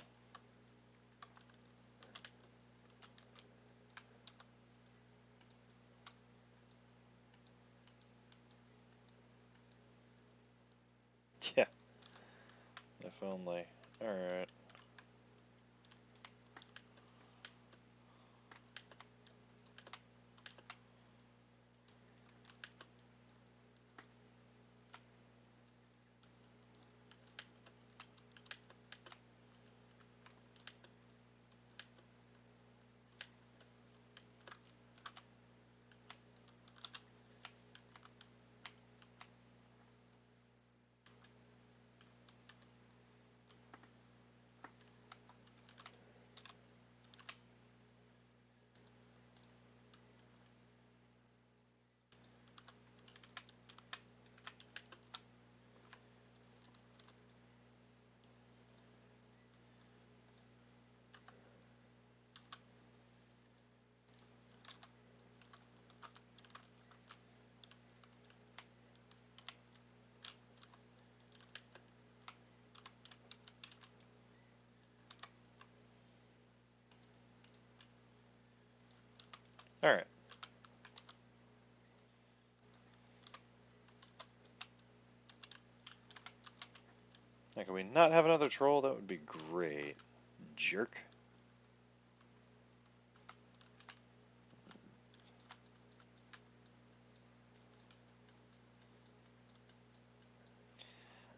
Yeah. If only. Alright. Alright. Now, can we not have another troll? That would be great. Jerk.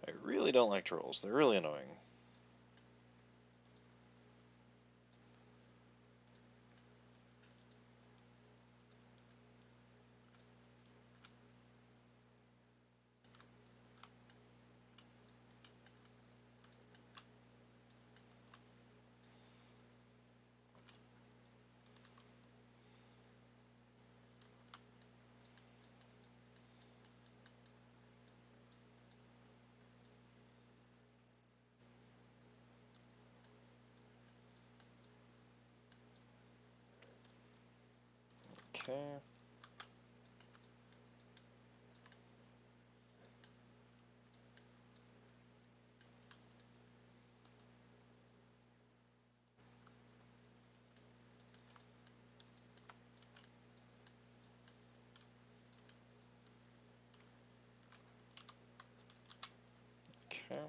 I really don't like trolls. They're really annoying. Okay. Okay.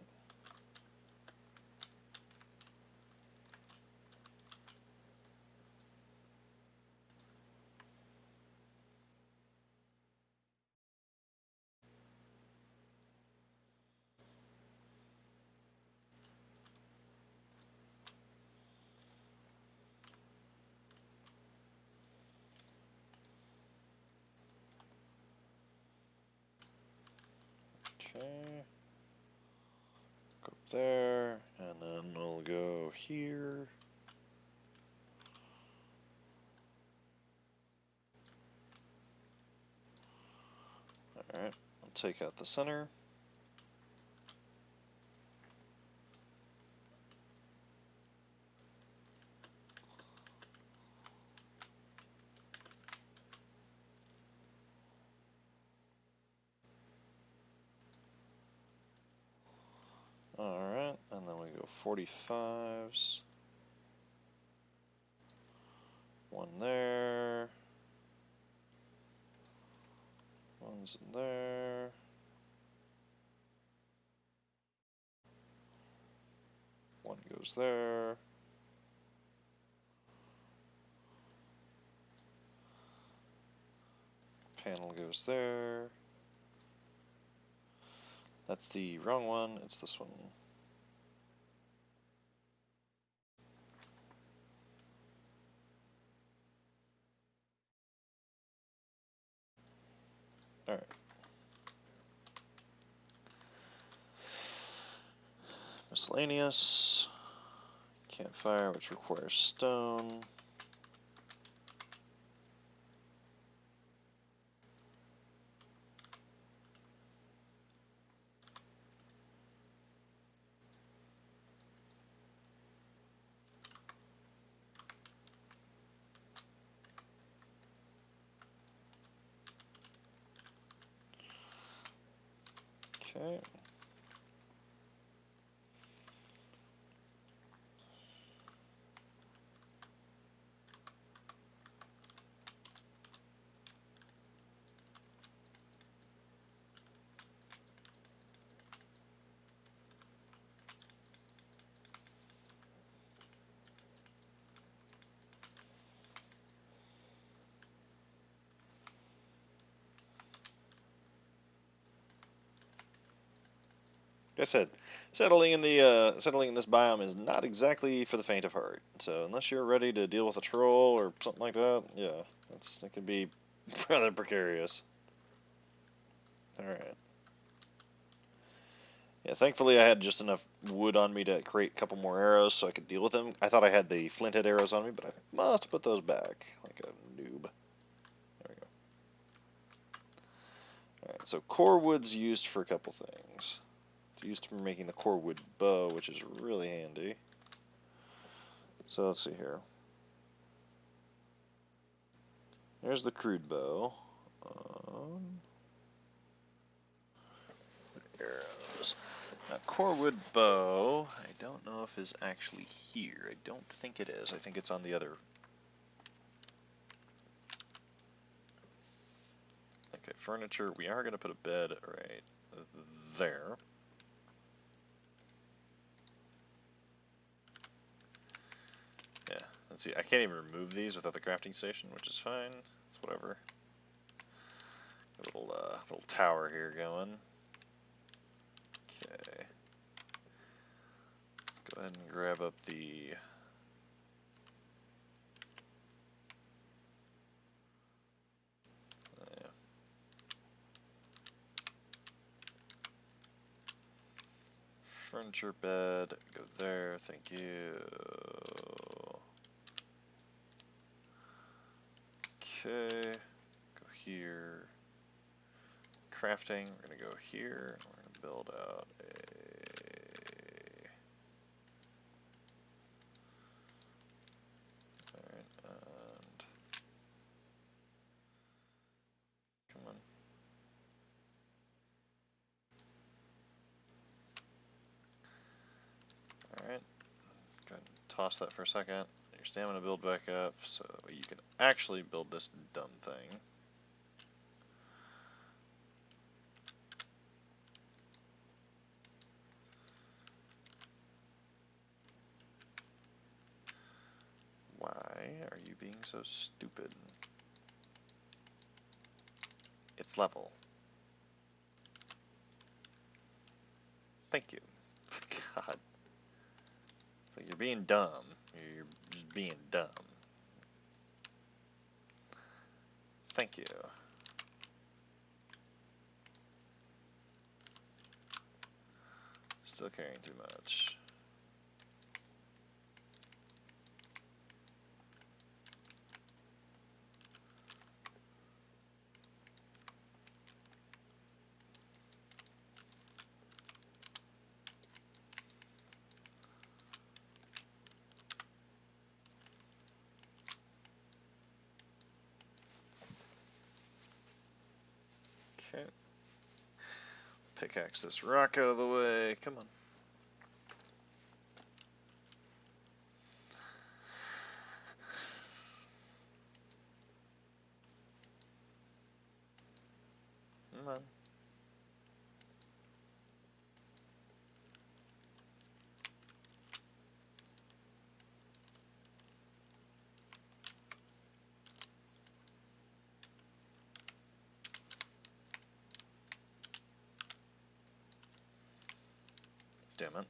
Okay. Go up there, and then we'll go here. Alright, I'll take out the center. Alright, and then we go 45s. One there. One's there. One goes there. Panel goes there. That's the wrong one, it's this one. Alright. Miscellaneous. Campfire, which requires stone. Okay. Like I said, settling in this biome is not exactly for the faint of heart. So unless you're ready to deal with a troll or something like that, yeah, it can be rather precarious. All right. Yeah, thankfully I had just enough wood on me to create a couple more arrows so I could deal with them. I thought I had the flinthead arrows on me, but I must have put those back like a noob. There we go. All right, so core wood's used for a couple things. It's used for making the core wood bow, which is really handy. So let's see here. There's the crude bow. Arrows. Now, core wood bow, I don't know if is actually here. I don't think it is. I think it's on the other. Okay, furniture. We are going to put a bed right there. Yeah, let's see. I can't even remove these without the crafting station, which is fine. It's whatever. A little tower here going. Okay. Let's go ahead and grab up the. Furniture bed, go there, thank you. Okay, go here. Crafting, we're gonna go here. We're gonna build out a. Alright, and. Come on. Alright, go ahead and toss that for a second. Your stamina build back up so you can actually build this dumb thing. so stupid? It's level. Thank you. God. Like, you're being dumb. You're just being dumb. Thank you. Still carrying too much. Okay. Pickaxe this rock out of the way. Come on. Come on. Damn it.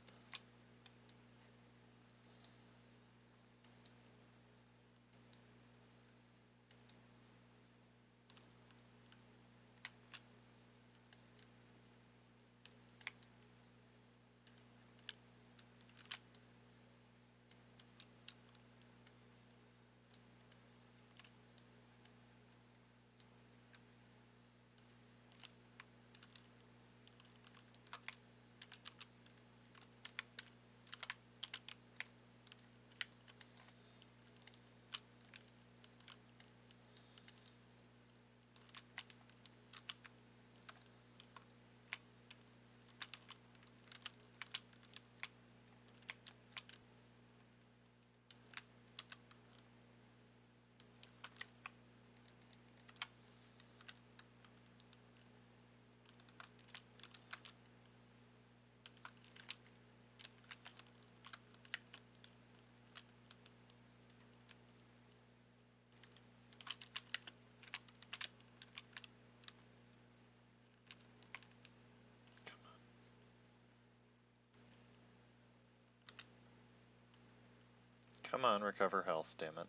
Come on, recover health, damn it.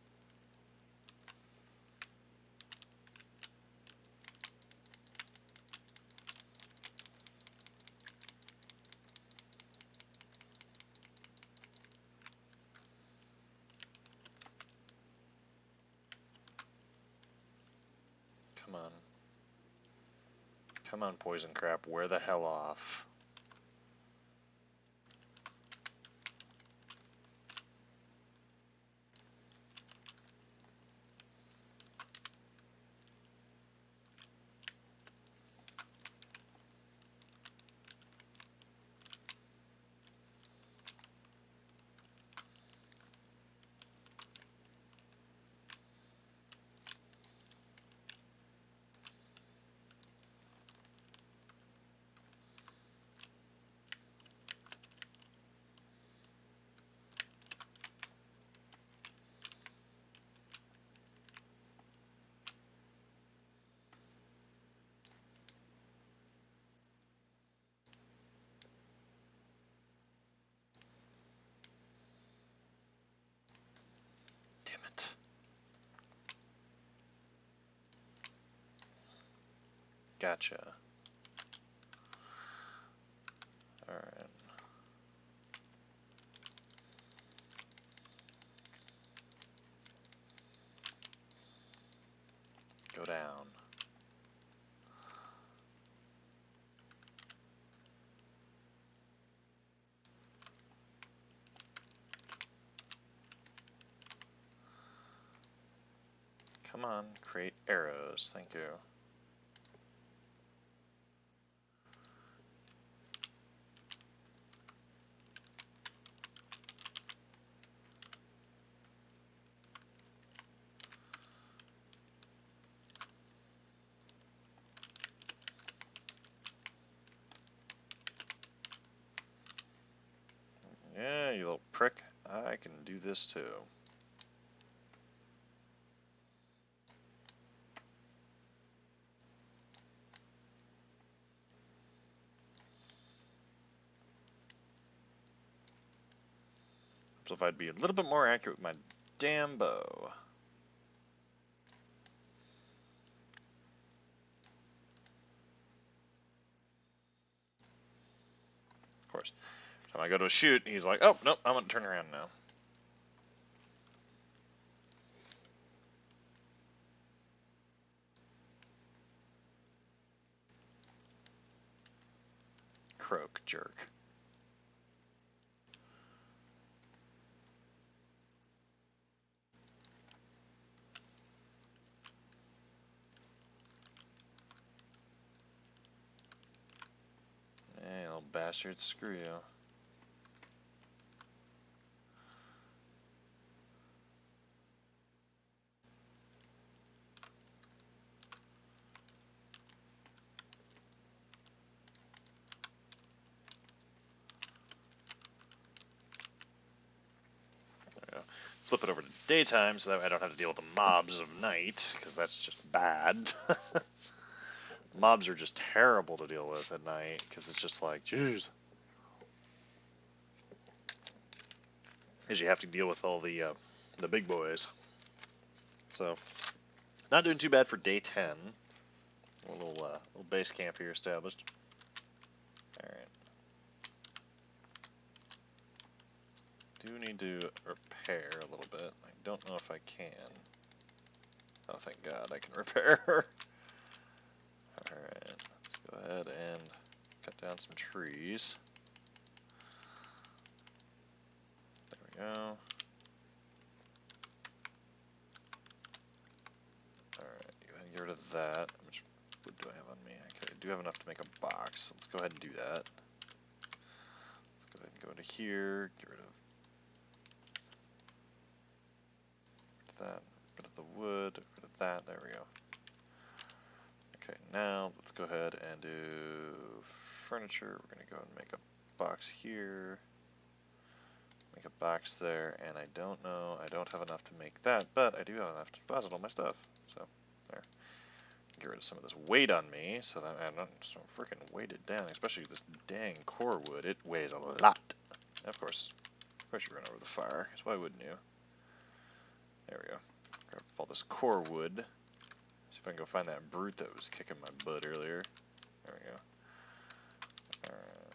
Come on. Come on, poison crap, wear the hell off. Damn it. Gotcha. Alright. Go down. Come on, create arrows, thank you. Yeah, you little prick. I can do this too. So if I'd be a little bit more accurate with my damn bow. Of course. Every time I go to shoot, he's like, oh, nope, I'm going to turn around now. Croak, jerk. Hey, little bastard, screw you. Flip it over to daytime so that way I don't have to deal with the mobs of night, because that's just bad. Mobs are just terrible to deal with at night, because it's just like, jeez. Because you have to deal with all the big boys. So, not doing too bad for day 10. A little base camp here established. Alright. Do need to repair a little bit. I don't know if I can. Oh, thank God, I can repair. Alright, let's go ahead and cut down some trees. There we go. Alright, go ahead and get rid of that. How much wood do I have on me? Okay, I do have enough to make a box. Let's go ahead and do that. Let's go ahead and go into here, get rid of that, rid of the wood, rid of that, there we go. Okay, now let's go ahead and do furniture. We're going to go and make a box here, make a box there, and I don't know, I don't have enough to make that, but I do have enough to deposit all my stuff. So, there. Get rid of some of this weight on me, so that I'm not so freaking weighted down, especially this dang core wood. It weighs a lot. And of course you run over the fire, because why wouldn't you? There we go. Grab all this core wood. See if I can go find that brute that was kicking my butt earlier. There we go. Alright.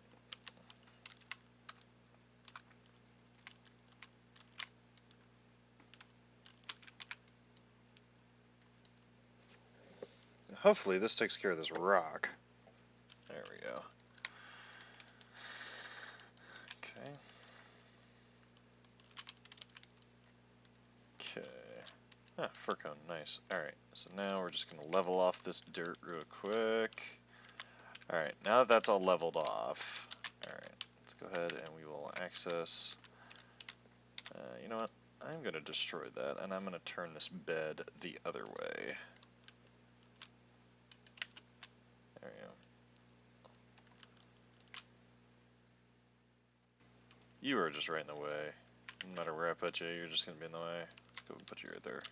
Hopefully this takes care of this rock. There we go. Okay. Okay. Ah, fur cone, nice. Alright, so now we're just going to level off this dirt real quick. Alright, now that that's all leveled off, alright, let's go ahead and we will access, you know what, I'm going to destroy that, and I'm going to turn this bed the other way. There we go. You are just right in the way. No matter where I put you, you're just going to be in the way. Let's go and put you right there.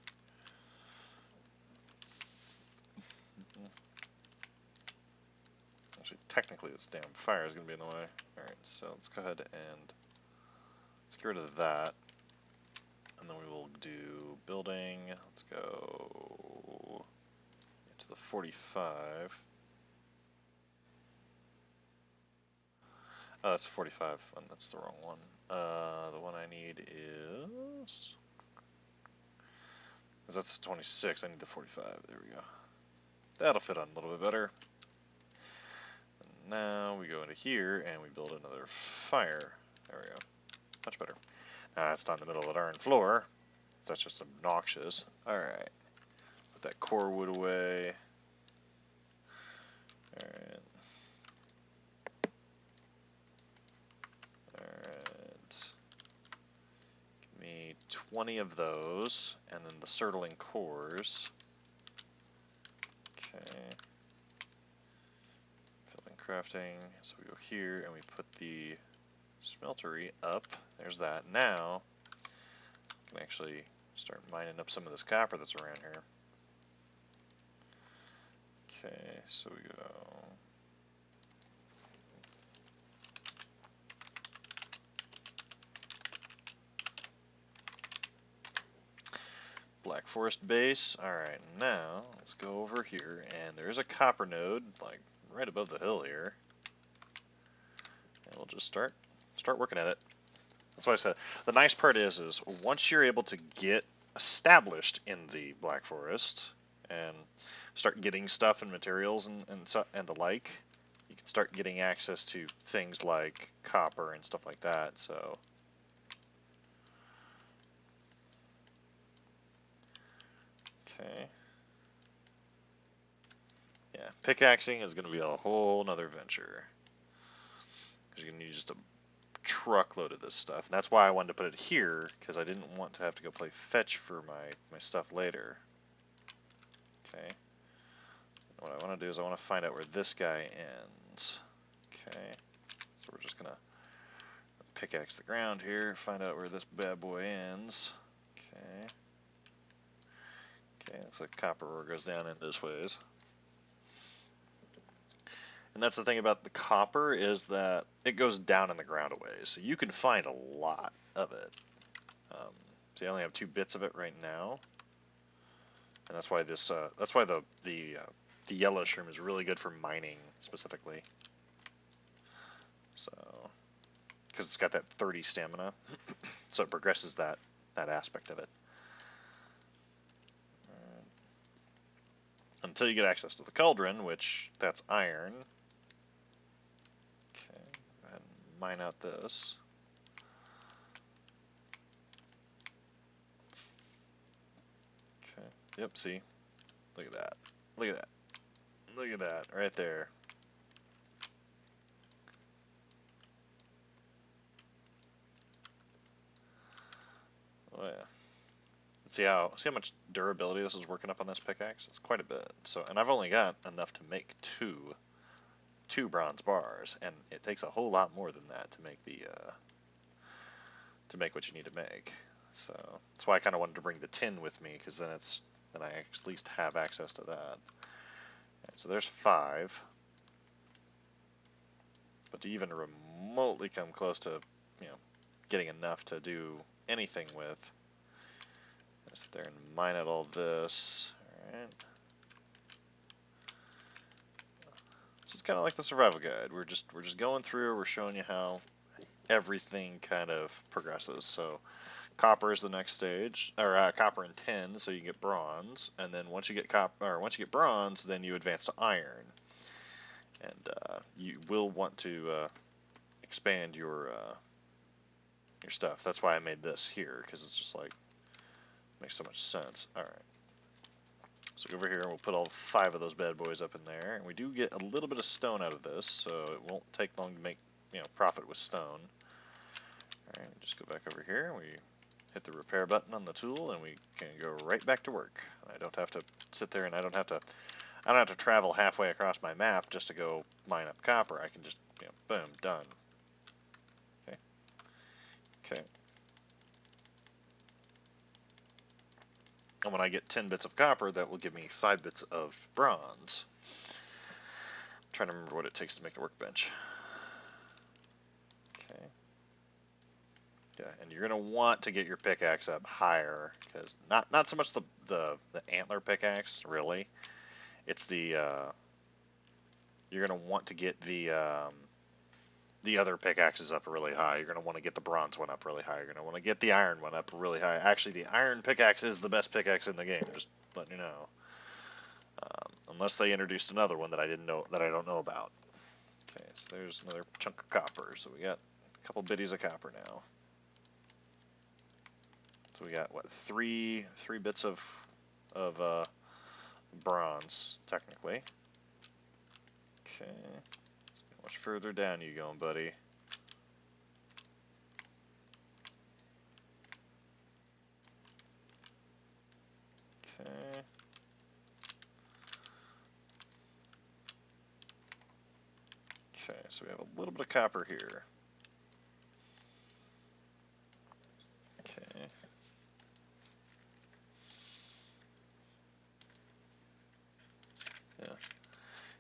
Actually, technically this damn fire is going to be in the way. Alright, so let's go ahead and let's get rid of that. And then we will do building. Let's go to the 45. Oh, that's 45, and that's the wrong one. The one I need is that's 26. I need the 45. There we go. That'll fit on a little bit better. And now we go into here and we build another fire. There we go. Much better. It's not in the middle of the darn floor. That's just obnoxious. Alright. Put that core wood away. Alright. Alright. Give me 20 of those, and then the surtling cores. Okay. Building crafting. So we go here and we put the smeltery up. There's that. Now, I can actually start mining up some of this copper that's around here. Okay, so we go. Black Forest base. Alright, now let's go over here, and there's a copper node, like, right above the hill here. And we'll just start working at it. That's why I said, the nice part is once you're able to get established in the Black Forest, and start getting stuff and materials and the like, you can start getting access to things like copper and stuff like that, so... Okay. Yeah, pickaxing is going to be a whole nother venture. Because you're going to need just a truckload of this stuff. And that's why I wanted to put it here, because I didn't want to have to go play fetch for my stuff later. Okay. What I want to do is I want to find out where this guy ends. Okay. So we're just going to pickaxe the ground here, find out where this bad boy ends. Okay. Okay, looks like copper ore goes down in this ways. And that's the thing about the copper, is that it goes down in the ground a ways, so you can find a lot of it. So I only have 2 bits of it right now, and that's why this that's why the yellow shroom is really good for mining specifically. So because it's got that 30 stamina, so it progresses that aspect of it. Until you get access to the cauldron, which that's iron. Okay, go ahead and mine out this. Okay, yep, see? Look at that. Look at that. Look at that, right there. Oh yeah. See how much durability this is working up on this pickaxe? It's quite a bit. So, and I've only got enough to make two bronze bars, and it takes a whole lot more than that to make the to make what you need to make. So that's why I kind of wanted to bring the tin with me, because then I at least have access to that. Right, so there's 5. But to even remotely come close to, getting enough to do anything with, I sit there and mine out all this. Alright. This is kind of like the survival guide. We're just going through, we're showing you how everything kind of progresses. So copper is the next stage, or copper and tin, so you can get bronze, and then once you get bronze, then you advance to iron. And you will want to expand your stuff. That's why I made this here, because it's just like, makes so much sense. Alright. So over here, we'll put all 5 of those bad boys up in there, and we do get a little bit of stone out of this, so it won't take long to make, profit with stone. Alright, just go back over here, and we hit the repair button on the tool, and we can go right back to work. I don't have to sit there, and I don't have to travel halfway across my map just to go mine up copper. I can just, boom, done. Okay. Okay. And when I get 10 bits of copper, that will give me 5 bits of bronze. I'm trying to remember what it takes to make the workbench. Okay. Yeah, and you're going to want to get your pickaxe up higher, because not so much the antler pickaxe, really. It's the you're going to want to get the other pickaxes up really high. You're going to want to get the bronze one up really high. You're going to want to get the iron one up really high. Actually, the iron pickaxe is the best pickaxe in the game, just letting you know. Unless they introduced another one that I don't know about. Okay, so there's another chunk of copper. So we got a couple bitties of copper now. So we got, what, three bits of bronze, technically. Okay. How much further down you going, buddy? Okay. Okay, so we have a little bit of copper here. Okay.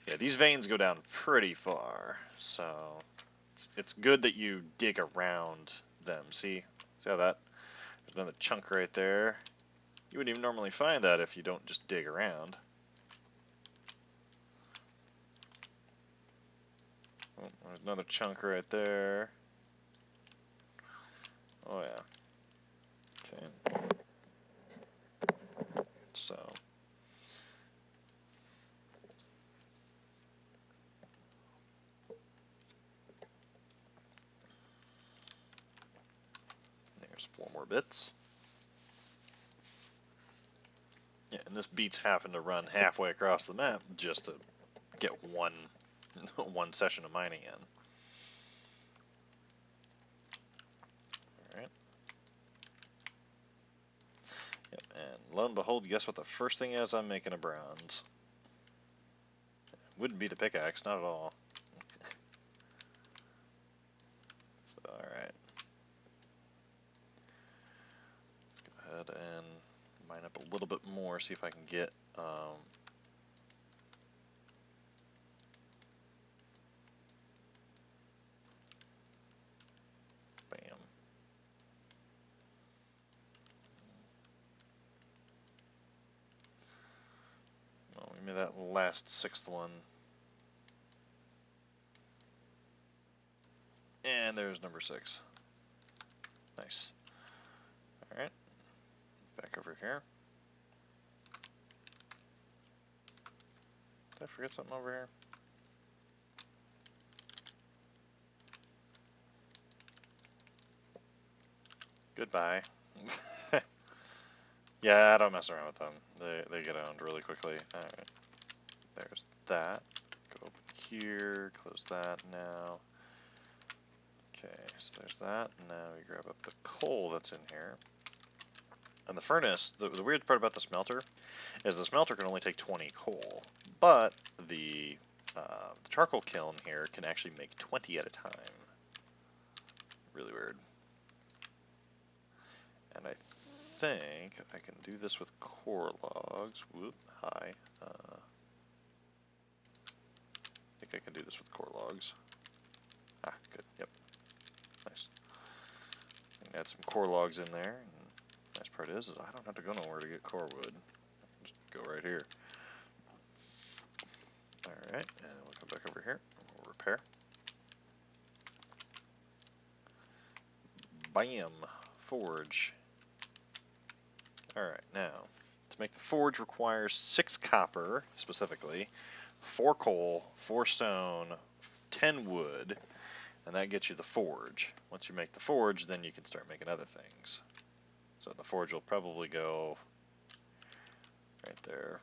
Yeah, these veins go down pretty far, so it's good that you dig around them. See how that? There's another chunk right there. You wouldn't even normally find that if you don't just dig around. Oh, there's another chunk right there. Oh yeah. Okay. So. There's 4 more bits. Yeah, and this beats having to run halfway across the map just to get one session of mining in. Alright. Yep, and lo and behold, guess what the first thing is? I'm making a bronze. Wouldn't be the pickaxe, not at all. So, alright. Let's go ahead and mine up a little bit more, see if I can get bam. Well, we made that last 6th one. And there's number 6. Nice. Alright. Back over here. Did I forget something over here? Goodbye. Yeah, I don't mess around with them. They get owned really quickly. Alright. There's that. Go open here, close that now. Okay, so there's that. Now we grab up the coal that's in here. And the furnace, the weird part about the smelter is the smelter can only take 20 coal, but the charcoal kiln here can actually make 20 at a time. Really weird. And I think I can do this with core logs. Whoop, hi. I think I can do this with core logs. Ah, good, yep. Nice. Add some core logs in there. And the nice part is I don't have to go nowhere to get core wood. Just go right here. Alright, and we'll come back over here and we'll repair. Bam! Forge. Alright, now, to make the forge requires 6 copper, specifically, 4 coal, 4 stone, 10 wood, and that gets you the forge. Once you make the forge, then you can start making other things. So the forge will probably go right there.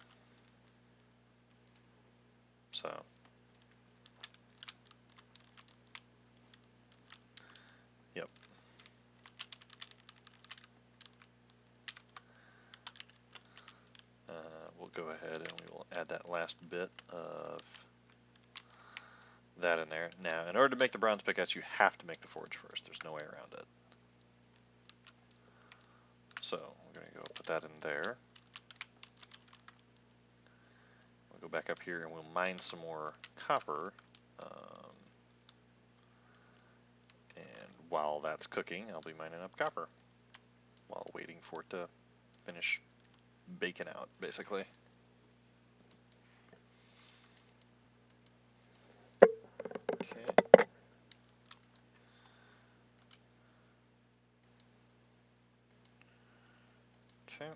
So yep. We'll go ahead and we will add that last bit of that in there. Now, in order to make the bronze pickaxe, you have to make the forge first. There's no way around it. So we're going to go put that in there. We'll go back up here and we'll mine some more copper. And while that's cooking, I'll be mining up copper while waiting for it to finish baking out, basically. Okay. Okay.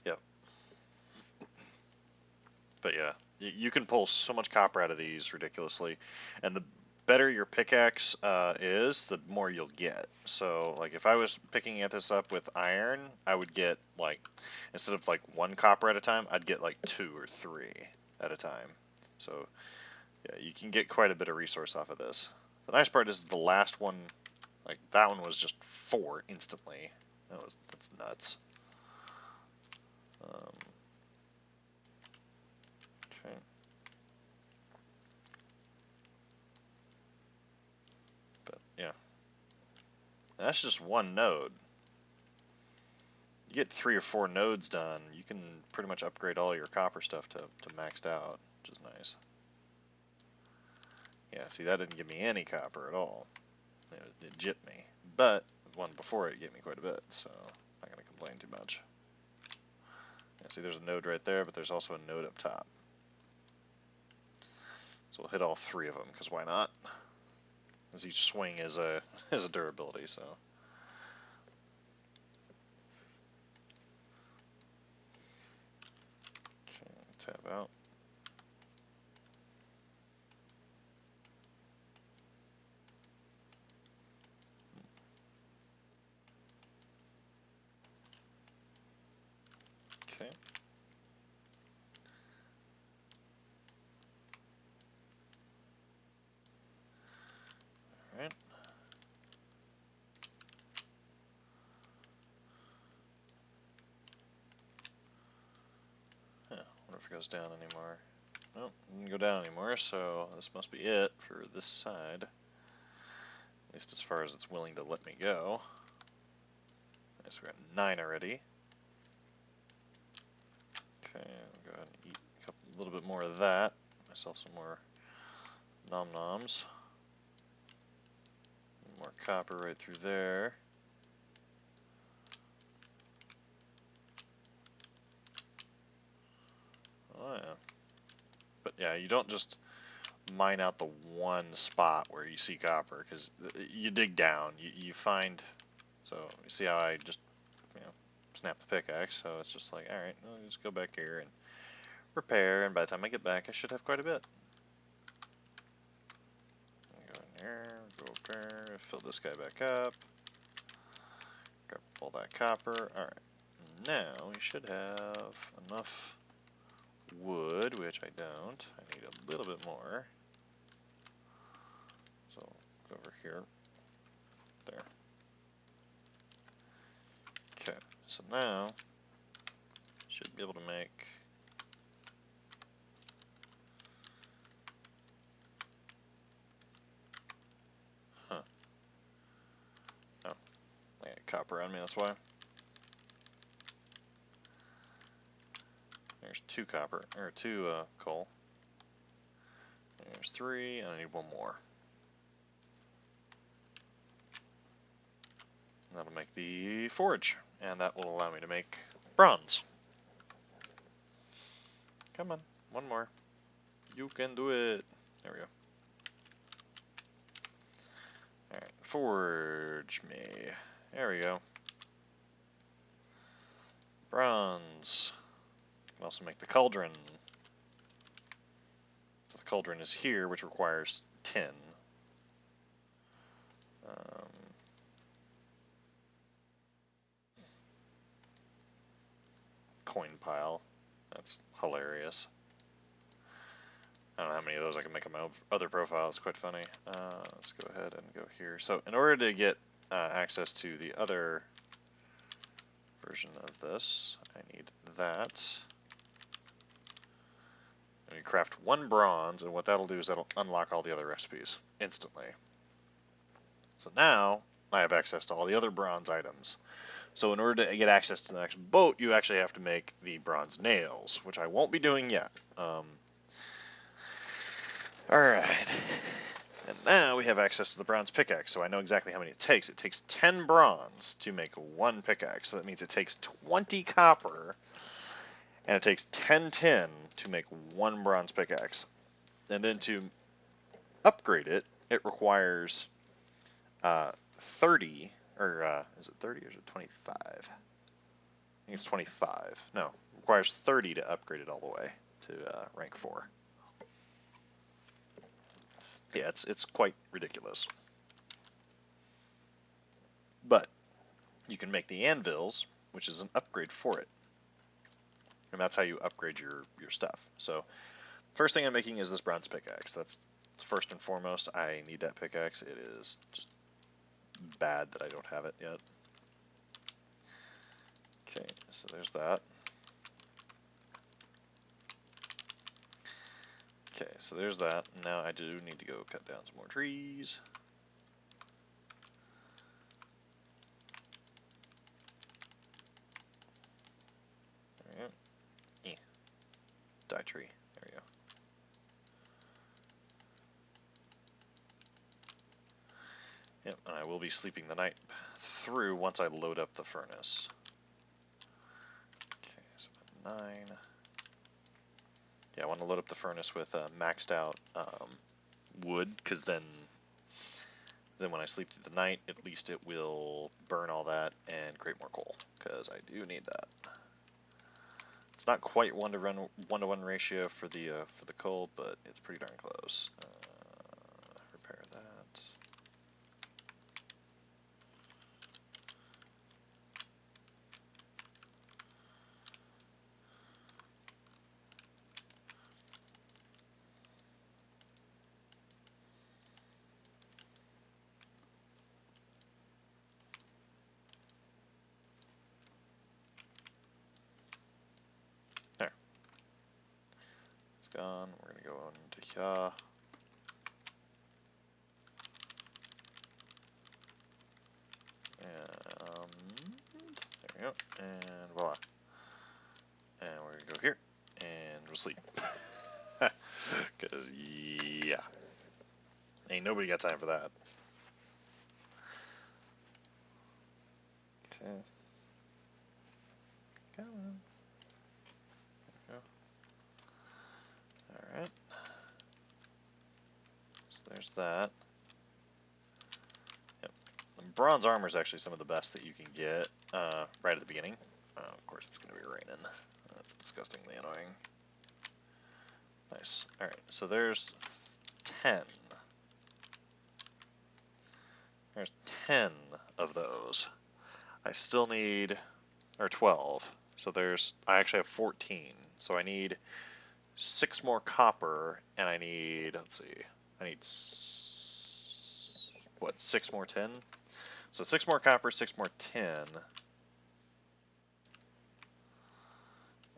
Yep. But yeah, you can pull so much copper out of these ridiculously, and the better your pickaxe is, the more you'll get. So, like, if I was picking this up with iron, I would get, like, instead of, like, 1 copper at a time, I'd get, like, 2 or 3 at a time. So, yeah, you can get quite a bit of resource off of this. The nice part is the last one, like, that one was just 4 instantly. That's nuts. Okay. But, yeah. That's just one node. You get 3 or 4 nodes done, you can pretty much upgrade all your copper stuff to maxed out, which is nice. Yeah, see, that didn't give me any copper at all. It gypped me. But the one before it gave me quite a bit, so I'm not going to complain too much. Yeah, see, there's a node right there, but there's also a node up top. So we'll hit all three of them, because why not? As each swing is a durability, so. Okay, tab out. Okay. Alright. Yeah, wonder if it goes down anymore. Nope, it didn't go down anymore, so this must be it for this side. At least as far as it's willing to let me go. Nice, we're at 9 already. Okay, I'll go ahead and eat a little bit more of that. Myself some more nom-noms. More copper right through there. Oh yeah. But yeah, you don't just mine out the one spot where you see copper, because you dig down, you find, so you see how I just, snap the pickaxe, so it's just like, alright, I'll just go back here and repair, and by the time I get back I should have quite a bit. Go in here, go up there, fill this guy back up, grab all that copper. Alright, now we should have enough wood, which I don't. I need a little bit more. So, go over here. There. Okay, so now, should be able to make I got copper on me, that's why. There's 2 copper, or 2 coal. There's 3, and I need 1 more. And that'll make the forge, and that will allow me to make bronze. Come on, 1 more. You can do it. There we go. Alright, forge me. There we go. Bronze. Can also make the cauldron. So the cauldron is here, which requires tin. Coin pile. That's hilarious. I don't know how many of those I can make on my other profile. It's quite funny. Let's go ahead and go here. So in order to get access to the other version of this, I need that. And you craft 1 bronze, and what that'll do is that'll unlock all the other recipes instantly. So now I have access to all the other bronze items. So in order to get access to the next boat, you actually have to make the bronze nails, which I won't be doing yet. Alright. And now we have access to the bronze pickaxe, so I know exactly how many it takes. It takes 10 bronze to make 1 pickaxe, so that means it takes 20 copper, and it takes 10 tin to make 1 bronze pickaxe. And then to upgrade it, it requires 30, or is it 30 or is it 25? I think it's 25. No, it requires 30 to upgrade it all the way to rank 4. Yeah, it's quite ridiculous. But you can make the anvils, which is an upgrade for it. And that's how you upgrade your stuff. So first thing I'm making is this bronze pickaxe. That's first and foremost. I need that pickaxe. It is just bad that I don't have it yet. Okay, so there's that. Okay, so there's that. Now I do need to go cut down some more trees. Alright. Die tree. There we go. will be sleeping the night through once I load up the furnace. Okay, so 9. Yeah, I want to load up the furnace with maxed out wood, because then when I sleep through the night, at least it will burn all that and create more coal, because I do need that. It's not quite 1-to-1 ratio for the coal, but it's pretty darn close. Repair that. There. It's gone. We're gonna go into here. There we go. And voila. And we're gonna go here and we'll sleep. Cause yeah, ain't nobody got time for that. Okay. Come on. There we go. Alright. So there's that. Yep. Bronze armor is actually some of the best that you can get right at the beginning. Of course, it's going to be raining. That's disgustingly annoying. Nice. Alright, so there's 10. There's 10 of those. I still need, or 12. So I actually have 14. So I need 6 more copper, and I need, let's see, I need, 6 more tin? So 6 more copper, 6 more tin.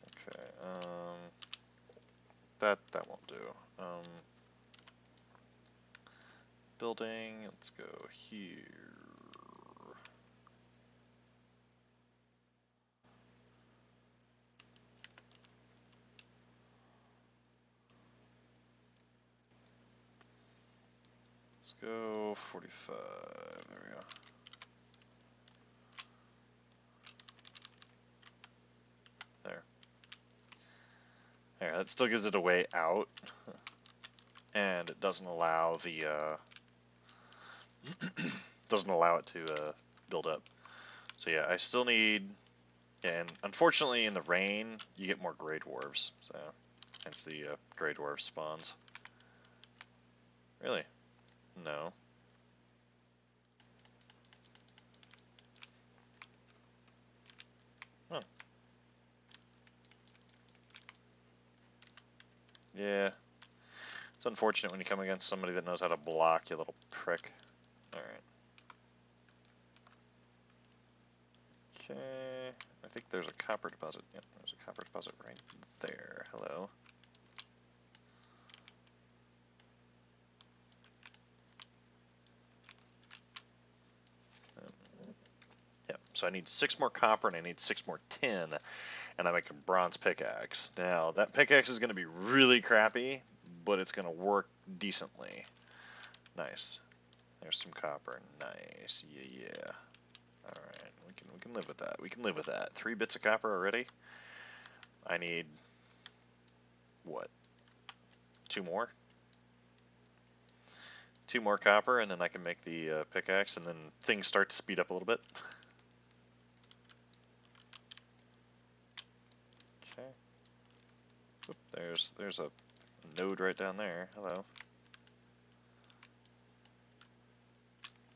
Okay, that won't do. Building, let's go here. Let's go 45, there we go. There. There, that still gives it a way out. And it doesn't allow the, doesn't allow it to build up. So yeah, I still need, and unfortunately in the rain, you get more gray dwarves, so hence the gray dwarf spawns. Really? No. Huh. Yeah. It's unfortunate when you come against somebody that knows how to block, you little prick. Alright. Okay. I think there's a copper deposit. Yep, there's a copper deposit right there. Hello. Yep, so I need 6 more copper and I need 6 more tin, and I make a bronze pickaxe. Now, that pickaxe is going to be really crappy, but it's going to work decently. Nice. There's some copper. Nice. Yeah. Alright, we can live with that. We can live with that. 3 bits of copper already? I need, what, 2 more? 2 more copper, and then I can make the pickaxe, and then things start to speed up a little bit. Okay. Oop, there's a node right down there. Hello.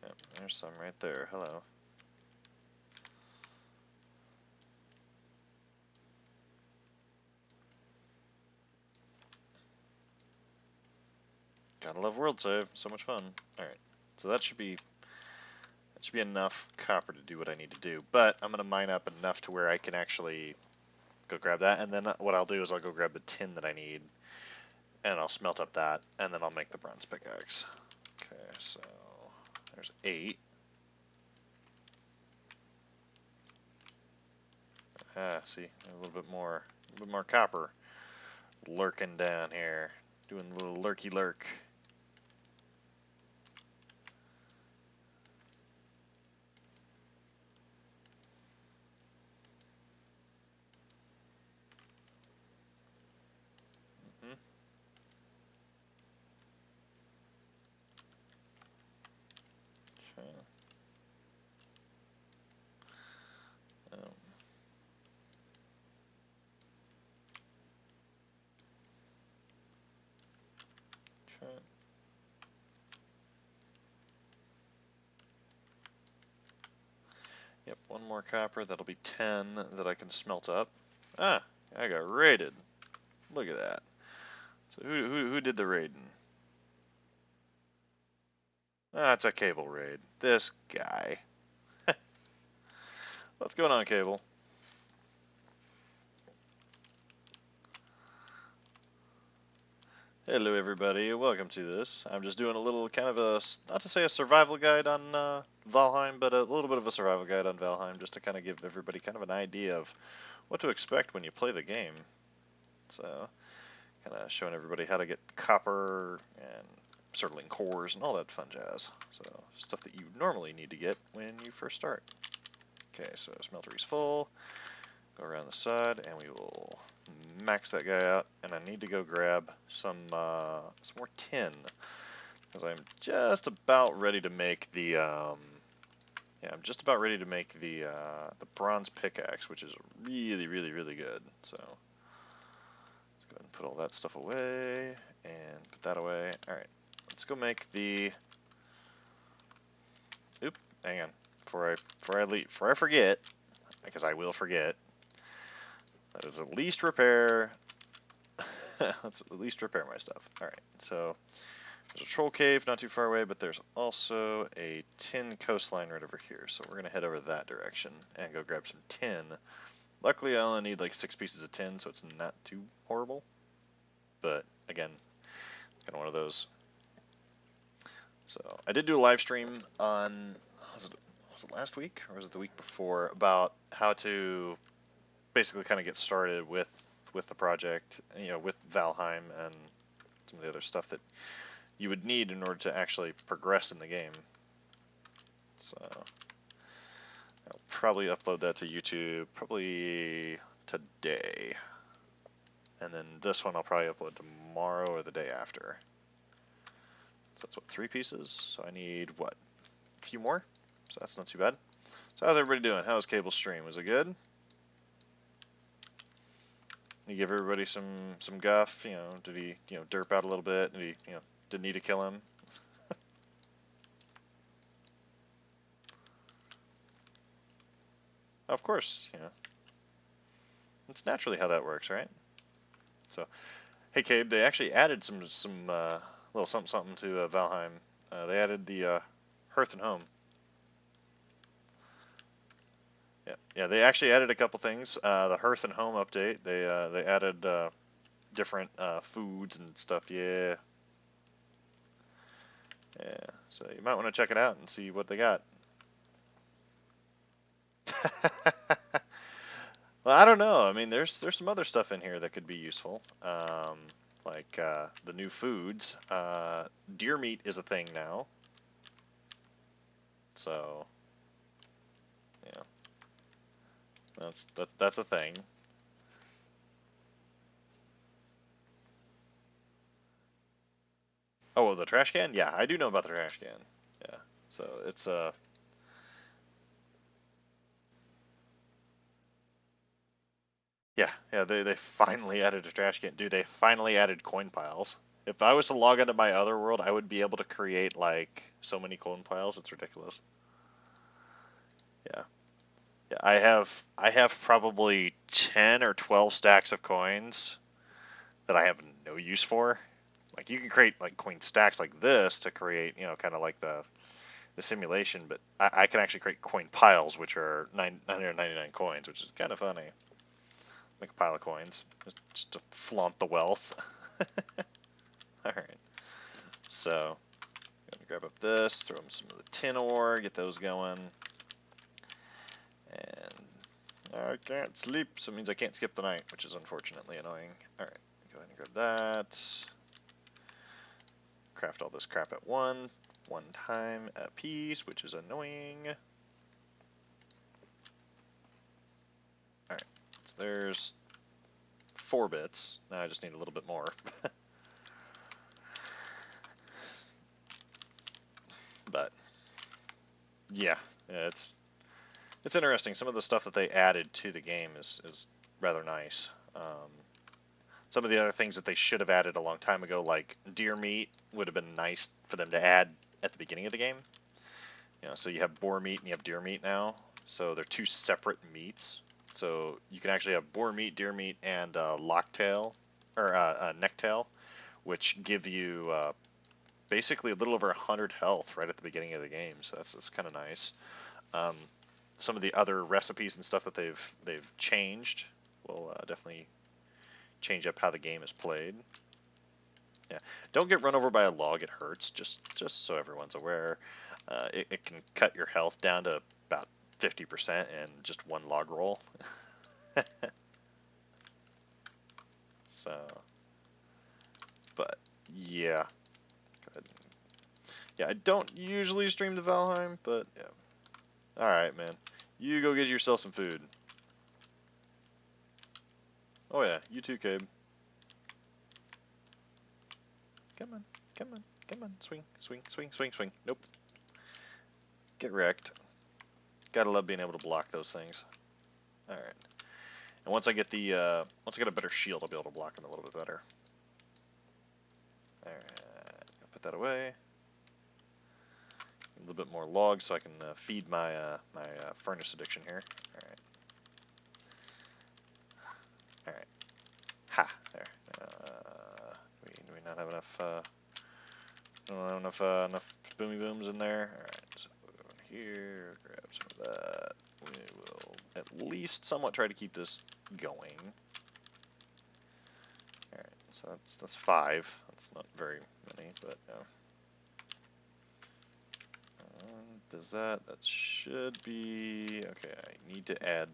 Yep, there's some right there. Hello. Gotta love world save. So much fun. Alright. So that should be enough copper to do what I need to do. But I'm gonna mine up enough to where I can actually go grab that, and then what I'll do is I'll go grab the tin that I need, and I'll smelt up that, and then I'll make the bronze pickaxe. Okay, so there's 8. See, a little bit more copper lurking down here, doing a little lurky lurk. one more copper. That'll be 10 that I can smelt up. Ah, I got raided. Look at that. So who did the raiding? Ah, it's a Cable raid. This guy. What's going on, Cable? Hello everybody, welcome to this. I'm just doing a little kind of a, not to say a survival guide on Valheim, but a little bit of a survival guide on Valheim, just to kind of give everybody kind of an idea of what to expect when you play the game. So, kind of showing everybody how to get copper and certling cores and all that fun jazz. So, stuff that you normally need to get when you first start. Okay, so smeltery's full. Go around the side, and we will max that guy out. And I need to go grab some more tin, because I'm just about ready to make the I'm just about ready to make the bronze pickaxe, which is really, really, really good. So let's go ahead and put all that stuff away and put that away. All right, let's go make the. Oop, hang on, before I forget, because I will forget. That is at least repair. Let's at least repair my stuff. Alright, so there's a troll cave not too far away, but there's also a tin coastline right over here. So we're going to head over that direction and go grab some tin. Luckily, I only need like 6 pieces of tin, so it's not too horrible. But again, kind of one of those. So I did do a live stream on, was it last week or was it the week before, about how to basically kind of get started with the project, with Valheim and some of the other stuff that you would need in order to actually progress in the game. So I'll probably upload that to YouTube probably today, and then this one I'll probably upload tomorrow or the day after. So that's what, 3 pieces. So I need what, a few more. So that's not too bad. So how's everybody doing? How's Cable's stream? Was it good? You give everybody some guff, did he, derp out a little bit? Did he, didn't need to kill him? Of course, it's naturally how that works, right? So, hey Cabe, they actually added some little something to Valheim. They added the Hearth and Home. Yeah, they actually added a couple things. The Hearth and Home update, they added different foods and stuff. Yeah. So you might want to check it out and see what they got. Well, I don't know. I mean, there's some other stuff in here that could be useful, like the new foods. Deer meat is a thing now, so yeah, that's a thing. Oh, well, the trash can? Yeah, I do know about the trash can. Yeah, so it's yeah, they finally added a trash can. Dude, they finally added coin piles. If I was to log into my other world, I would be able to create like so many coin piles. It's ridiculous. Yeah. Yeah, I have probably 10 or 12 stacks of coins that I have no use for. Like you can create like coin stacks like this to create, kind of like the simulation, but I can actually create coin piles, which are 999 coins, which is kind of funny. Make a pile of coins, just to flaunt the wealth. All right, so I'm gonna grab up this, throw in some of the tin ore, get those going, and I can't sleep, so it means I can't skip the night, which is unfortunately annoying. All right, go ahead and grab that. Craft all this crap at one time a piece, which is annoying. All right, so there's 4 bits. Now I just need a little bit more. But yeah, it's interesting. Some of the stuff that they added to the game is rather nice. Some of the other things that they should have added a long time ago, like deer meat, would have been nice for them to add at the beginning of the game. So you have boar meat and you have deer meat now, So they're two separate meats. So you can actually have boar meat, deer meat, and locktail, or necktail, which give you basically a little over 100 health right at the beginning of the game. So that's kind of nice. Um, some of the other recipes and stuff that they've changed will definitely change up how the game is played. Yeah, don't get run over by a log. It hurts. Just so everyone's aware, it can cut your health down to about 50% in just one log roll. So, but yeah, good. Yeah, I don't usually stream the Valheim, but yeah. All right, man. You go get yourself some food. Oh yeah, you too, Cabe. Come on, come on, come on. Swing, swing, swing, swing, swing. Nope. Get wrecked. Gotta love being able to block those things. All right. And once I get once I get a better shield, I'll be able to block them a little bit better. All right. Put that away. A little bit more logs so I can feed my furnace addiction here. All right. All right. Ha. There. Do we not have enough? Don't have enough boomy booms in there. All right. So we'll go in here. Grab some of that. We will at least somewhat try to keep this going. All right. So that's 5. That's not very many, but. Does that should be, okay, I need to add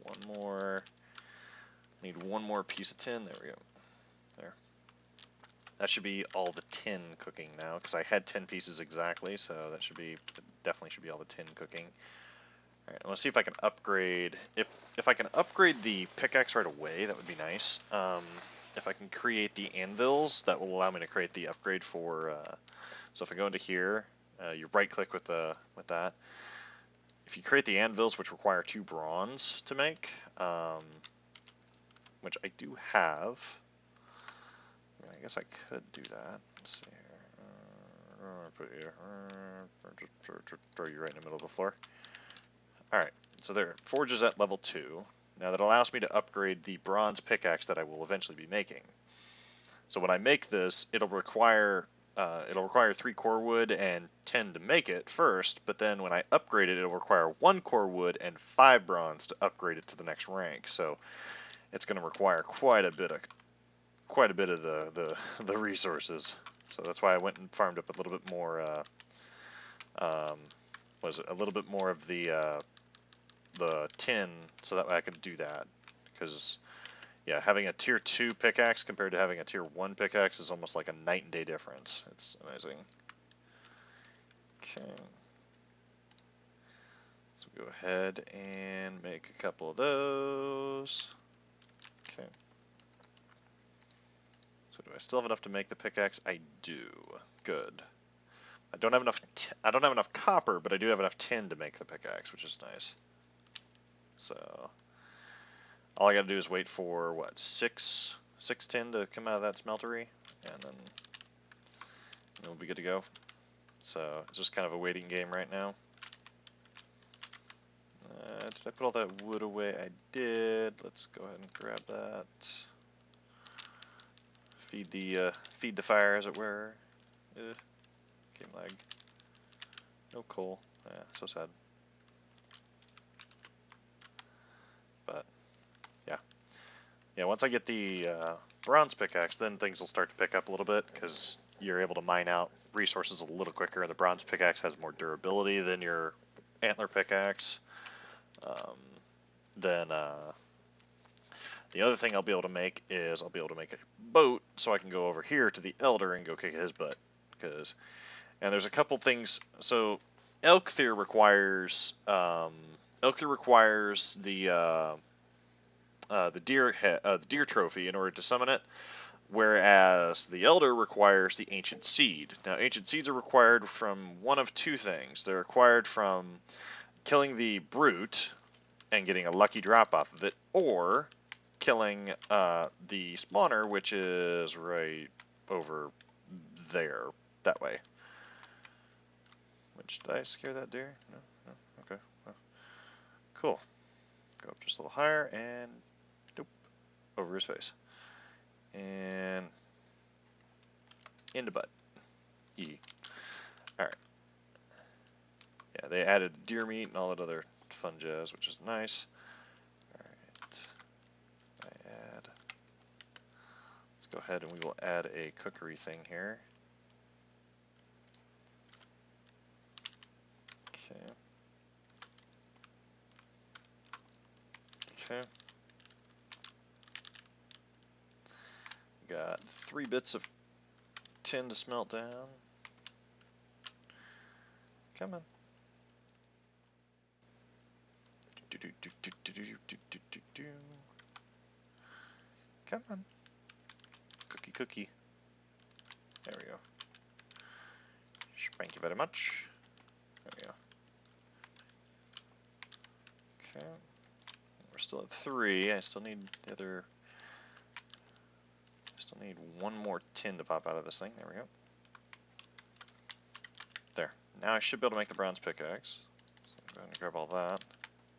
one more, need one more piece of tin, there we go, there. That should be all the tin cooking now, because I had 10 pieces exactly, so that should be, definitely should be all the tin cooking. Alright, I want to see if I can upgrade, if I can upgrade the pickaxe right away, that would be nice. If I can create the anvils, that will allow me to create the upgrade for, so if I go into here, you right click with that. If you create the anvils, which require 2 bronze to make, which I do have, I guess I could do that. Let's see here. Put you, just throw you right in the middle of the floor. All right, so there, forge is at level 2. Now that allows me to upgrade the bronze pickaxe that I will eventually be making. So when I make this, it'll require 3 core wood and 10 to make it first, but then when I upgrade it, it'll require 1 core wood and 5 bronze to upgrade it to the next rank. So it's going to require quite a bit of the resources. So that's why I went and farmed up a little bit more. Was it a little bit more of the tin, so that way I could do that. Because yeah, having a tier 2 pickaxe compared to having a tier 1 pickaxe is almost like a night and day difference. It's amazing. Okay. So go ahead and make a couple of those. Okay. So do I still have enough to make the pickaxe? I do. Good. I don't have enough copper, but I do have enough tin to make the pickaxe, which is nice. So all I got to do is wait for what, 6 tin to come out of that smeltery, and then we'll be good to go. So it's just kind of a waiting game right now. Did I put all that wood away? I did. Let's go ahead and grab that. Feed the fire, as it were. Game lag. No coal. Yeah, so sad. But yeah, once I get the bronze pickaxe, then things will start to pick up a little bit, because you're able to mine out resources a little quicker, and the bronze pickaxe has more durability than your antler pickaxe. Then the other thing I'll be able to make is I'll be able to make a boat, so I can go over here to the elder and go kick his butt. And there's a couple things. So Elkthyr requires the deer trophy in order to summon it, whereas the elder requires the ancient seed. Now, ancient seeds are required from one of 2 things. They're required from killing the brute and getting a lucky drop off of it, or killing the spawner, which is right over there, that way. Which, did I scare that deer? No, no, okay. Well, Cool. Go up just a little higher and doop, over his face. And into butt. E. Alright. Yeah, they added deer meat and all that other fun jazz, which is nice. Alright. Let's go ahead and we will add a cookery thing here. Okay. Okay. Got 3 bits of tin to smelt down. Come on. Come on. Cookie, cookie. There we go. Thank you very much. There we go. Okay. We're still at 3. I still need the other. Still need 1 more tin to pop out of this thing. There we go. There. Now I should be able to make the bronze pickaxe. So I'm going to grab all that.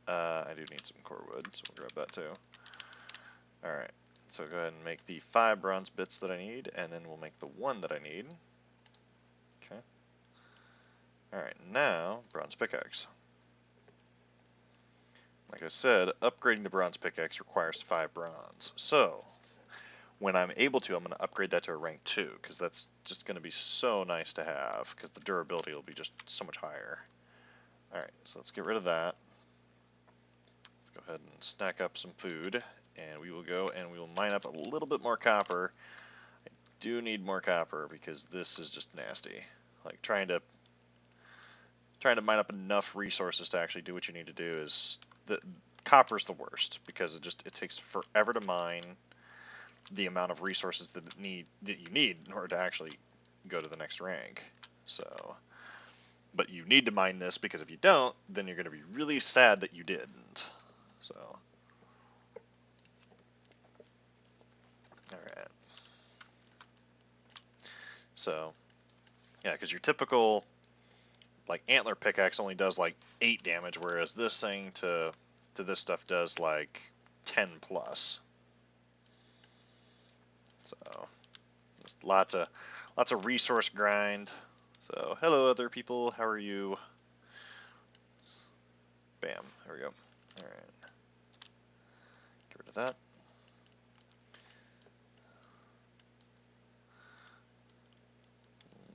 I do need some core wood, so we'll grab that too. Alright. So go ahead and make the 5 bronze bits that I need, and then we'll make the 1 that I need. Okay. Alright, now, bronze pickaxe. Like I said, upgrading the bronze pickaxe requires 5 bronze. So, when I'm able to, I'm going to upgrade that to a rank 2, because that's just going to be so nice to have, because the durability will be just so much higher. Alright, so let's get rid of that. Let's go ahead and stack up some food, and we will go and we will mine up a little bit more copper. I do need more copper, because this is just nasty. Like, trying to mine up enough resources to actually do what you need to do is... Copper's the worst, because it takes forever to mine the amount of resources that you need in order to actually go to the next rank. So, but you need to mine this, because if you don't, then you're going to be really sad that you didn't. So, alright. So, yeah, because your typical, like, antler pickaxe only does, like, 8 damage, whereas this thing to this stuff does, like, 10 plus. So, just lots of resource grind. So, hello other people, how are you? Bam, there we go. Alright. Get rid of that.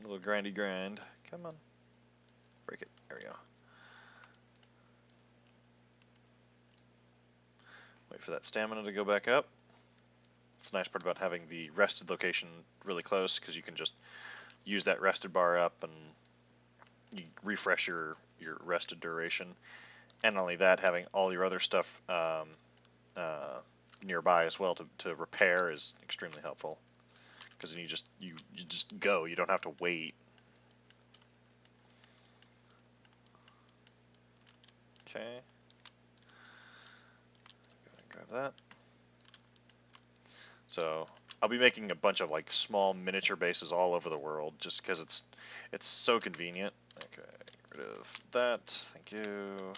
Little grindy grind. Come on. Break it. There we go. Wait for that stamina to go back up. It's the nice part about having the rested location really close, because you can just use that rested bar up and you refresh your rested duration. And not only that, having all your other stuff nearby as well to repair is extremely helpful. Because then you just go. You don't have to wait. Okay. Go ahead and grab that. So I'll be making a bunch of like small miniature bases all over the world, just because it's so convenient. Okay, get rid of that. Thank you.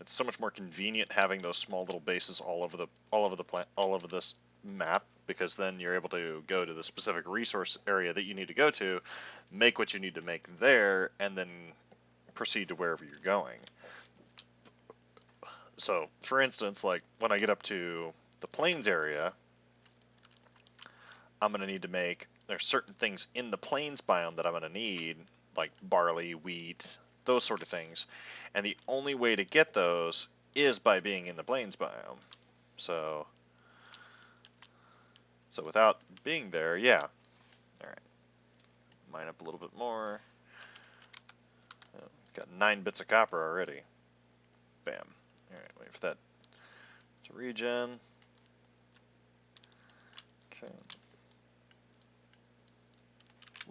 It's so much more convenient having those small little bases all over this map, because then you're able to go to the specific resource area that you need to go to, make what you need to make there, and then proceed to wherever you're going. So, for instance, like when I get up to the plains area, I'm going to need to make, there's certain things in the plains biome that I'm going to need, like barley, wheat, those sort of things. And the only way to get those is by being in the plains biome. So without being there, yeah. Alright. Mine up a little bit more. Oh, got 9 bits of copper already. Bam. Alright, wait for that to regen. Okay.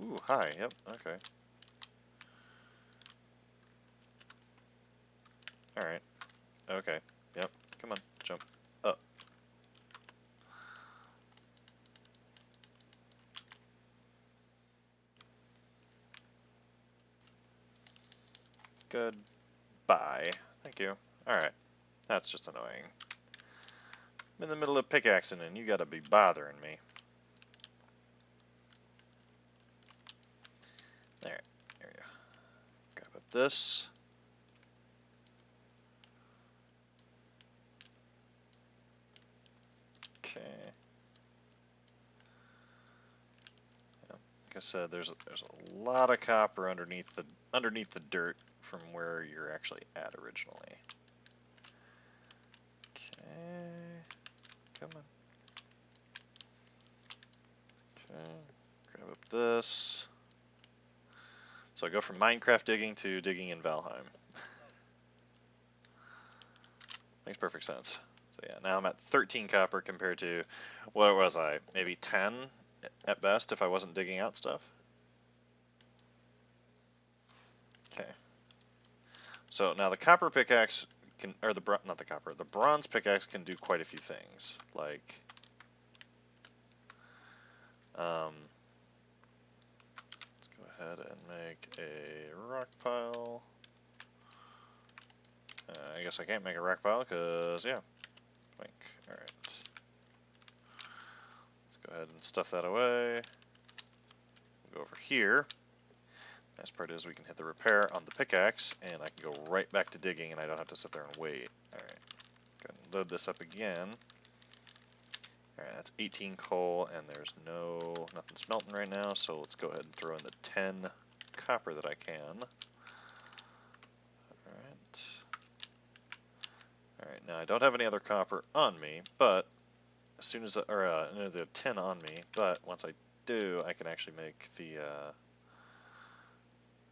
Ooh, hi. Yep, okay. Alright. Okay. Yep. Come on, jump up. Goodbye. That's just annoying. I'm in the middle of pickaxing and you gotta be bothering me. There we go. Grab up this. Okay. Yep. Like I said, there's a lot of copper underneath the dirt from where you're actually at originally. Okay. Come on. Okay. Grab up this. So I go from Minecraft digging to digging in Valheim. Makes perfect sense. So yeah, now I'm at 13 copper compared to, what was I, maybe 10 at best if I wasn't digging out stuff? Okay. So now the copper pickaxe can, or not the copper, the bronze pickaxe can do quite a few things. Like, let's go ahead and make a rock pile. I guess I can't make a rock pile because, yeah, Wink. Alright. Let's go ahead and stuff that away. Go over here. Nice part is we can hit the repair on the pickaxe, and I can go right back to digging, and I don't have to sit there and wait. Alright. Go ahead and load this up again. Alright, that's 18 coal, and there's nothing smelting right now, so let's go ahead and throw in the 10 copper that I can. Alright. Alright, now I don't have any other copper on me, but as soon as, no, the 10 on me, but once I do, I can actually make the,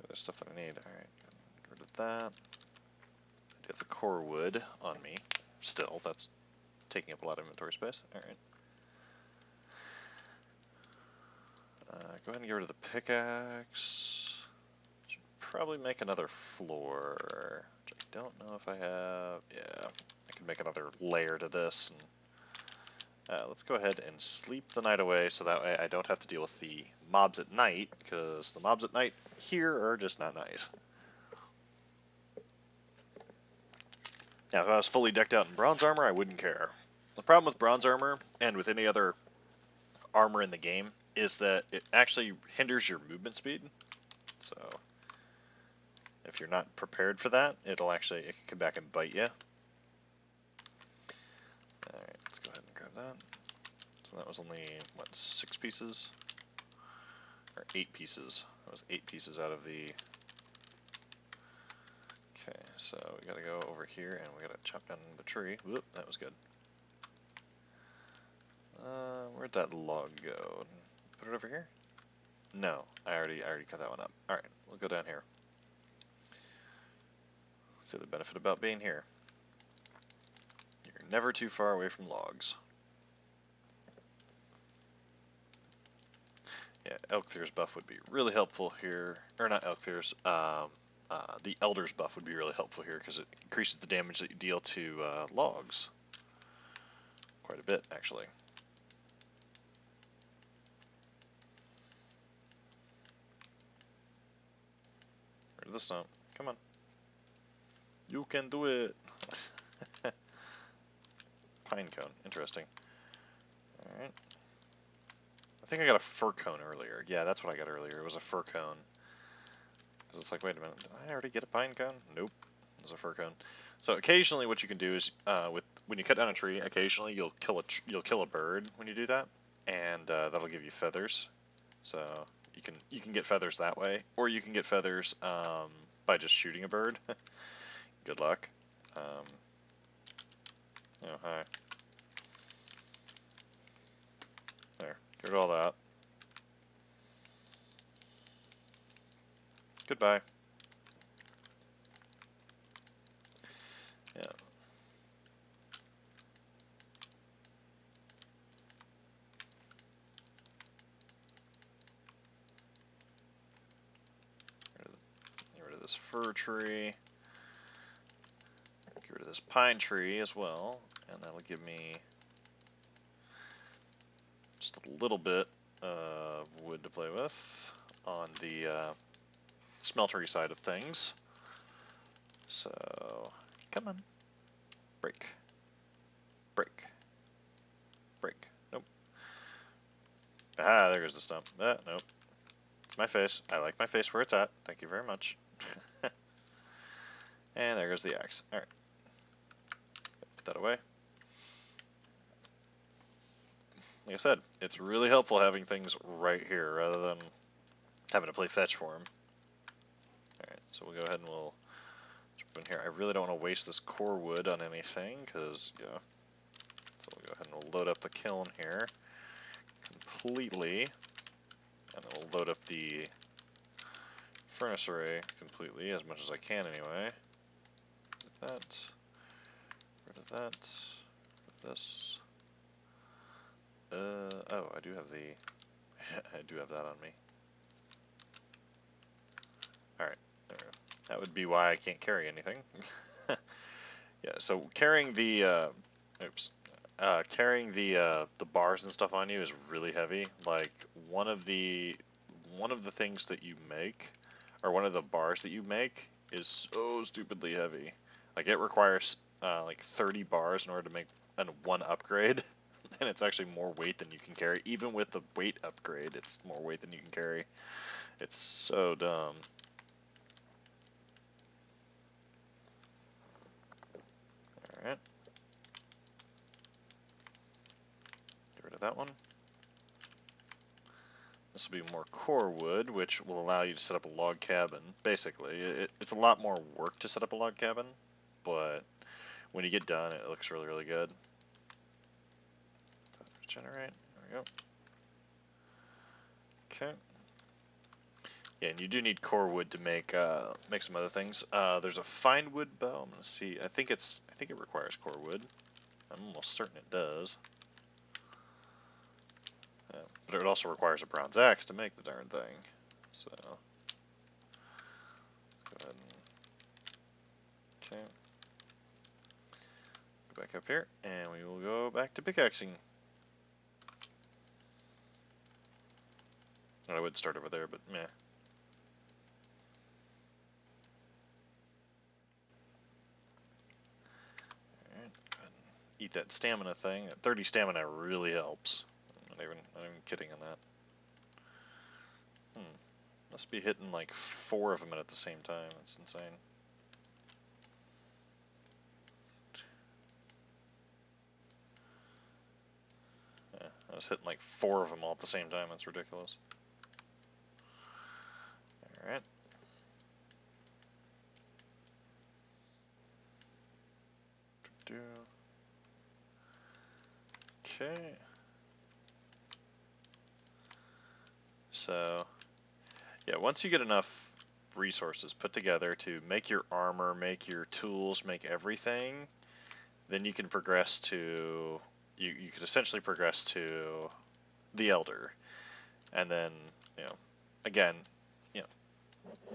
other stuff that I need. Alright, get rid of that. I do have the core wood on me. Still, that's taking up a lot of inventory space. Alright. Go ahead and get rid of the pickaxe. Should probably make another floor, which I don't know if I have. Yeah, I can make another layer to this. And let's go ahead and sleep the night away so that way I don't have to deal with the mobs at night, because the mobs at night here are just not nice. Now, if I was fully decked out in bronze armor, I wouldn't care. The problem with bronze armor, and with any other armor in the game, is that it actually hinders your movement speed. So, if you're not prepared for that, it can come back and bite you. Alright, let's go ahead and grab that. So that was only, what, 6 pieces? Or 8 pieces. That was 8 pieces out of the... Okay, so we gotta go over here and we gotta chop down the tree. Whoop, that was good. Where'd that log go? Put it over here? No, I already cut that one up. Alright, we'll go down here. Let's see the benefit about being here. You're never too far away from logs. Yeah, Elkthier's buff would be really helpful here. Or not Elkthier's, the Elder's buff would be really helpful here because it increases the damage that you deal to logs. Quite a bit, actually. Rid of the stump. Come on. You can do it. Pine cone. Interesting. Alright. I think I got a fir cone earlier. Yeah, that's what I got earlier. It was a fir cone. Because it's like, wait a minute, did I already get a pine cone? Nope. It was a fir cone. So occasionally what you can do is, when you cut down a tree, occasionally you'll kill a bird when you do that. And that'll give you feathers. So you can get feathers that way. Or you can get feathers by just shooting a bird. Good luck. Oh, hi. There. Get rid of all that. Goodbye. Yeah. Get rid of this fir tree. Get rid of this pine tree as well. And that'll give me just a little bit of wood to play with on the smeltery side of things. So, come on. break, break, break. Nope. Ah, there goes the stump. Nope. It's my face. I like my face where it's at. Thank you very much. And there goes the axe. Alright. Put that away. Like I said, it's really helpful having things right here rather than having to play fetch for them. Alright, so we'll go ahead and we'll jump in here. I really don't want to waste this core wood on anything, because, yeah. So we'll go ahead and we'll load up the kiln here completely. And then we'll load up the furnace array completely, as much as I can anyway. That. Rid of that. This. Oh, I do have the, I do have that on me. Alright, there we go. That would be why I can't carry anything. Yeah, so carrying the, carrying the bars and stuff on you is really heavy. Like, one of the things that you make, or one of the bars that you make, is so stupidly heavy. Like, it requires, like 30 bars in order to make one upgrade. And it's actually more weight than you can carry. Even with the weight upgrade, it's more weight than you can carry. It's so dumb. Alright. Get rid of that one. This will be more core wood, which will allow you to set up a log cabin. Basically, it's a lot more work to set up a log cabin, but when you get done, it looks really, really good. Generate. There we go. Okay. Yeah, and you do need core wood to make make some other things. There's a fine wood bow. I'm gonna see. I think it requires core wood. I'm almost certain it does. But it also requires a bronze axe to make the darn thing. So let's go ahead and okay. Go back up here, and we will go back to pickaxing. I would start over there, but meh. Alright, go ahead and eat that stamina thing. That 30 stamina really helps. I'm not even kidding on that. Must be hitting like 4 of them at the same time. That's insane. Yeah, I was hitting like 4 of them all at the same time. That's ridiculous. Alright. Okay. So, yeah, once you get enough resources put together to make your armor, make your tools, make everything, then you can progress to, you could essentially progress to the Elder. And then, you know, again, you know,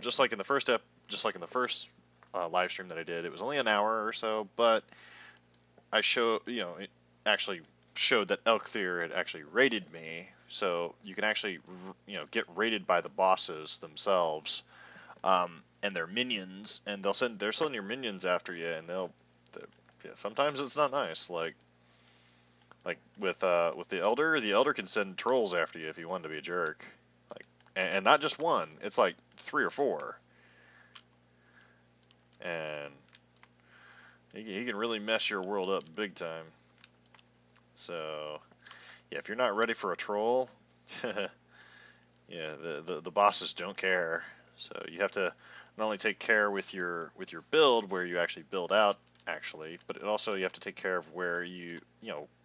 just like in the first live stream that I did, it was only an hour or so, but I it actually showed that Elkthir had actually raided me, so you can actually, get raided by the bosses themselves, and their minions, and they're sending your minions after you, and yeah, sometimes it's not nice, like with the Elder can send trolls after you if you want to be a jerk, like, and not just one, it's like 3 or 4, and he can really mess your world up big time. So, yeah, if you're not ready for a troll, yeah, the bosses don't care. So you have to not only take care with your build, where you actually build out, but also you have to take care of where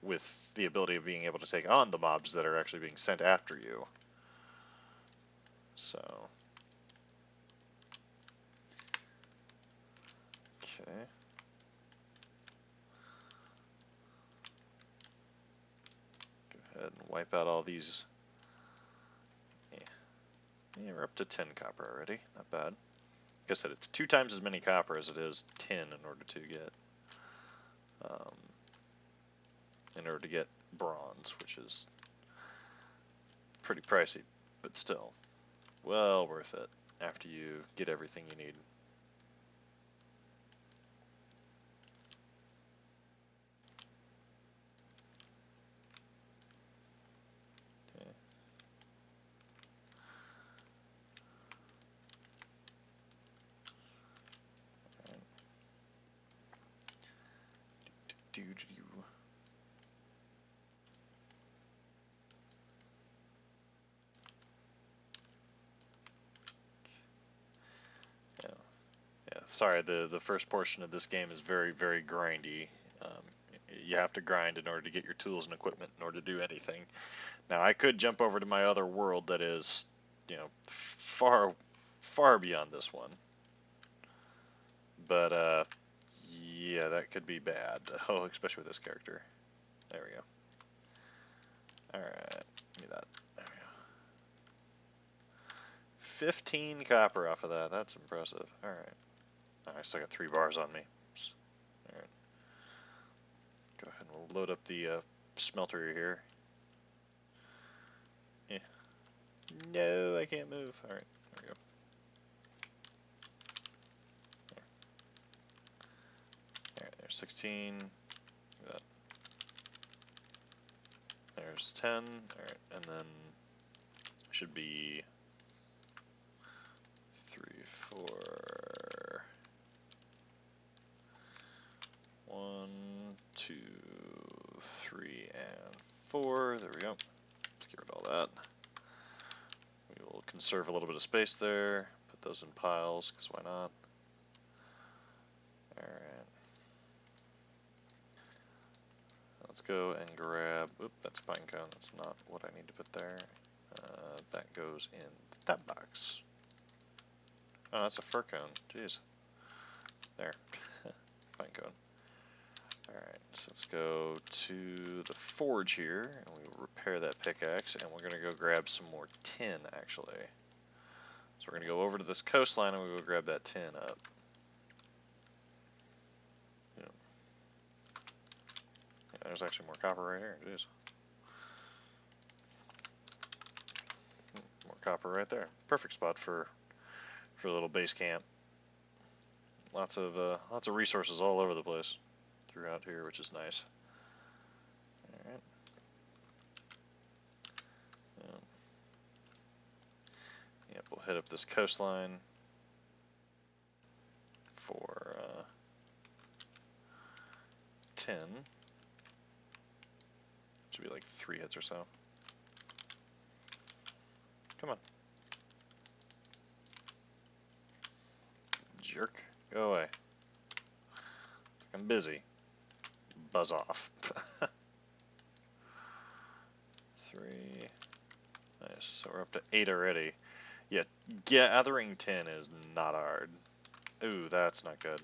with the ability of being able to take on the mobs that are actually being sent after you. So, okay. Go ahead and wipe out all these. Yeah, we're up to 10 copper already. Not bad. Like I said, it's 2 times as many copper as it is tin in order to get bronze, which is pretty pricey, but still well worth it after you get everything you need. Yeah, yeah. Sorry, the first portion of this game is very, very grindy. Um, you have to grind in order to get your tools and equipment in order to do anything. Now, I could jump over to my other world that is, far, far beyond this one. But, yeah, that could be bad. Oh, especially with this character. There we go. Alright, give me that. There we go. 15 copper off of that. That's impressive. Alright. I still got 3 bars on me. Alright. Go ahead and we'll load up the smelter here. Yeah. No, I can't move. Alright, there we go. Alright, there's 16. That. There's 10. Alright, and then should be 3, 4. 1, 2, 3, and 4. There we go. Let's get rid of all that. We will conserve a little bit of space there. Put those in piles, because why not? Alright. Let's go and grab, oop, that's a pine cone, that's not what I need to put there. That goes in that box. Oh, that's a fir cone, jeez. There, pine cone. Alright, so let's go to the forge here, and we will repair that pickaxe, and we're going to go grab some more tin, actually. So we're going to go over to this coastline, and we'll go grab that tin up. Yeah, there's actually more copper right here, jeez. More copper right there. Perfect spot for a little base camp. Lots of resources all over the place throughout here, which is nice. All right. Yep, we'll hit up this coastline for 10. Should be like 3 hits or so. Come on. Jerk. Go away. I'm busy. Buzz off. 3. Nice. So we're up to 8 already. Yeah, gathering tin is not hard. Ooh, that's not good.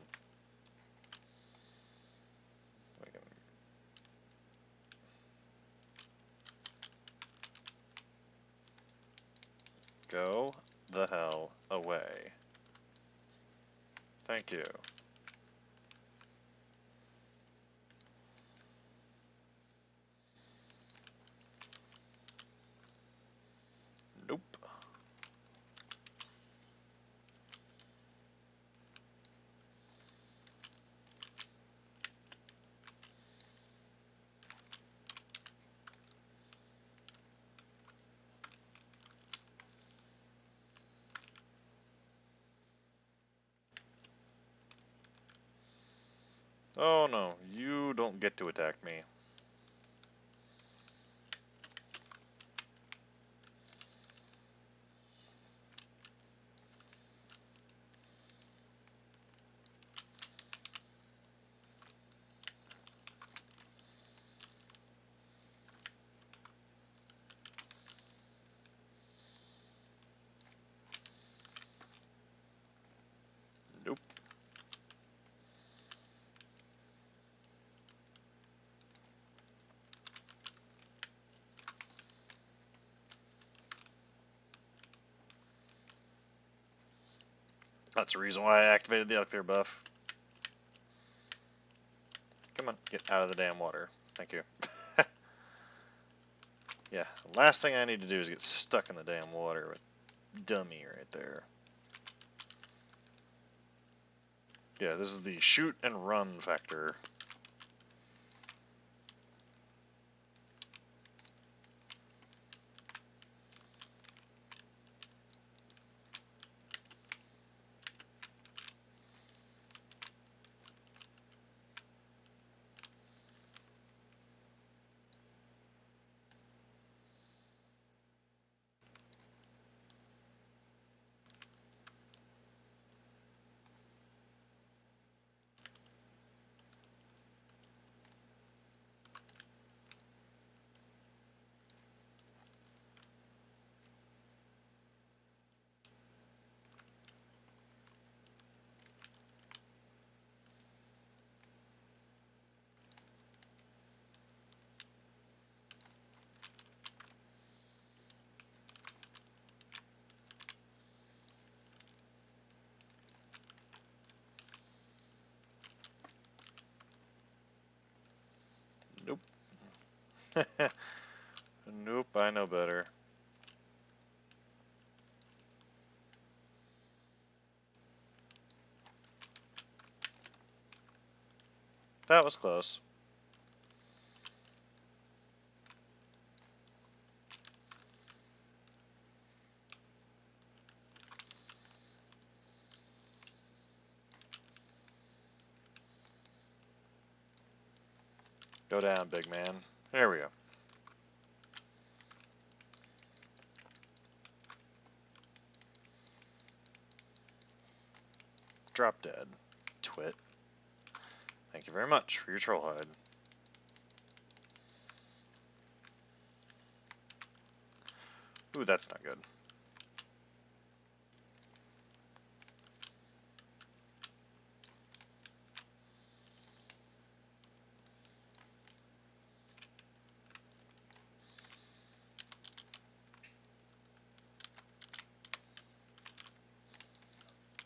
Go the hell away. Thank you. Nope. Oh no, you don't get to attack me. Nope. That's the reason why I activated the unclear buff. Come on, get out of the damn water. Thank you. Yeah, the last thing I need to do is get stuck in the damn water with dummy right there. Yeah, this is the shoot and run factor. Nope. Nope, I know better. That was close. Go down, big man. There we go. Drop dead. Twit. Thank you very much for your troll hide. Ooh, that's not good.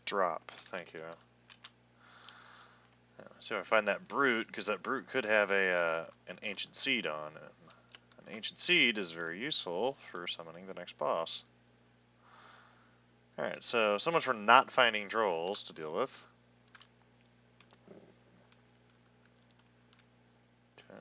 Drop. Thank you. So I find that brute, because that brute could have a an ancient seed on it. An ancient seed is very useful for summoning the next boss. Alright, so much for not finding trolls to deal with. Okay.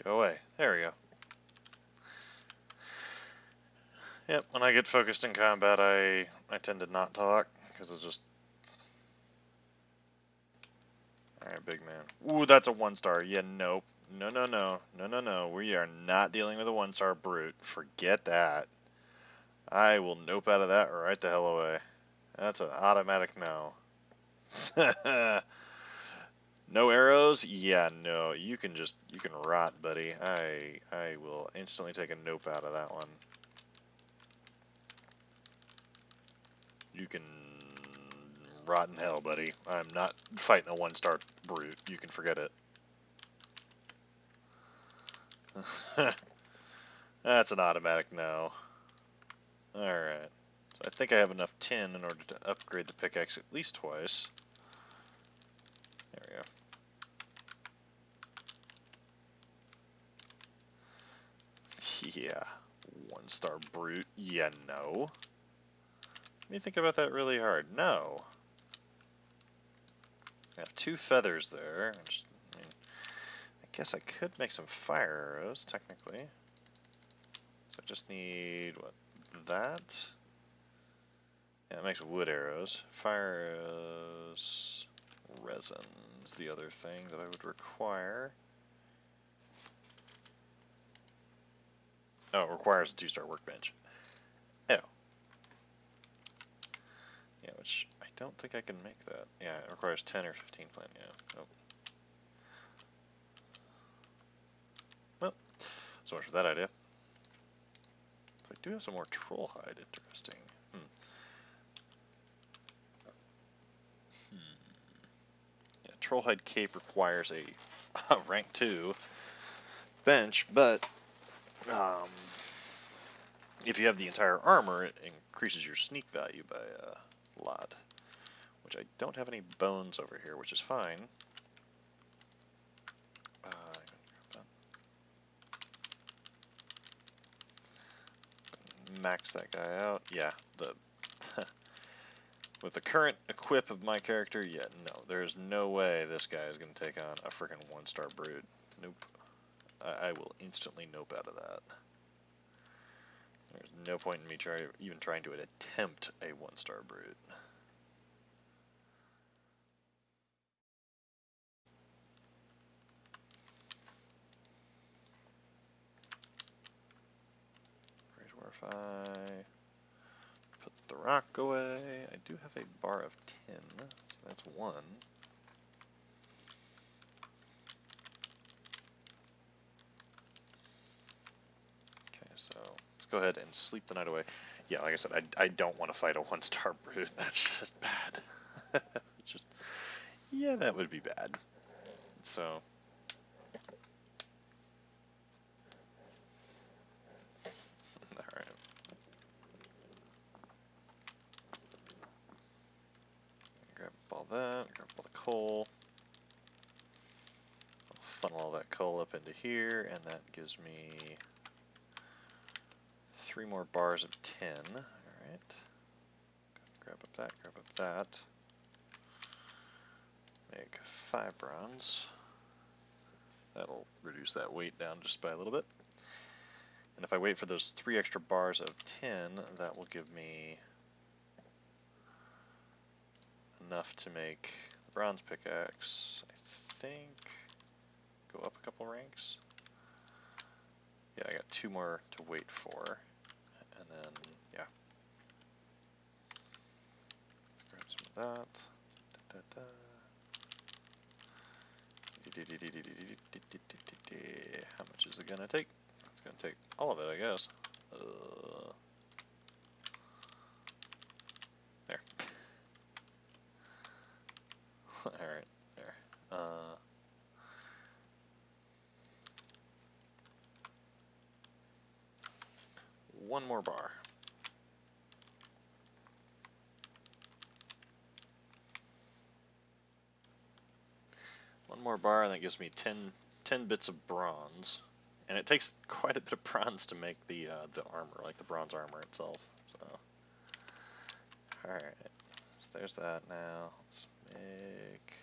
Go away. There we go. Yep, when I get focused in combat, I tend to not talk, because it's just... Alright, big man. Ooh, that's a 1-star. Yeah, nope. No, no, no. No, no, no. We are not dealing with a 1-star brute. Forget that. I will nope out of that right the hell away. That's an automatic no. No arrows? Yeah, no. You can rot, buddy. I will instantly take a nope out of that one. You can rot in hell, buddy. I'm not fighting a 1-star brute. You can forget it. That's an automatic no. Alright. So I think I have enough tin in order to upgrade the pickaxe at least twice. There we go. Yeah. 1-star brute. Yeah, no. Let me think about that really hard. No. I have 2 feathers there. I mean, I guess I could make some fire arrows, technically. So I just need, what, that? Yeah, it makes wood arrows. Fire arrows, resin's the other thing that I would require. Oh, it requires a 2-star workbench. Oh. Yeah, which I don't think I can make that. Yeah, it requires 10 or 15 flint, yeah. Nope. Well, so much for that idea. So I do have some more troll hide, interesting. Yeah, troll hide cape requires a rank 2 bench, but if you have the entire armor, it increases your sneak value by a lot. Which I don't have any bones over here, which is fine. Max that guy out. Yeah, the with the current equip of my character, yeah, no, there's no way this guy is going to take on a freaking 1-star brute. Nope. I will instantly nope out of that. There's no point in me even trying to attempt a 1-star brute. Great War if I put the rock away. I do have a bar of 10, so that's 1. Okay, so let's go ahead and sleep the night away. Yeah, like I said, I don't want to fight a 1-star brute. That's just bad. It's just, yeah, that would be bad. So, alright. Grab all that, grab all the coal. I'll funnel all that coal up into here, and that gives me 3 more bars of 10. Alright. Grab up that, grab up that. Make 5 bronze. That'll reduce that weight down just by a little bit. And if I wait for those 3 extra bars of 10, that will give me enough to make the bronze pickaxe, I think. Go up a couple ranks. Yeah, I got 2 more to wait for. And then, yeah. Let's grab some of that. How much is it gonna take? It's gonna take all of it, I guess. There. Alright, there. One more bar. One more bar, and that gives me 10 bits of bronze. And it takes quite a bit of bronze to make the armor, like the bronze armor itself. So, alright. So there's that now. Let's make...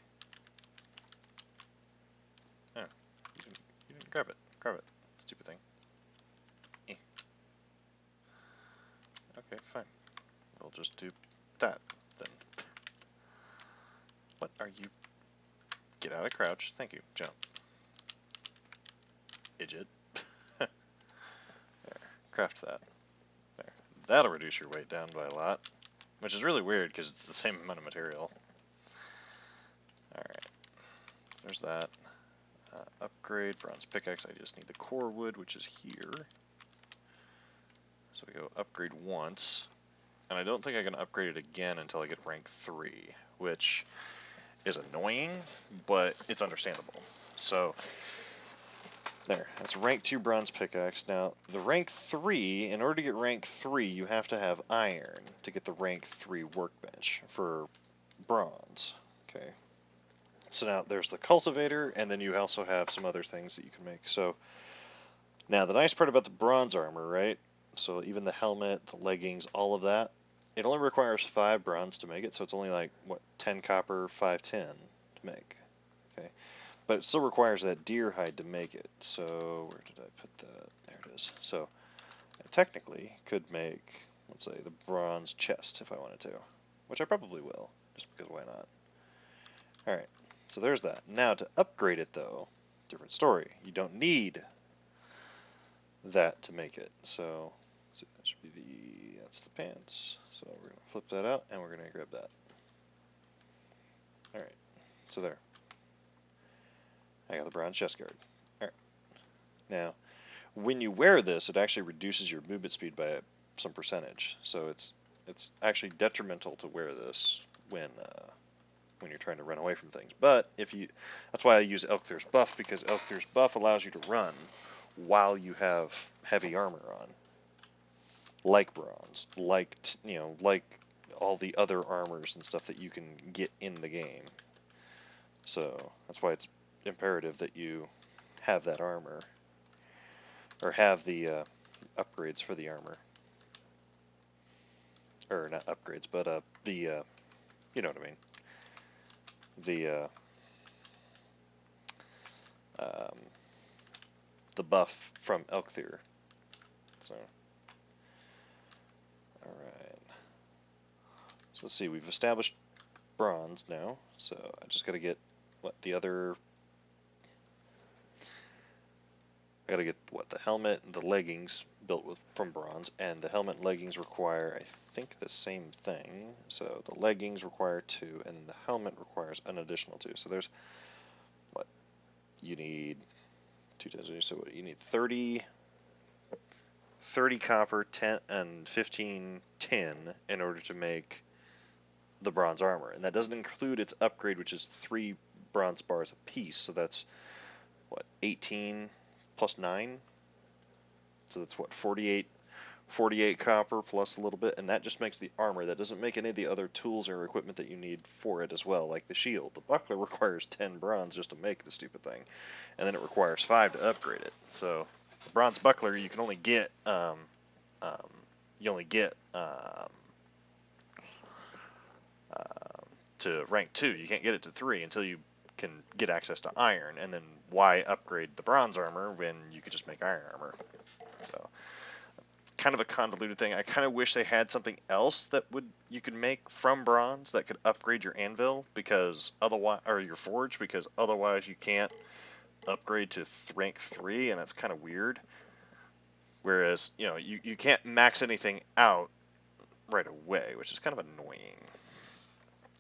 Oh, you didn't grab it. Grab it. Stupid thing. Eh. Okay, fine. We'll just do that, then. What are you... Get out of crouch. Thank you. Jump. Idiot. There. Craft that. There. That'll reduce your weight down by a lot. Which is really weird, because it's the same amount of material. Alright. So there's that. Upgrade bronze pickaxe. I just need the core wood, which is here. So we go upgrade once. And I don't think I can upgrade it again until I get rank 3, which is annoying, but it's understandable. So, there. That's rank 2 bronze pickaxe. Now, the rank 3, in order to get rank 3, you have to have iron to get the rank 3 workbench for bronze. Okay. So now there's the cultivator, and then you also have some other things that you can make. So now the nice part about the bronze armor, right? So even the helmet, the leggings, all of that, it only requires 5 bronze to make it. So it's only like what, 10 copper, 5 tin to make. Okay, but it still requires that deer hide to make it. So where did I put that? There it is. So I technically could make, let's say, the bronze chest if I wanted to, which I probably will, just because why not? All right. So there's that. Now to upgrade it though, different story. You don't need that to make it. So let's see, that should be that's the pants. So we're gonna flip that out and we're gonna grab that. All right. So there. I got the bronze chest guard. All right. Now, when you wear this, it actually reduces your movement speed by some percentage. So it's actually detrimental to wear this when you're trying to run away from things. But that's why I use Elkthir's buff, because Elkthir's buff allows you to run while you have heavy armor on, like bronze, like like all the other armors and stuff that you can get in the game. So that's why it's imperative that you have that armor, or have the upgrades for the armor, or not upgrades, but the you know what I mean, um, the buff from Elkthir. So Alright. So let's see, we've established bronze now, so I just gotta get, what, the other... I gotta get, what, the helmet and the leggings built from bronze, and the helmet and leggings require, I think, the same thing. So the leggings require 2, and the helmet requires an additional 2. So there's, what, you need 2 times, so you need 30 copper, 10, and 15 tin in order to make the bronze armor. And that doesn't include its upgrade, which is 3 bronze bars apiece. So that's, what, 18 plus 9? So that's, what, 48 copper plus a little bit, and that just makes the armor. That doesn't make any of the other tools or equipment that you need for it as well, like the shield. The buckler requires 10 bronze just to make the stupid thing, and then it requires 5 to upgrade it. So the bronze buckler you can only get to rank 2. You can't get it to 3 until you can get access to iron, and then why upgrade the bronze armor when you could just make iron armor? So kind of a convoluted thing. I kind of wish they had something else that you could make from bronze that could upgrade your anvil, because otherwise, or your forge, because otherwise you can't upgrade to rank 3, and that's kind of weird. Whereas, you know, you can't max anything out right away, which is kind of annoying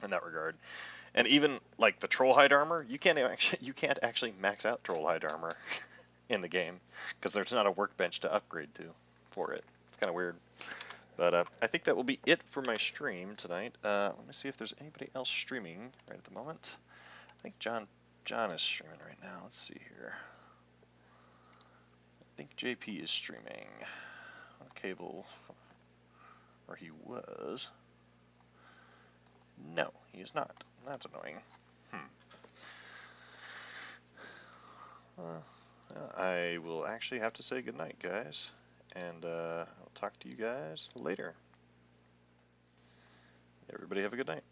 in that regard. And even like the trollhide armor, you can't actually max out trollhide armor in the game, because there's not a workbench to upgrade to for it. It's kind of weird. But I think that will be it for my stream tonight. Let me see if there's anybody else streaming right at the moment. I think John is streaming right now. Let's see here. I think JP is streaming on cable, or he was. No, he is not. That's annoying. I will actually have to say goodnight, guys, and I'll talk to you guys later. Everybody have a good night.